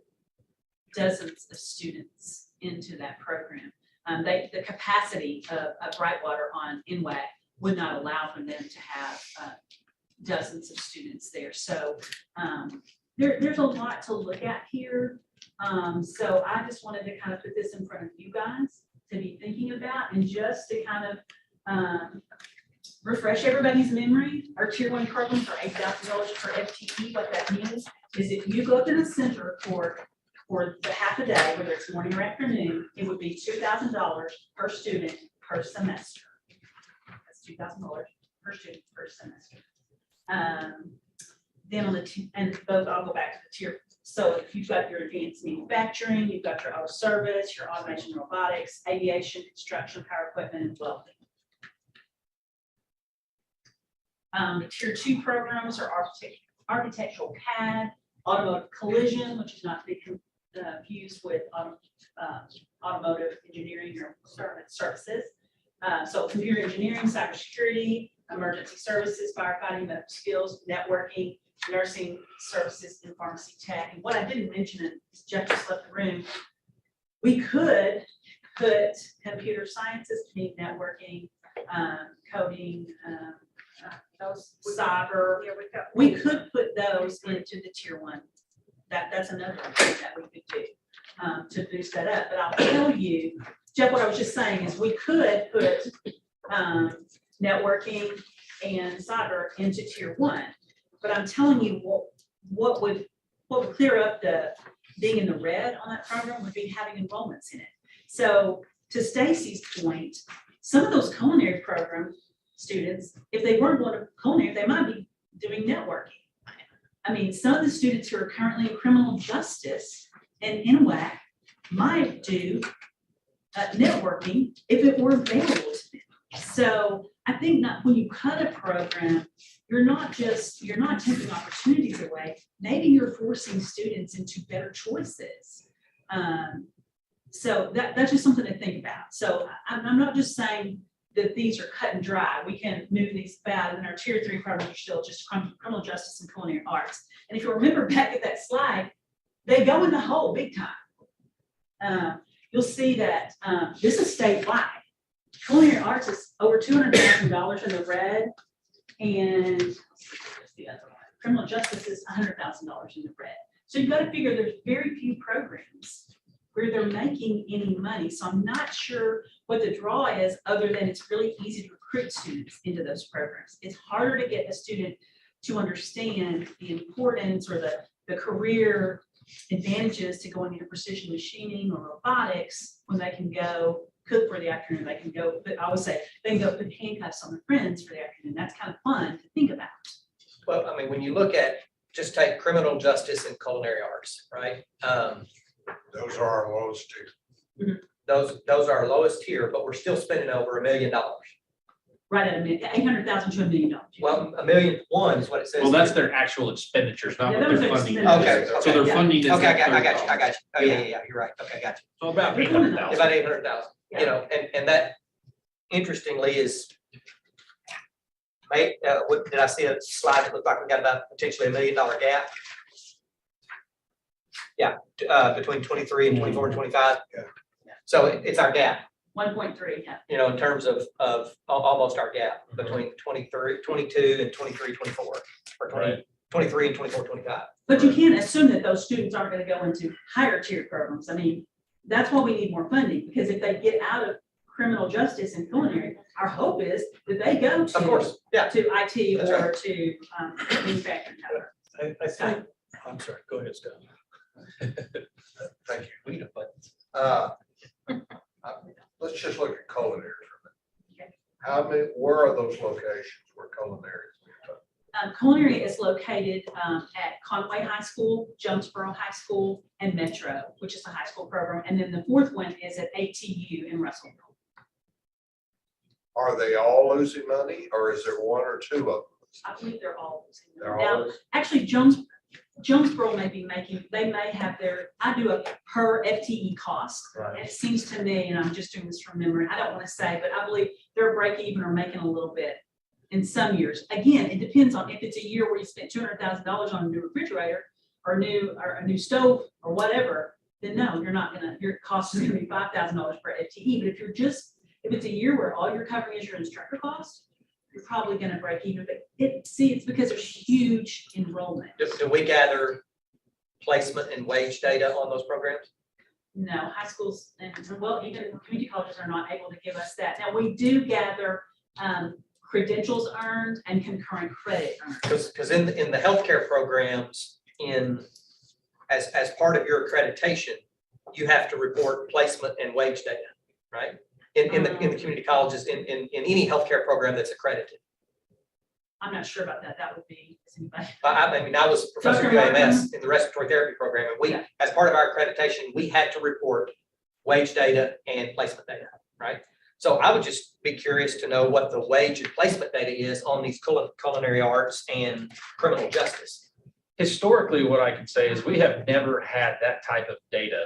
dozens of students into that program. The capacity of Brightwater on NWAC would not allow for them to have dozens of students there. So there's a lot to look at here. So I just wanted to kind of put this in front of you guys to be thinking about, and just to kind of refresh everybody's memory. Our tier 1 program for $8,000 per FTE. What that means is if you go up to the center for the half a day, whether it's morning or afternoon, it would be $2,000 per student per semester. That's $2,000 per student per semester. Then on the and both, I'll go back to the tier. So if you've got your advanced manufacturing, you've got your auto service, your automation, robotics, aviation, construction, power equipment, and welding. The tier 2 programs are architectural CAD, automotive collision, which is not to be confused with automotive engineering or services. So computer engineering, cybersecurity, emergency services, firefighting, medical skills, networking, nursing services, and pharmacy tech. And what I didn't mention, and Jeff just left the room, we could put computer sciences, networking, coding, Those. cyber. Yeah, we've got. We could put those into the tier one. That's another thing that we could do, to boost that up. But I'll tell you, Jeff, what I was just saying is we could put, networking and cyber into tier one. But I'm telling you, what would clear up the being in the red on that program would be having enrollments in it. So to Stacy's point, some of those culinary program students, if they weren't going to culinary, they might be doing networking. I mean, some of the students who are currently in criminal justice and NWAC might do networking if it were available to them. So I think not when you cut a program, you're not taking opportunities away. Maybe you're forcing students into better choices. So that's just something to think about. So I'm not just saying that these are cut and dry. We can move these out, and our tier 3 programs are still just criminal justice and culinary arts. And if you remember back at that slide, they go in the hole big time. You'll see that this is statewide. Culinary arts is over $200,000 in the red, and the other one, criminal justice is $100,000 in the red. So you've got to figure there's very few programs where they're making any money. So I'm not sure what the draw is, other than it's really easy to recruit students into those programs. It's harder to get a student to understand the importance or the career advantages to going into precision machining or robotics when they can go cook for the afternoon. They can go, but I would say they can go put handcuffs on their friends for the afternoon. That's kind of fun to think about. Well, I mean, when you look at, just take criminal justice and culinary arts, right? Those are our lowest tier. Those are our lowest tier, but we're still spending over $1 million. Right at $800,000 to $1 million. Well, $1.1 million is what it says. Well, that's their actual expenditures, not Yeah, what those they're are funding. expenditures. Okay, So their yeah. funding is. Okay, that I got third you. Oh, column. yeah, you're right. Okay, got you. So about They're doing that. About 800,000, you know, and that interestingly is, did I see a slide that looked like we got about potentially $1 million gap? Yeah, between 23 and 24 and 25. Yeah. So it's our gap, 1.3, yeah. you know, in terms of almost our gap between 22 and 23, 24, or 23 and 24, 25. But you can't assume that those students aren't going to go into higher tier programs. I mean, that's why we need more funding, because if they get out of criminal justice and culinary, our hope is that they go to, Of course, yeah. to IT That's or right. to manufacturing. I think, I'm sorry, go ahead, Scott. Thank you. We need a budget. Let's just look at culinary for a minute. How many, where are those locations where culinary is being done? Culinary is located at Conway High School, Jonesboro High School, and Metro, which is a high school program. And then the fourth one is at ATU in Russellville. Are they all losing money, or is there one or two of them? I believe they're all. They're all Now, losing? actually, Jonesboro may be they may have I do a per FTE cost. Right. And it seems to me, and I'm just doing this from memory, I don't want to say, but I believe they're break even or making a little bit in some years. Again, it depends on if it's a year where you spent $200,000 on a new refrigerator or a new stove or whatever, then no, your cost is gonna be $5,000 per FTE. But if it's a year where all you're covering is your instructor cost, you're probably gonna break even. But it's because there's huge enrollment. Do we gather placement and wage data on those programs? No, high schools and, well, even community colleges are not able to give us that. Now, we do gather credentials earned and concurrent credit earned. Because in the healthcare programs, as part of your accreditation, you have to report placement and wage data, right? In the community colleges, in any healthcare program that's accredited. I'm not sure about that. That would be, is anybody? I was a professor Dr. at UAMS Markham? in the respiratory therapy program, and we, Yeah. as part of our accreditation, we had to report wage data and placement data, right? So I would just be curious to know what the wage and placement data is on these culinary arts and criminal justice. Historically, what I can say is we have never had that type of data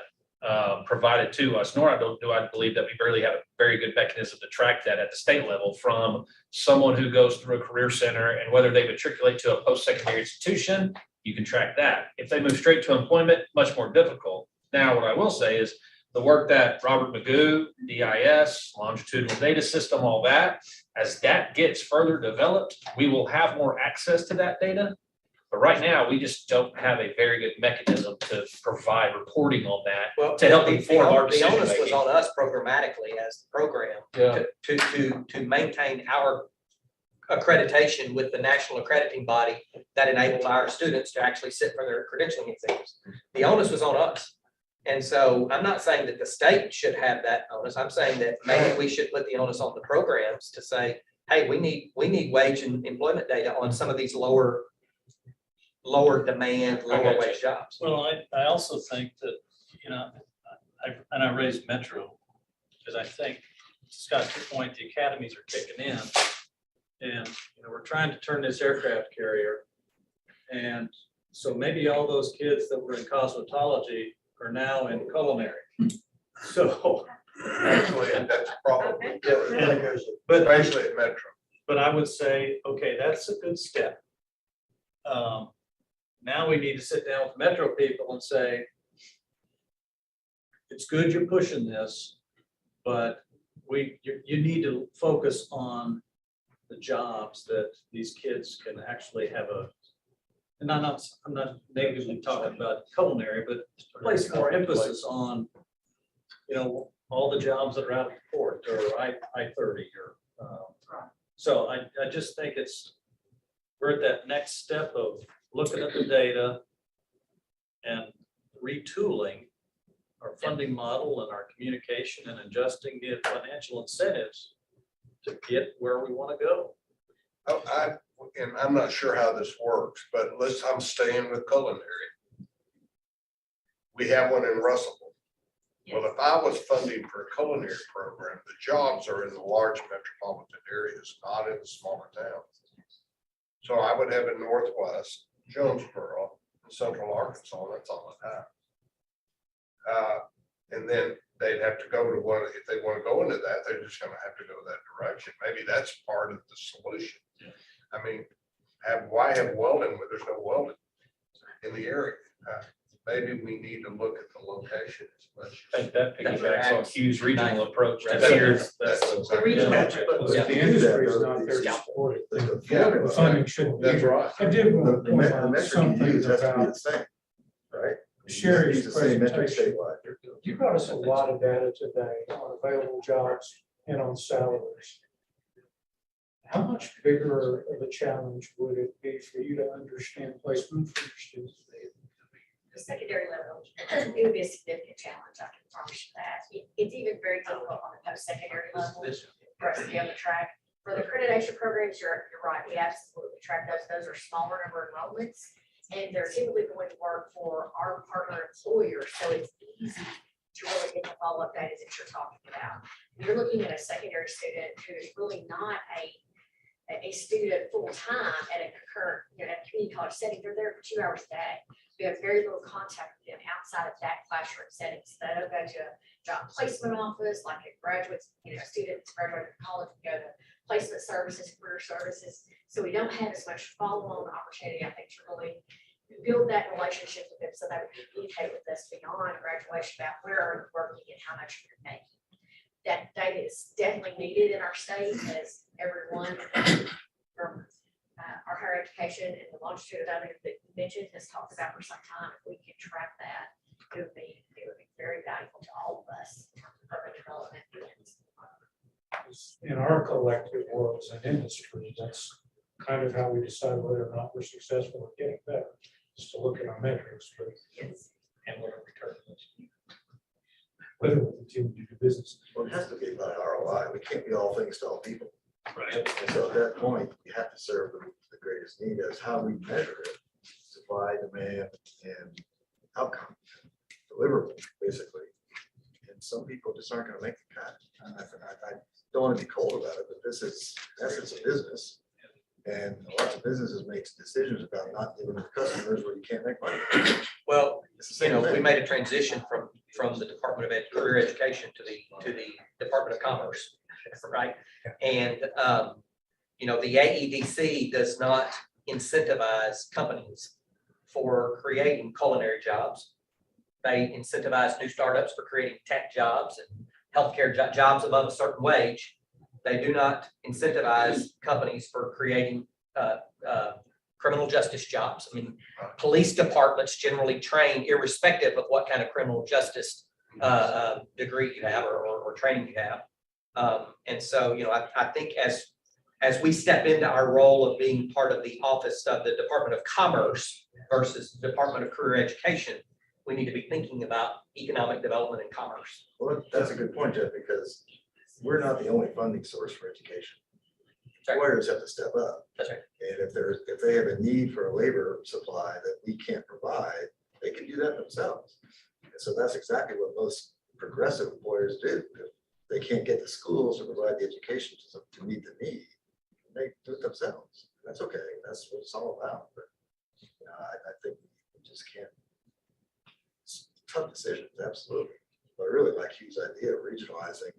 provided to us, nor do I believe that we really have a very good mechanism to track that at the state level from someone who goes through a career center, and whether they matriculate to a post-secondary institution, you can track that. If they move straight to employment, much more difficult. Now, what I will say is the work that Robert Magoo, DIS, longitudinal data system, all that, as that gets further developed, we will have more access to that data. But right now, we just don't have a very good mechanism to provide reporting on that to help inform our The decision onus was making. on us programmatically as the program Yeah. to maintain our accreditation with the national accrediting body that enables our students to actually sit for their credentialing exams. The onus was on us. And so I'm not saying that the state should have that onus. I'm saying that maybe we should put the onus on the programs to say, hey, we need wage and employment data on some of these lower demand, lower wage jobs. Well, I also think that, I raised Metro, because I think, Scott, to your point, the academies are kicking in. And, we're trying to turn this aircraft carrier. And so maybe all those kids that were in cosmetology are now in culinary. So. Actually, that's probably, But especially at Metro. But I would say, okay, that's a good step. Now we need to sit down with Metro people and say, it's good you're pushing this, but you need to focus on the jobs that these kids can actually have and I'm not negatively talking about culinary, but place more emphasis on, all the jobs that are out of the port or I-30 or, so I just think we're at that next step of looking at the data and retooling our funding model and our communication and adjusting the financial incentives to get where we want to go. And I'm not sure how this works, but I'm staying with culinary. We have one in Russellville. Well, if I was funding for a culinary program, the jobs are in the large metropolitan areas, not in the smaller towns. So I would have in Northwest, Jonesboro, and Central Arkansas, that's all I have. And then they'd have to go to one, if they want to go into that, they're just gonna have to go that direction. Maybe that's part of the solution. I mean, why have welding where there's no welding in the area? Maybe we need to look at the location as much. I think that piggybacks on Hugh's regional approach to That's- here's that's- The regional- But the industry is not there to support it. The funding shouldn't be. That's right. I did want to The point out metric something you use has to be the about same, right? Sherry's Use the same metric presentation. statewide. You brought us a lot of data today on available jobs and on salaries. How much bigger of a challenge would it be for you to understand placement for your students? The secondary level, it would be a significant challenge, I can promise you that. It's even very difficult on the post-secondary level for us to be on the track. For the accreditation programs, you're right, we absolutely track those. Those are smaller number of enrollments. And they're typically going to work for our partner employers, so it's easy to really get the follow-up data that you're talking about. You're looking at a secondary student who is really not a student full-time at a current, at a community college setting. They're there for 2 hours a day. We have very little contact with them outside of that classroom setting. So they don't go to a job placement office like a graduates, students graduating from college go to placement services, career services. So we don't have as much follow-on opportunity, I think, to really build that relationship with them so they would communicate with us beyond graduation about where are you working and how much you're making. That data is definitely needed in our state, as everyone from our higher education and the longitude that you mentioned has talked about for some time. If we can track that, it would be very valuable to all of us in terms of urban development. In our collective world as an industry, that's kind of how we decide whether or not we're successful at getting better, just to look at our metrics, but and what our return is. Whether we continue to do business. Well, it has to be about ROI. We can't be all things to all people. Right. And so at that point, you have to serve the greatest need as how we measure it, supply, demand, and outcome, deliverable, basically. And some people just aren't gonna make the cut. I don't want to be cold about it, but this is, in essence, a business. And lots of businesses make decisions about not dealing with customers where you can't make money. Well, It's the same we thing. made a transition from the Department of Career Education to the Department of Commerce, right? And, the AEDC does not incentivize companies for creating culinary jobs. They incentivize new startups for creating tech jobs and healthcare jobs above a certain wage. They do not incentivize companies for creating criminal justice jobs. I mean, police departments generally train irrespective of what kind of criminal justice degree you have or training you have. And so, you know, I think as we step into our role of being part of the office of the Department of Commerce versus the Department of Career Education, we need to be thinking about economic development and commerce. Well, that's a good point, Jeff, because we're not the only funding source for education. Employers have to step up. That's right. And if they have a need for a labor supply that we can't provide, they can do that themselves. And so that's exactly what most progressive employers do. If they can't get the schools to provide the education to meet the need, they do it themselves. That's okay. That's what it's all about. But you know, I think we just can't. It's tough decisions, absolutely. But I really like Hugh's idea of regionalizing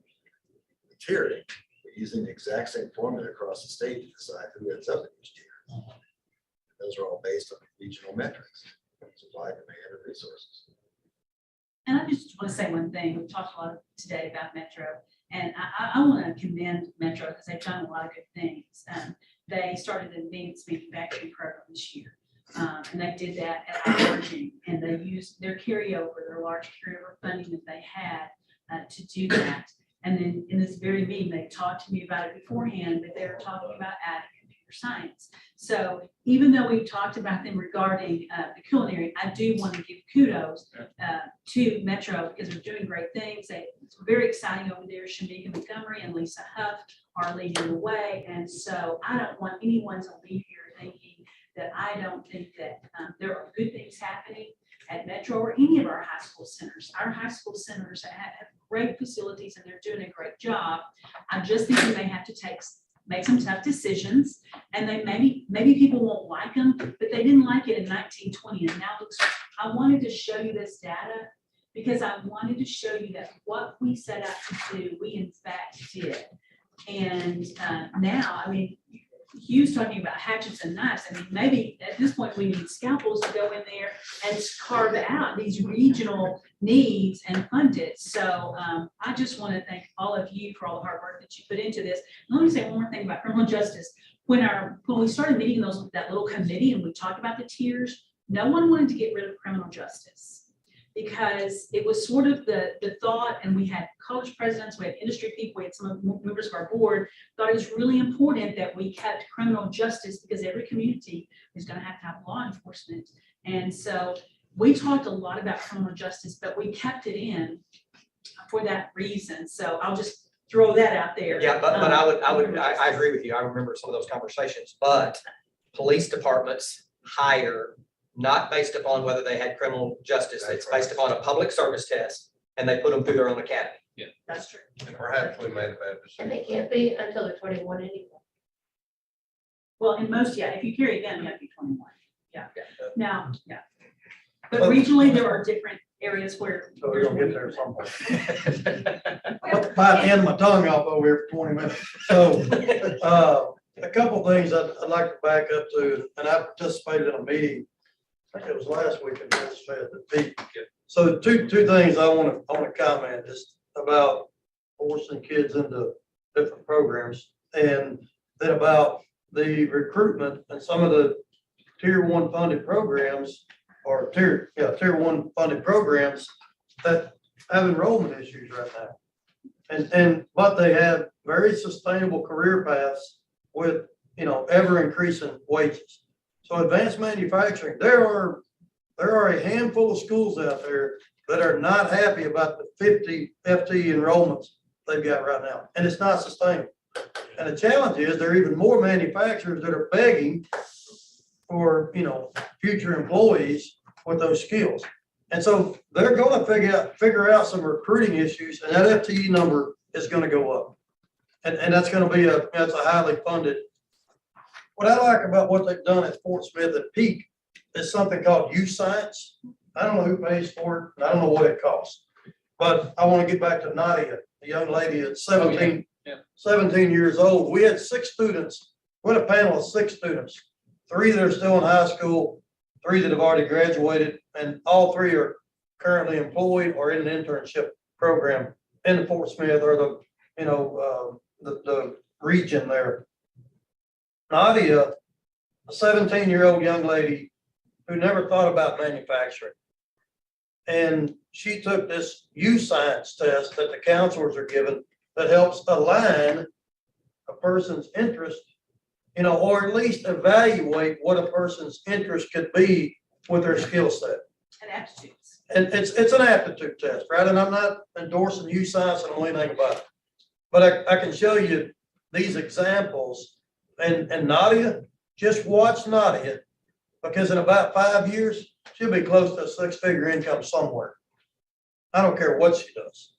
the tiering, but using the exact same formula across the state to decide who ends up in each tier. Those are all based on regional metrics, supply, demand, and resources. And I just want to say one thing. We've talked a lot today about Metro, and I want to commend Metro because they've done a lot of good things. They started an advanced manufacturing program this year, and they did that at our urging, and they used their carryover, their large carryover funding that they had to do that. And then in this very meeting, they talked to me about it beforehand, but they were talking about adding computer science. So even though we talked about them regarding the culinary, I do want to give kudos to Metro because they're doing great things. It's very exciting over there. Shamika Montgomery and Lisa Huff are leading the way. And so I don't want anyone to leave here thinking that I don't think that there are good things happening at Metro or any of our high school centers. Our high school centers have great facilities and they're doing a great job. I just think we may have to make some tough decisions, and they maybe people won't like them, but they didn't like it in 1920, and now looks. I wanted to show you this data because I wanted to show you that what we set out to do, we in fact did. And now, I mean, Hugh's talking about hatchets and knives. I mean, maybe at this point we need scalpels to go in there and carve out these regional needs and fund it. So I just want to thank all of you for all the hard work that you put into this. And let me say one more thing about criminal justice. When we started meeting that little committee and we talked about the tiers, no one wanted to get rid of criminal justice because it was sort of the thought, and we had college presidents, we had industry people, we had some members of our board, thought it was really important that we kept criminal justice because every community is going to have law enforcement. And so we talked a lot about criminal justice, but we kept it in for that reason. So I'll just throw that out there. Yeah, but I agree with you. I remember some of those conversations, but police departments hire not based upon whether they had criminal justice. It's based upon a public service test, and they put them through their own academy. Yeah, That's true. And perhaps we made a bad decision. And they can't be until they're 21 anyway. Well, in most, yeah, if you carry a gun, you have to be 21. Yeah. Now, yeah. But Well- regionally, there are different areas where. So we're gonna get there somewhere. About to end my tongue off over here for 20 minutes. So, a couple things I'd like to back up to, and I participated in a meeting, I think it was last week in this Fed, the peak. So two things I want to comment just about forcing kids into different programs, and then about the recruitment and some of the tier 1 funded programs or tier 1 funded programs that have enrollment issues right now. But they have very sustainable career paths with, ever increasing wages. So advanced manufacturing, there are a handful of schools out there that are not happy about the 50 FTE enrollments they've got right now, and it's not sustainable. And the challenge is there are even more manufacturers that are begging for, future employees with those skills. And so they're going to figure out some recruiting issues, and that FTE number is going to go up. And that's going to be that's a highly funded. What I like about what they've done at Fort Smith at Peak is something called Youth Science. I don't know who pays for it, and I don't know what it costs. But I want to get back to Nadia, the young lady at 17 years old. We had 6 students. We had a panel of 6 students, 3 that are still in high school, 3 that have already graduated, and all 3 are currently employed or in an internship program in the Fort Smith or the, the region there. Nadia, a 17-year-old young lady who never thought about manufacturing. And she took this youth science test that the counselors are given that helps align a person's interest, or at least evaluate what a person's interest could be with their skill set. And aptitudes. And it's an aptitude test, right? And I'm not endorsing youth science and anything about it. But I can show you these examples. And Nadia, just watch Nadia, because in about 5 years, she'll be close to a 6-figure income somewhere. I don't care what she does.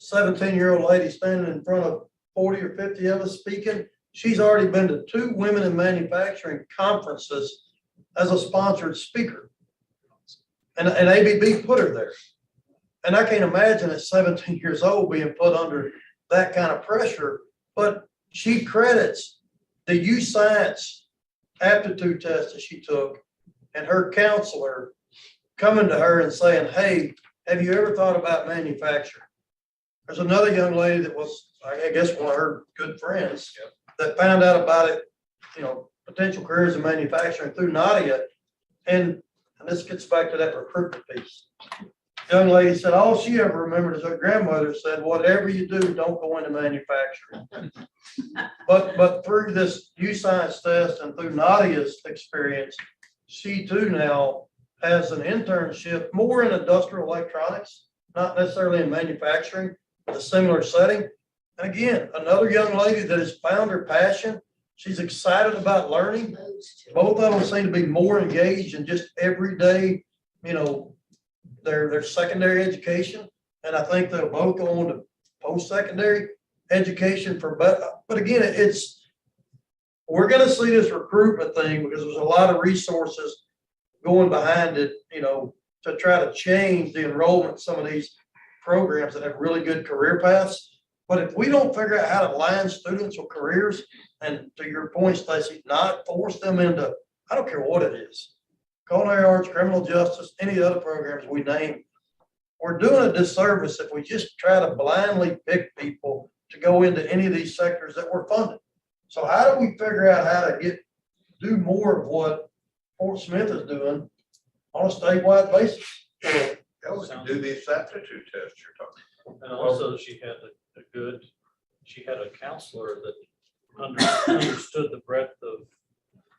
17-year-old lady standing in front of 40 or 50 of us speaking. She's already been to 2 women in manufacturing conferences as a sponsored speaker. And ABB put her there. And I can't imagine at 17 years old being put under that kind of pressure, but she credits the youth science aptitude test that she took and her counselor coming to her and saying, hey, have you ever thought about manufacturing? There's another young lady that was, I guess, one of her good friends that found out about it, potential careers in manufacturing through Nadia. And this gets back to that recruitment piece. Young lady said, all she ever remembered is her grandmother said, whatever you do, don't go into manufacturing. But through this youth science test and through Nadia's experience, she too now has an internship more in industrial electronics, not necessarily in manufacturing, but a similar setting. And again, another young lady that has found her passion. She's excited about learning. Both of them seem to be more engaged in just everyday, their secondary education. And I think they'll both go on to post-secondary education but again, we're going to see this recruitment thing because there's a lot of resources going behind it, to try to change the enrollment in some of these programs that have really good career paths. But if we don't figure out how to align students with careers, and to your point, Stacy, not force them into, I don't care what it is, culinary arts, criminal justice, any other programs we name, we're doing a disservice if we just try to blindly pick people to go into any of these sectors that we're funded. So how do we figure out how to do more of what Fort Smith is doing on a statewide basis? Yeah, we can do these aptitude tests you're talking about. And also she had a counselor that understood the breadth of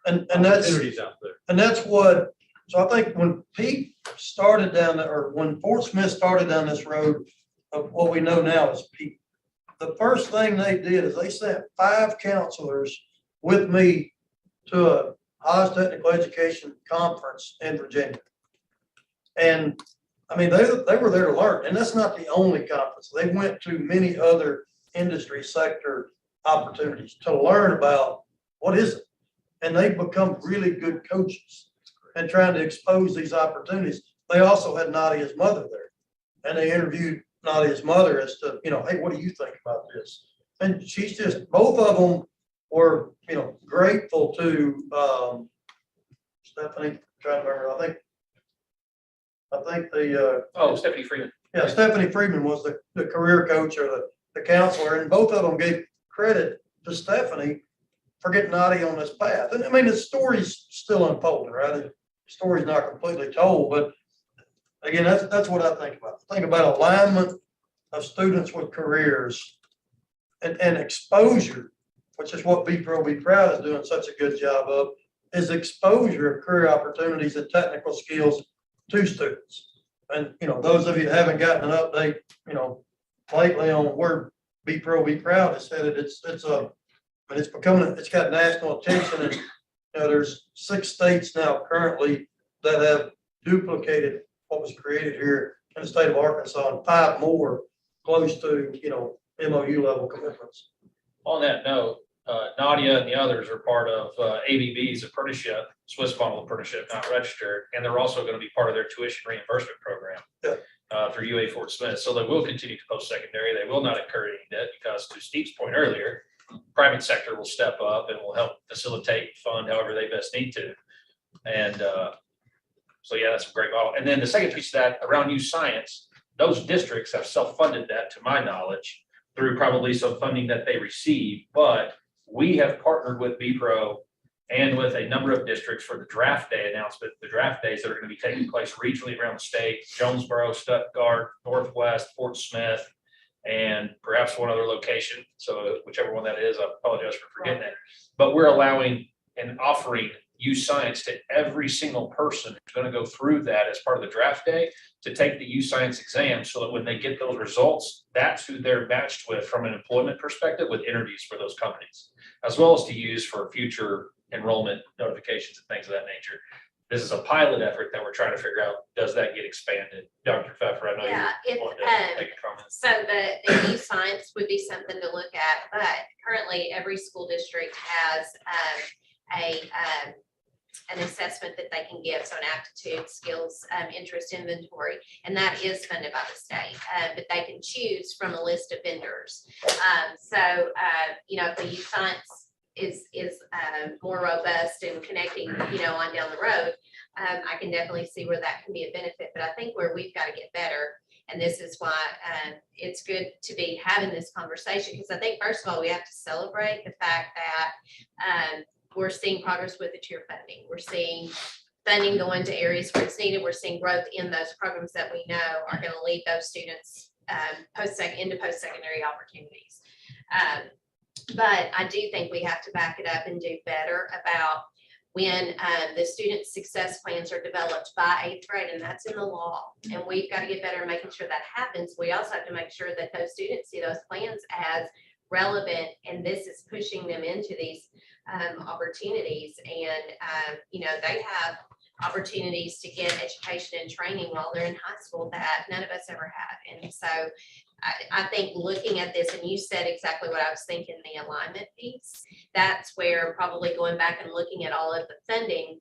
and that's opportunities out there. And that's what, so I think when Pete started down there, or when Fort Smith started down this road of what we know now as Pete, the first thing they did is they sent 5 counselors with me to a highest technical education conference in Virginia. And I mean, they were there to learn, and that's not the only conference. They went to many other industry sector opportunities to learn about what is it. And they've become really good coaches and trying to expose these opportunities. They also had Nadia's mother there, and they interviewed Nadia's mother as to, hey, what do you think about this? And she's just, both of them were, grateful to Stephanie, trying to remember, I think Stephanie Freeman. Yeah, Stephanie Freeman was the career coach or the counselor, and both of them gave credit to Stephanie for getting Nadia on this path. And I mean, the story's still unfolding, right? The story's not completely told, but again, that's what I think about. I think about alignment of students with careers and exposure, which is what Be Pro, Be Proud is doing such a good job of, is exposure of career opportunities and technical skills to students. And, those of you that haven't gotten an update, lately on where Be Pro, Be Proud is headed, it's got national attention, and, there's 6 states now currently that have duplicated what was created here in the state of Arkansas, and 5 more close to, MOU level commitments. On that note, Nadia and the others are part of ABB's apprenticeship, Swiss model apprenticeship, not registered, and they're also going to be part of their tuition reimbursement program through UA Fort Smith. So they will continue to post-secondary. They will not incur any debt because, to Steve's point earlier, private sector will step up and will help facilitate, fund however they best need to. And So yeah, that's a great model. And then the second piece of that, around youth science, those districts have self-funded that, to my knowledge, through probably some funding that they receive. But we have partnered with BPRO and with a number of districts for the draft day announcement, the draft days that are going to be taking place regionally around the state, Jonesboro, Stuttgart, Northwest, Fort Smith, and perhaps one other location. So whichever one that is, I apologize for forgetting that. But we're allowing and offering youth science to every single person who's going to go through that as part of the draft day to take the youth science exam, so that when they get those results, that's who they're matched with from an employment perspective with interviews for those companies, as well as to use for future enrollment notifications and things of that nature. This is a pilot effort that we're trying to figure out, does that get expanded? Dr. Pfeffer, I know Yeah, you wanted to make a comment. So the youth science would be something to look at, but currently every school district has an assessment that they can give, so an aptitude, skills, interest inventory, and that is funded by the state. But they can choose from a list of vendors. You know, if the youth science is more robust and connecting, you know, on down the road, I can definitely see where that can be a benefit. But I think where we've got to get better, and this is why it's good to be having this conversation, because I think first of all, we have to celebrate the fact that we're seeing progress with the tier funding. We're seeing funding going to areas where it's needed. We're seeing growth in those programs that we know are going to lead those students into post-secondary opportunities. But I do think we have to back it up and do better about when the student success plans are developed by 8th grade, and that's in the law. And we've got to get better at making sure that happens. We also have to make sure that those students see those plans as relevant, and this is pushing them into these opportunities. And you know, they have opportunities to get education and training while they're in high school that none of us ever had. And so I think looking at this, and you said exactly what I was thinking, the alignment piece, that's where probably going back and looking at all of the funding.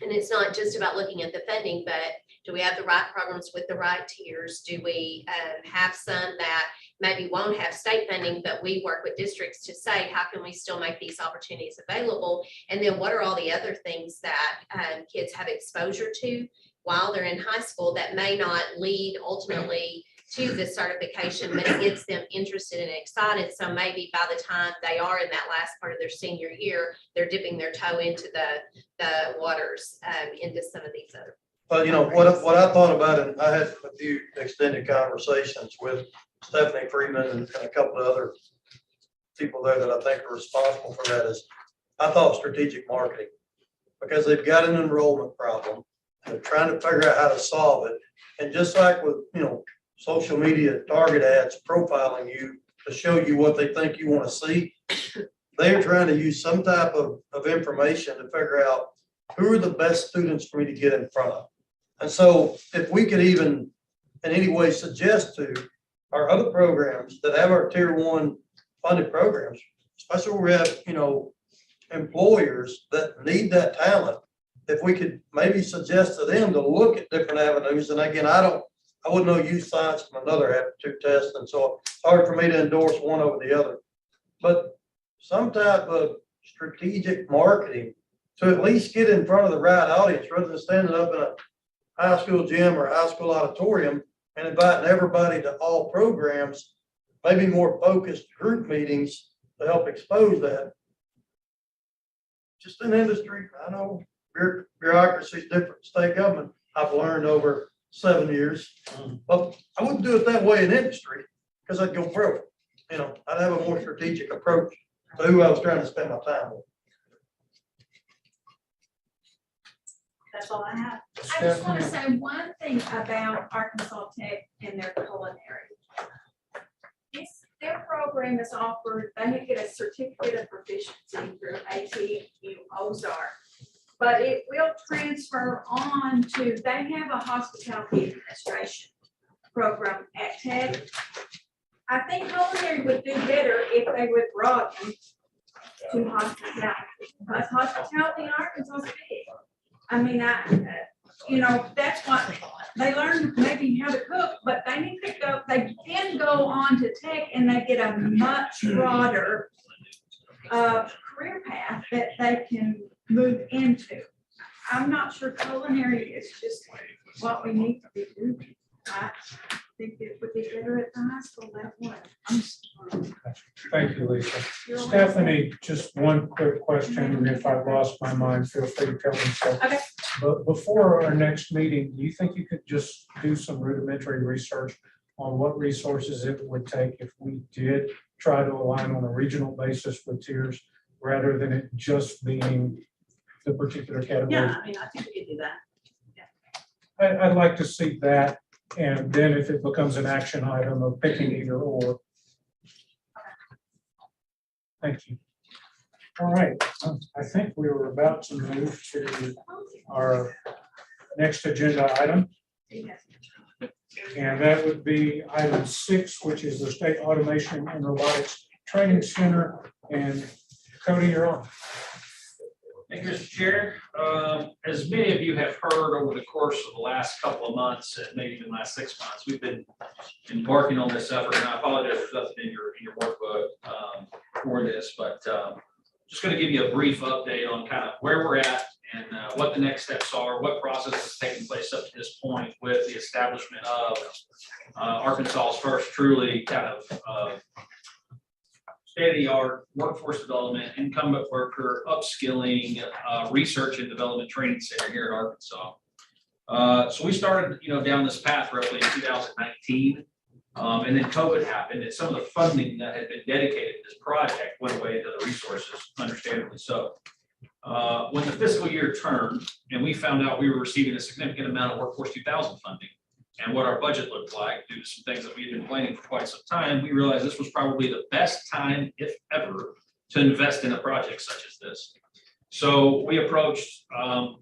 And it's not just about looking at the funding, but do we have the right programs with the right tiers? Do we have some that maybe won't have state funding, but we work with districts to say, how can we still make these opportunities available? And then what are all the other things that kids have exposure to while they're in high school that may not lead ultimately to the certification, but it gets them interested and excited. So maybe by the time they are in that last part of their senior year, they're dipping their toe into the waters into some of these other. But you know, what I thought about it, I had a few extended conversations with Stephanie Freeman and a couple of other people there that I think are responsible for that, is I thought strategic marketing, because they've got an enrollment problem and they're trying to figure out how to solve it. And just like with, you know, social media target ads profiling you to show you what they think you want to see, they're trying to use some type of information to figure out who are the best students for me to get in front of. And so if we could even in any way suggest to our other programs that have our tier 1 funded programs, especially where we have, you know, employers that need that talent, if we could maybe suggest to them to look at different avenues. And again, I wouldn't know youth science from another aptitude test, and so it's hard for me to endorse one over the other. But some type of strategic marketing to at least get in front of the right audience, rather than standing up in a high school gym or high school auditorium and inviting everybody to all programs, maybe more focused group meetings to help expose that. Just in industry, I know bureaucracy is different, state government, I've learned over 7 years, but I wouldn't do it that way in industry, because I'd go broke. You know, I'd have a more strategic approach to who I was trying to spend my time with. That's all I have. I just want to say one thing about Arkansas Tech and their culinary. Their program is offered, they get a certificate of proficiency through ATU Ozark, but it will transfer on to, they have a hospitality administration program at Tech. I think culinary would do better if they would broaden to hospitality, because hospitality in Arkansas is big. I mean, you know, that's what they learn, maybe how to cook, but they need to go, they can go on to Tech and they get a much broader career path that they can move into. I'm not sure culinary is just what we need to be doing. I think it would be better at the high school that way. Thank you, Lisa. You're welcome. Stephanie, just one quick question, and if I've lost my mind, feel free to tell me so. Okay. But before our next meeting, do you think you could just do some rudimentary research on what resources it would take if we did try to align on a regional basis with tiers, rather than it just being the particular category? Yeah, I mean, I think we could do that. I'd like to see that, and then if it becomes an action item of picking either or. Thank you. All right, I think we were about to move to our next agenda item. And that would be item 6, which is the State Automation and Robotics Training Center. And Cody, you're on. Thank you, Mr. Chair. As many of you have heard over the course of the last couple of months, and maybe even the last 6 months, we've been embarking on this effort, and I apologize if there's nothing in your workbook for this, but just going to give you a brief update on kind of where we're at and what the next steps are, what process is taking place up to this point with the establishment of Arkansas's first truly kind of state-of-the-art workforce development, incumbent worker, upskilling, research and development training center here in Arkansas. So we started, down this path roughly in 2019, and then COVID happened, and some of the funding that had been dedicated to this project went away to the resources, understandably so. When the fiscal year turned, and we found out we were receiving a significant amount of Workforce 2000 funding, and what our budget looked like due to some things that we had been planning for quite some time, we realized this was probably the best time, if ever, to invest in a project such as this. So we approached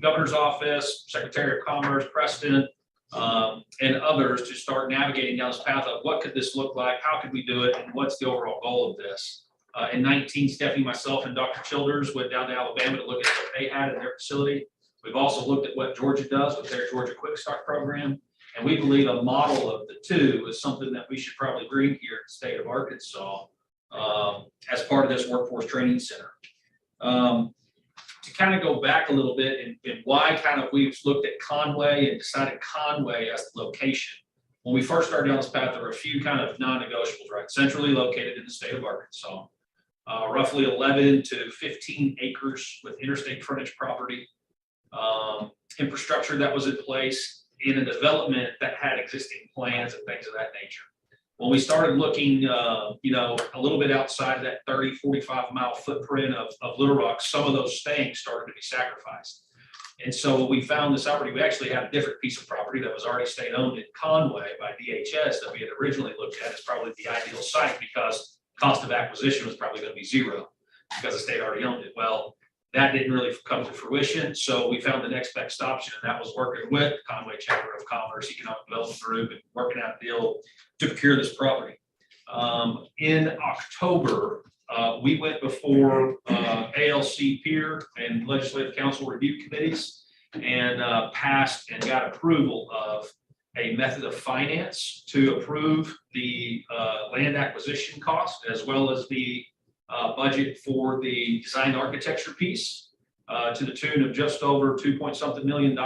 Governor's Office, Secretary of Commerce, Preston, and others to start navigating down this path of what could this look like, how could we do it, and what's the overall goal of this. In 19, Stephanie, myself, and Dr. Childers went down to Alabama to look at what they had in their facility. We've also looked at what Georgia does with their Georgia Quick Start program. And we believe a model of the two is something that we should probably bring here in the state of Arkansas as part of this workforce training center. To kind of go back a little bit and why kind of we've looked at Conway and decided Conway as the location. When we first started down this path, there were a few kind of non-negotiables, right? Centrally located in the state of Arkansas, roughly 11 to 15 acres with interstate frontage property, infrastructure that was in place, in a development that had existing plans and things of that nature. When we started looking, a little bit outside that 30, 45 mile footprint of Little Rock, some of those things started to be sacrificed. And so we found this opportunity. We actually had a different piece of property that was already state owned in Conway by DHS that we had originally looked at as probably the ideal site because cost of acquisition was probably going to be zero because the state already owned it. Well, that didn't really come to fruition. So we found the next best option, and that was working with Conway Chamber of Commerce, Economic Development Group, and working out a deal to procure this property. In October, we went before ALC peer and legislative council review committees and passed and got approval of a method of finance to approve the land acquisition cost as well as the budget for the design architecture piece to the tune of just over $2 million.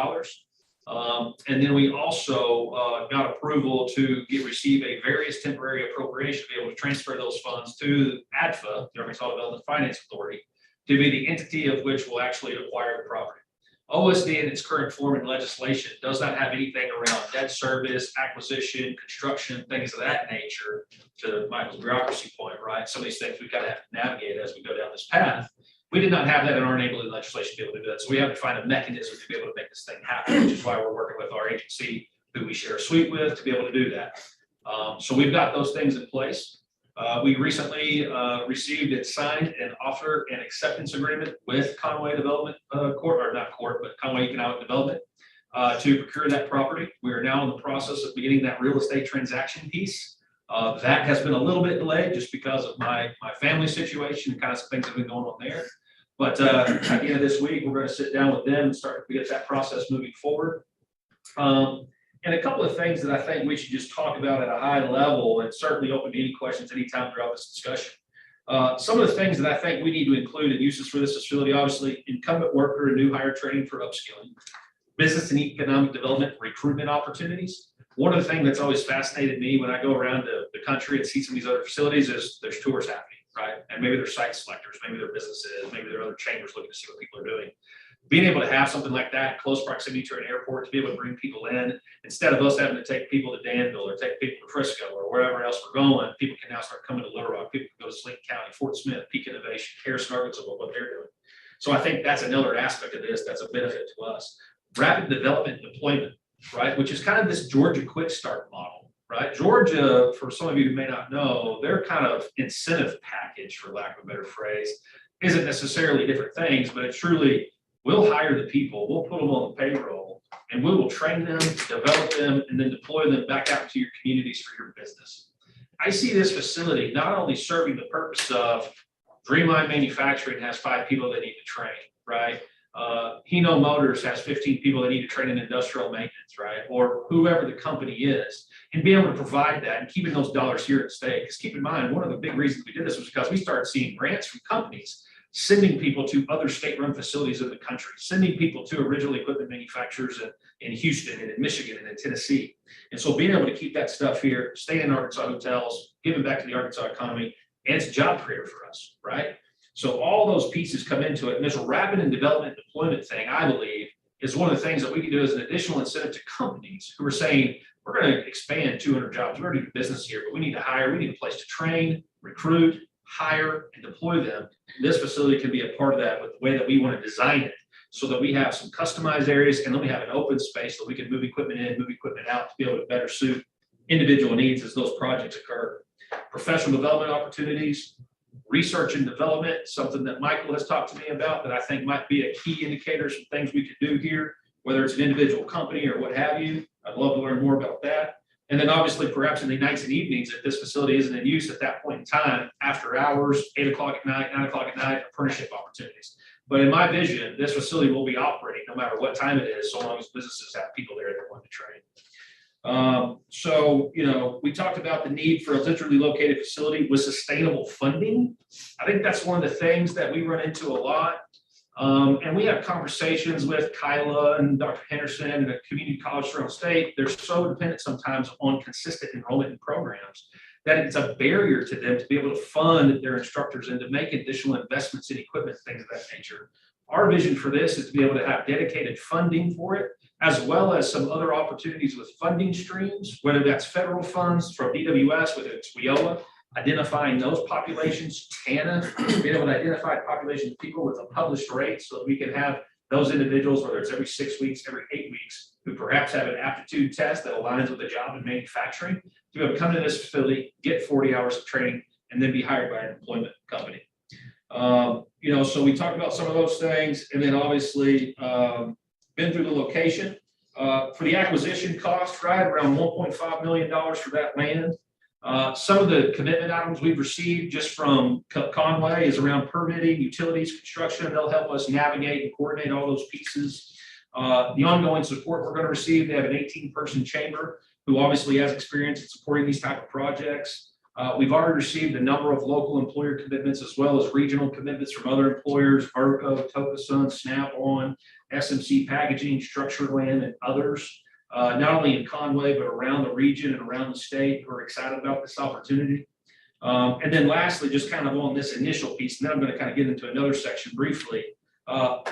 And then we also got approval to receive a various temporary appropriation to be able to transfer those funds to ADFA, the Arkansas Development Finance Authority, to be the entity of which will actually acquire the property. OSD in its current form and legislation does not have anything around debt service, acquisition, construction, things of that nature, to Michael's bureaucracy point, right? Some of these things we kind of have to navigate as we go down this path. We did not have that in our enabling legislation to be able to do that. So we have to find a mechanism to be able to make this thing happen, which is why we're working with our agency who we share a suite with to be able to do that. So we've got those things in place. We recently received and signed an offer and acceptance agreement with Conway Development Conway Economic Development to procure that property. We are now in the process of beginning that real estate transaction piece. That has been a little bit delayed just because of my family situation and kind of some things that have been going on there. But at the end of this week, we're going to sit down with them and start to get that process moving forward. And a couple of things that I think we should just talk about at a high level, and certainly open to any questions anytime throughout this discussion. Some of the things that I think we need to include in uses for this facility, obviously incumbent worker and new hire training for upskilling, business and economic development, recruitment opportunities. One of the things that's always fascinated me when I go around the country and see some of these other facilities is there's tours happening, right? And maybe they're site selectors, maybe they're businesses, maybe there are other chambers looking to see what people are doing. Being able to have something like that, close proximity to an airport, to be able to bring people in, instead of us having to take people to Danville or take people to Frisco or wherever else we're going, people can now start coming to Little Rock. People can go to Slayton County, Fort Smith, Peak Innovation, Harrison, Arkansas, what they're doing. So I think that's another aspect of this that's a benefit to us. Rapid development and deployment, right? Which is kind of this Georgia Quick Start model, right? Georgia, for some of you who may not know, their kind of incentive package, for lack of a better phrase, isn't necessarily different things, but it's truly, we'll hire the people, we'll put them on the payroll, and we will train them, develop them, and then deploy them back out to your communities for your business. I see this facility not only serving the purpose of Dreamline Manufacturing has 5 people they need to train, right? Hino Motors has 15 people that need to train in industrial maintenance, right? Or whoever the company is, and be able to provide that and keeping those dollars here at stake. Because keep in mind, one of the big reasons we did this was because we started seeing grants from companies sending people to other state-run facilities in the country, sending people to original equipment manufacturers in Houston and in Michigan and in Tennessee. And so being able to keep that stuff here, stay in Arkansas hotels, giving back to the Arkansas economy, and it's a job creator for us, right? So all those pieces come into it. And this rapid and development deployment thing, I believe, is one of the things that we can do as an additional incentive to companies who are saying, we're going to expand 200 jobs. We're already do business here, but we need to hire, we need a place to train, recruit, hire, and deploy them. This facility can be a part of that with the way that we want to design it so that we have some customized areas and then we have an open space that we can move equipment in, move equipment out to be able to better suit individual needs as those projects occur. Professional development opportunities, research and development, something that Michael has talked to me about that I think might be a key indicator of some things we could do here, whether it's an individual company or what have you. I'd love to learn more about that. And then obviously perhaps in the nights and evenings, if this facility isn't in use at that point in time, after hours, 8 o'clock at night, 9 o'clock at night, apprenticeship opportunities. But in my vision, this facility will be operating no matter what time it is, so long as businesses have people there that want to train. So, you know, we talked about the need for a centrally located facility with sustainable funding. I think that's one of the things that we run into a lot. And we have conversations with Kyla and Dr. Henderson and the community college around state. They're so dependent sometimes on consistent enrollment in programs that it's a barrier to them to be able to fund their instructors and to make additional investments in equipment, things of that nature. Our vision for this is to be able to have dedicated funding for it, as well as some other opportunities with funding streams, whether that's federal funds from DWS, whether it's WIOA, identifying those populations, TANF, being able to identify populations of people with a published rate so that we can have those individuals, whether it's every 6 weeks, every 8 weeks, who perhaps have an aptitude test that aligns with a job in manufacturing, to be able to come to this facility, get 40 hours of training, and then be hired by an employment company. You know, so we talked about some of those things, and then obviously been through the location. For the acquisition cost, right, around $1.5 million for that land. Some of the commitment items we've received just from Conway is around permitting, utilities, construction. They'll help us navigate and coordinate all those pieces. The ongoing support we're going to receive, they have an 18-person chamber who obviously has experience in supporting these type of projects. We've already received a number of local employer commitments as well as regional commitments from other employers, Arco, Tokusun, Snap-on, SMC Packaging, Structureland, and others. Not only in Conway, but around the region and around the state who are excited about this opportunity. And then lastly, just kind of on this initial piece, and then I'm going to kind of get into another section briefly,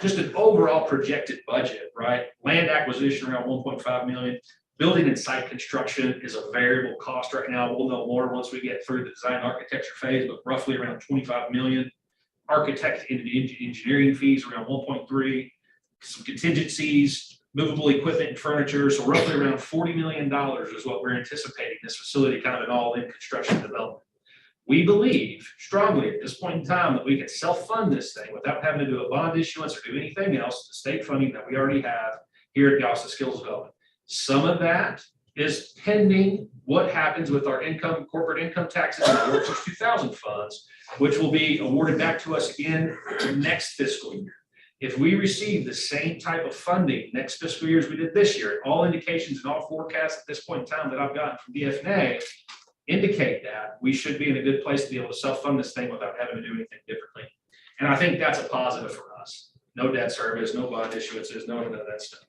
just an overall projected budget, right? Land acquisition around 1.5 million. Building and site construction is a variable cost right now. We'll know more once we get through the design architecture phase, but roughly around 25 million. Architect and engineering fees around 1.3, some contingencies, movable equipment and furniture. So roughly around $40 million is what we're anticipating this facility kind of an all-in construction development. We believe strongly at this point in time that we can self-fund this thing without having to do a bond issuance or do anything else, the state funding that we already have here at Gaussa Skills Development. Some of that is pending what happens with our income, corporate income taxes and the Workforce 2000 funds, which will be awarded back to us again next fiscal year. If we receive the same type of funding next fiscal year as we did this year, all indications and all forecasts at this point in time that I've gotten from DFNA, indicate that, we should be in a good place to be able to self-fund this thing without having to do anything differently. And I think that's a positive for us. No debt service, no bond issuances, none of that stuff.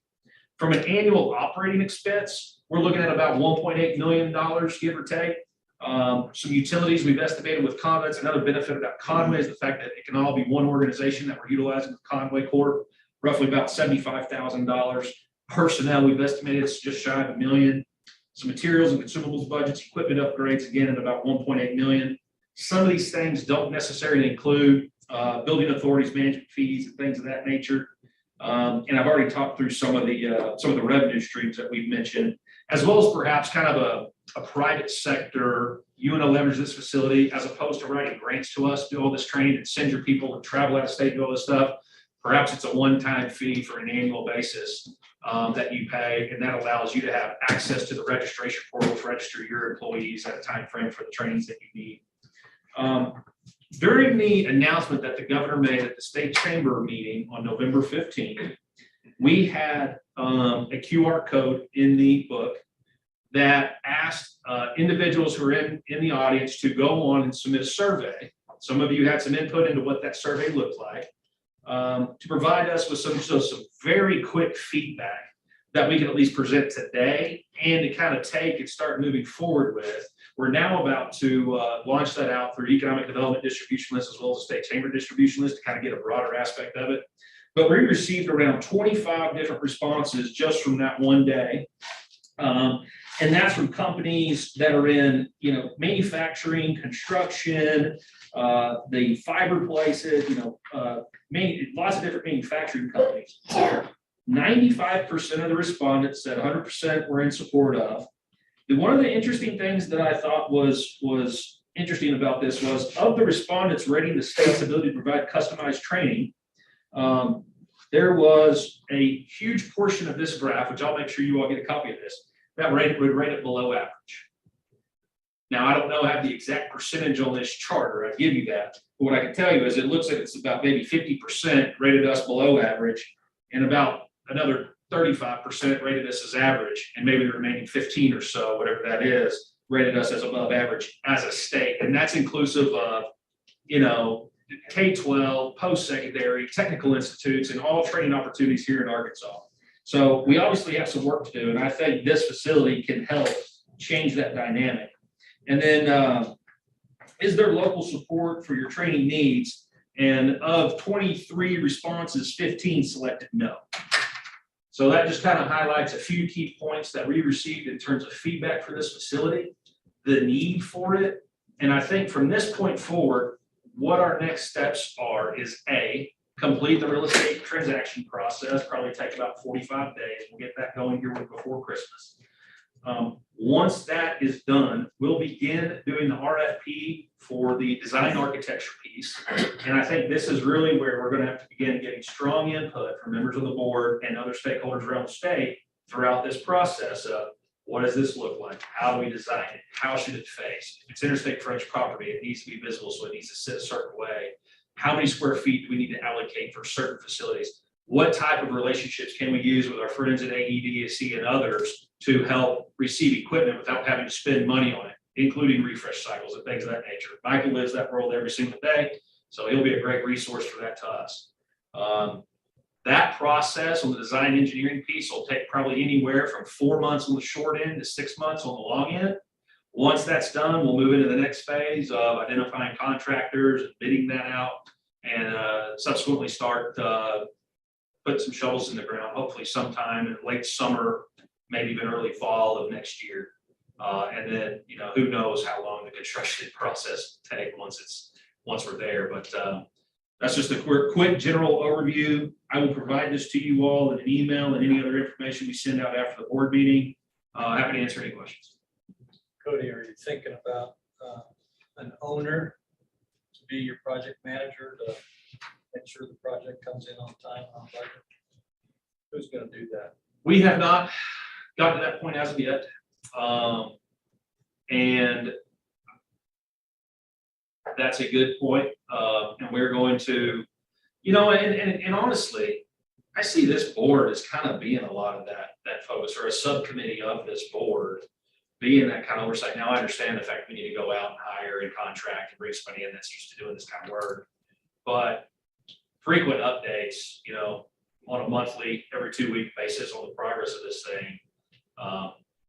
From an annual operating expense, we're looking at about $1.8 million, give or take. Some utilities we've estimated with Conway. That's another benefit about Conway is the fact that it can all be one organization that we're utilizing with Conway Corp. Roughly about $75,000. Personnel, we've estimated it's just shy of $1 million. Some materials and consumables budgets, equipment upgrades, again, at about 1.8 million. Some of these things don't necessarily include building authorities, management fees, and things of that nature. And I've already talked through some of the revenue streams that we've mentioned, as well as perhaps kind of a private sector. You want to leverage this facility as opposed to writing grants to us, do all this training and send your people and travel out of state, do all this stuff. Perhaps it's a one-time fee for an annual basis that you pay, and that allows you to have access to the registration portal to register your employees at a time frame for the trainings that you need. During the announcement that the governor made at the state chamber meeting on November 15th, we had a QR code in the book that asked individuals who are in the audience to go on and submit a survey. Some of you had some input into what that survey looked like, to provide us with some very quick feedback that we can at least present today and to kind of take and start moving forward with. We're now about to launch that out through economic development distribution list as well as the state chamber distribution list to kind of get a broader aspect of it. But we received around 25 different responses just from that one day. And that's from companies that are in, manufacturing, construction, the fiber places, lots of different manufacturing companies. 95% of the respondents said 100% were in support of. One of the interesting things that I thought was interesting about this was, of the respondents rating the state's ability to provide customized training, there was a huge portion of this graph, which I'll make sure you all get a copy of this, that would rate it below average. Now, I don't know, I have the exact percentage on this chart, or I give you that. But what I can tell you is it looks like it's about maybe 50% rated us below average, and about another 35% rated us as average, and maybe the remaining 15 or so, whatever that is, rated us as above average as a state. And that's inclusive of, K-12, post-secondary, technical institutes, and all training opportunities here in Arkansas. So we obviously have some work to do, and I think this facility can help change that dynamic. And then, is there local support for your training needs? And of 23 responses, 15 selected no. So that just kind of highlights a few key points that we received in terms of feedback for this facility, the need for it. And I think from this point forward, what our next steps are is A, complete the real estate transaction process, probably take about 45 days. We'll get that going here before Christmas. Once that is done, we'll begin doing the RFP for the design architecture piece. And I think this is really where we're going to have to begin getting strong input from members of the board and other stakeholders around the state throughout this process of what does this look like? How do we design it? How should it face? If it's interstate frontage property, it needs to be visible, so it needs to sit a certain way. How many square feet do we need to allocate for certain facilities? What type of relationships can we use with our friends at AEDSC and others to help receive equipment without having to spend money on it, including refresh cycles and things of that nature? Michael lives that world every single day, so he'll be a great resource for that to us. That process on the design engineering piece will take probably anywhere from 4 months on the short end to 6 months on the long end. Once that's done, we'll move into the next phase of identifying contractors and bidding that out, and subsequently start put some shovels in the ground, hopefully sometime in late summer, maybe even early fall of next year. And then, who knows how long the construction process will take once we're there. But that's just a quick general overview. I will provide this to you all in an email and any other information we send out after the board meeting. Happy to answer any questions. Cody, are you thinking about an owner to be your project manager to make sure the project comes in on time, on budget? Who's going to do that? We have not gotten to that point as of yet. And that's a good point. And we're going to, and honestly, I see this board as kind of being a lot of that focus, or a subcommittee of this board being that kind of oversight. Now I understand the fact we need to go out and hire and contract and bring somebody in that's used to doing this kind of work. But frequent updates, you know, on a monthly, every 2-week basis on the progress of this thing.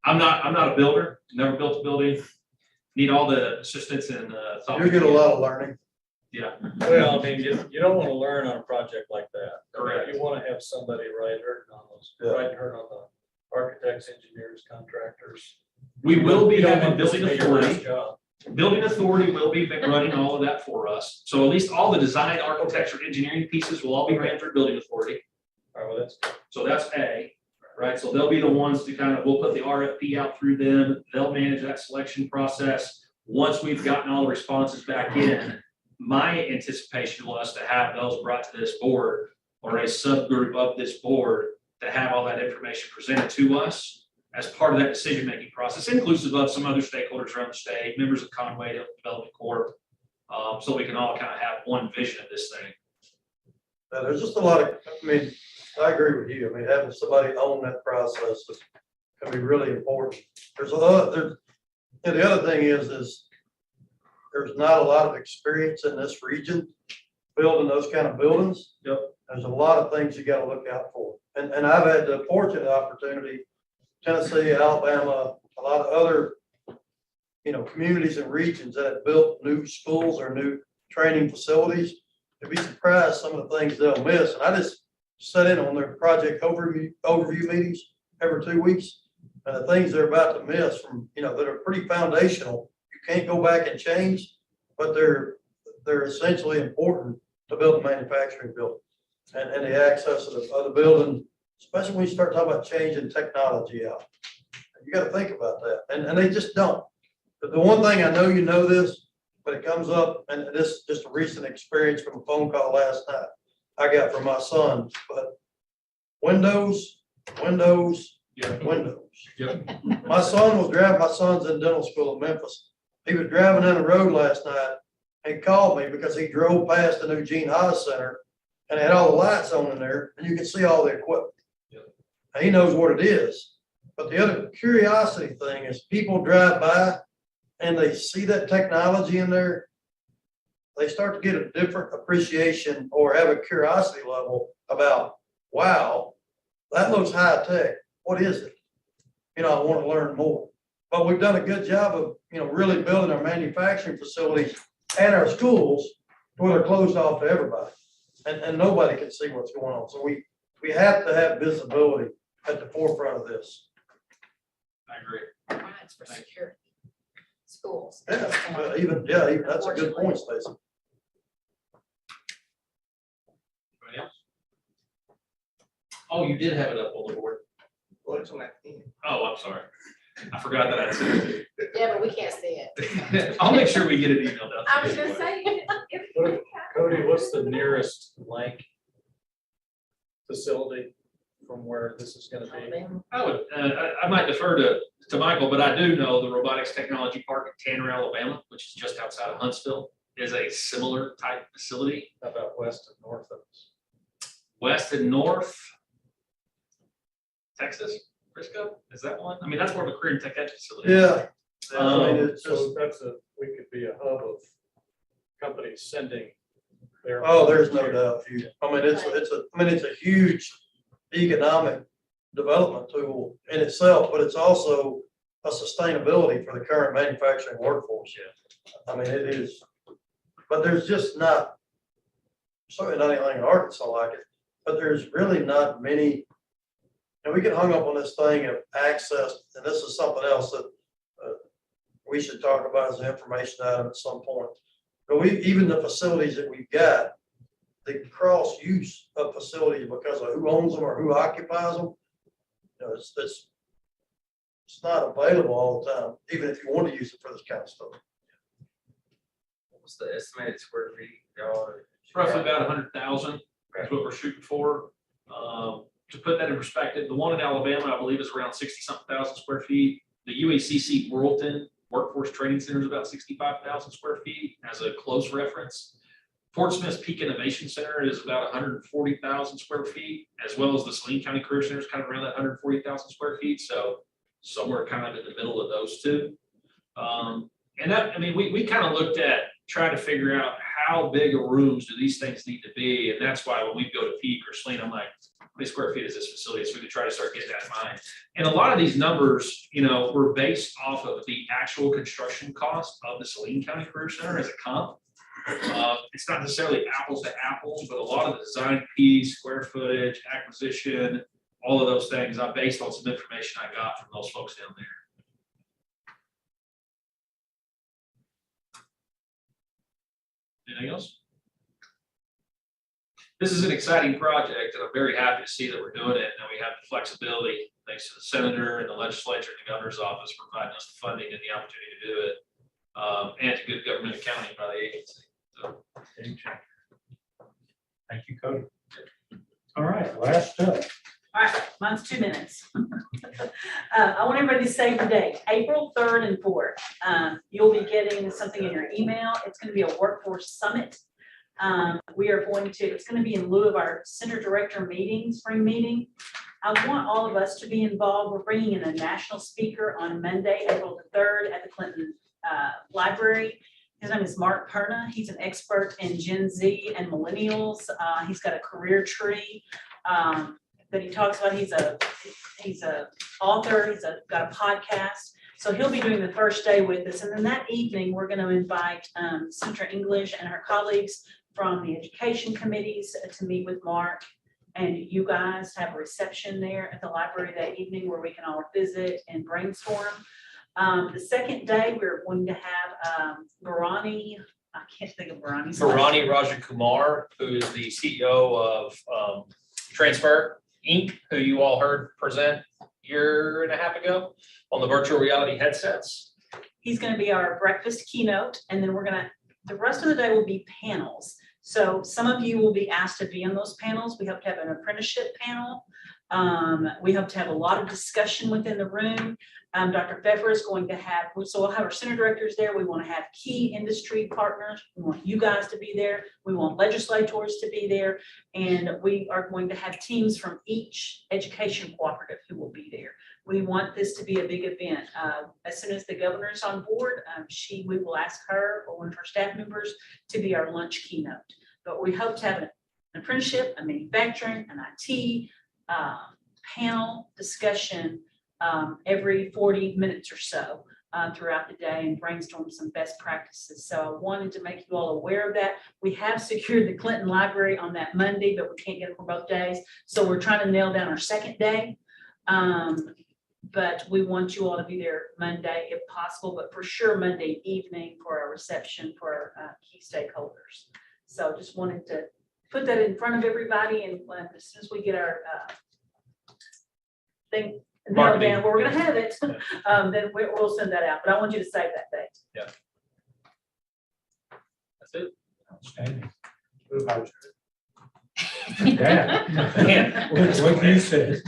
I'm not a builder, never built a building. Need all the assistance and thought. You get a lot of learning. Yeah. Well, I mean, you don't want to learn on a project like that. Correct. You want to have somebody right hurt on those, Yeah. right hurt on the architects, engineers, contractors. We will be You don't having want this to building be your last authority. job. Building authority will be running all of that for us. So at least all the design, architecture, engineering pieces will all be ran through building authority. All right, well, that's good. So that's A, right? So they'll be the ones to kind of, we'll put the RFP out through them. They'll manage that selection process. Once we've gotten all the responses back in, my anticipation was to have those brought to this board or a subgroup of this board to have all that information presented to us as part of that decision-making process, inclusive of some other stakeholders around the state, members of Conway Development Corp. So we can all kind of have one vision of this thing. There's just a lot of, I mean, I agree with you. I mean, having somebody own that process is can be really important. There's a lot, and the other thing is there's not a lot of experience in this region building those kind of buildings. Yep. There's a lot of things you gotta look out for. And I've had the fortunate opportunity, Tennessee, Alabama, a lot of other, you know, communities and regions that have built new schools or new training facilities. You'd be surprised some of the things they'll miss. And I just sit in on their project overview meetings every 2 weeks. And the things they're about to miss from, you know, that are pretty foundational, you can't go back and change, but they're essentially important to build a manufacturing building. And the access of the building, especially when you start talking about changing technology out. You gotta think about that. And they just don't. But the one thing I know, you know this, but it comes up, and this is just a recent experience from a phone call last night I got from my son, but Windows. Yep. My son's in dental school in Memphis. He was driving down the road last night and called me because he drove past the new Gene Haas Center and it had all the lights on in there and you can see all the equipment. And he knows what it is. But the other curiosity thing is people drive by and they see that technology in there. They start to get a different appreciation or have a curiosity level about, wow, that looks high tech. What is it? You know, I want to learn more. But we've done a good job of, you know, really building our manufacturing facilities and our schools where they're closed off to everybody. And nobody can see what's going on. So we have to have visibility at the forefront of this. I agree. Rights for security. Schools. Even that's a good point, Stacy. Anybody else? Oh, you did have it up on the board. Well, it's on that thing. Oh, I'm sorry. I forgot that I'd sent it. Yeah, but we can't see it. I'll make sure we get it emailed out. I was gonna say, Cody, what's the nearest Lank facility from where this is gonna be? I might defer to Michael, but I do know the Robotics Technology Park in Tanner, Alabama, which is just outside of Huntsville, is a similar type facility. How about west and north of us? West and north, Texas, Frisco, is that one? I mean, that's more of a career and tech ed facility. Yeah. I mean, it's just, So we could be a hub of companies sending their. oh, there's no doubt. I mean, it's a huge economic development tool in itself, but it's also a sustainability for the current manufacturing workforce. I mean, it is, but there's just not, certainly not anything in Arkansas like it, but there's really not many. And we get hung up on this thing of access, and this is something else that we should talk about as an information item at some point. But even the facilities that we've got, the cross use of facilities because of who owns them or who occupies them, you know, it's not available all the time, even if you want to use it for this kind of stuff. What's the estimated square feet? Y'all are- Roughly about 100,000 is what we're shooting for. To put that in perspective, the one in Alabama, I believe, is around 60-something thousand square feet. The UACC Worldton Workforce Training Center is about 65,000 square feet as a close reference. Fort Smith's Peak Innovation Center is about 140,000 square feet, as well as the Saline County Career Center is kind of around that 140,000 square feet. So somewhere kind of in the middle of those two. And that, I mean, we kind of looked at trying to figure out how big of rooms do these things need to be? And that's why when we go to Peak or Saline, I'm like, how many square feet is this facility? So we could try to start getting that in mind. And a lot of these numbers, you know, were based off of the actual construction cost of the Saline County Career Center as a comp. It's not necessarily apples to apples, but a lot of the design piece, square footage, acquisition, all of those things, I based on some information I got from those folks down there. Anything else? This is an exciting project, and I'm very happy to see that we're doing it, and we have the flexibility, thanks to the senator and the legislature and the governor's office providing us the funding and the opportunity to do it, and to good government accounting by the agency. So, Thank you, Cody. All right, last up. All right, mine's 2 minutes. I want everybody to save the date, April 3rd and 4th. You'll be getting something in your email. It's going to be a workforce summit. We are going to, it's going to be in lieu of our center director meeting, spring meeting. I want all of us to be involved. We're bringing in a national speaker on Monday, April the 3rd at the Clinton Library. His name is Mark Perna. He's an expert in Gen Z and millennials. He's got a career tree that he talks about. He's a author. Got a podcast. So he'll be doing the first day with us. And then that evening, we're going to invite Senator English and her colleagues from the education committees to meet with Mark. And you guys have a reception there at the library that evening where we can all visit and brainstorm. The second day, we're going to have Barani, I can't think of Barani's last Barani name. Rajakumar, who is the CEO of Transfer Inc., who you all heard present a year and a half ago on the virtual reality headsets. He's going to be our breakfast keynote, and then the rest of the day will be panels. So some of you will be asked to be on those panels. We hope to have an apprenticeship panel. We hope to have a lot of discussion within the room. Dr. Pfeffer is going to have, so we'll have our center directors there. We want to have key industry partners. We want you guys to be there. We want legislators to be there. And we are going to have teams from each education cooperative who will be there. We want this to be a big event. As soon as the governor is on board, we will ask her or one of her staff members to be our lunch keynote. But we hope to have an apprenticeship, a manufacturing, an IT panel discussion every 40 minutes or so throughout the day and brainstorm some best practices. So I wanted to make you all aware of that. We have secured the Clinton Library on that Monday, but we can't get it for both days. So we're trying to nail down our second day. But we want you all to be there Monday if possible, but for sure Monday evening for our reception for our key stakeholders. So just wanted to put that in front of everybody, and as soon as we get our thing nailed down where we're gonna have it, then we'll send that out. But I want you to save that date. Yeah. That's it. Outstanding. Yeah. What you said.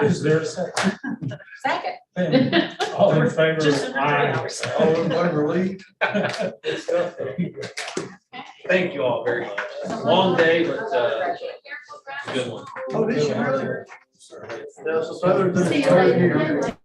Is there a second? Second. All in favor? Just under 3 Aye. hours. All in favor, Lee? Good stuff, though. Thank you all very much. Long day, but good one. Oh, did you really? That's a southern. See you later.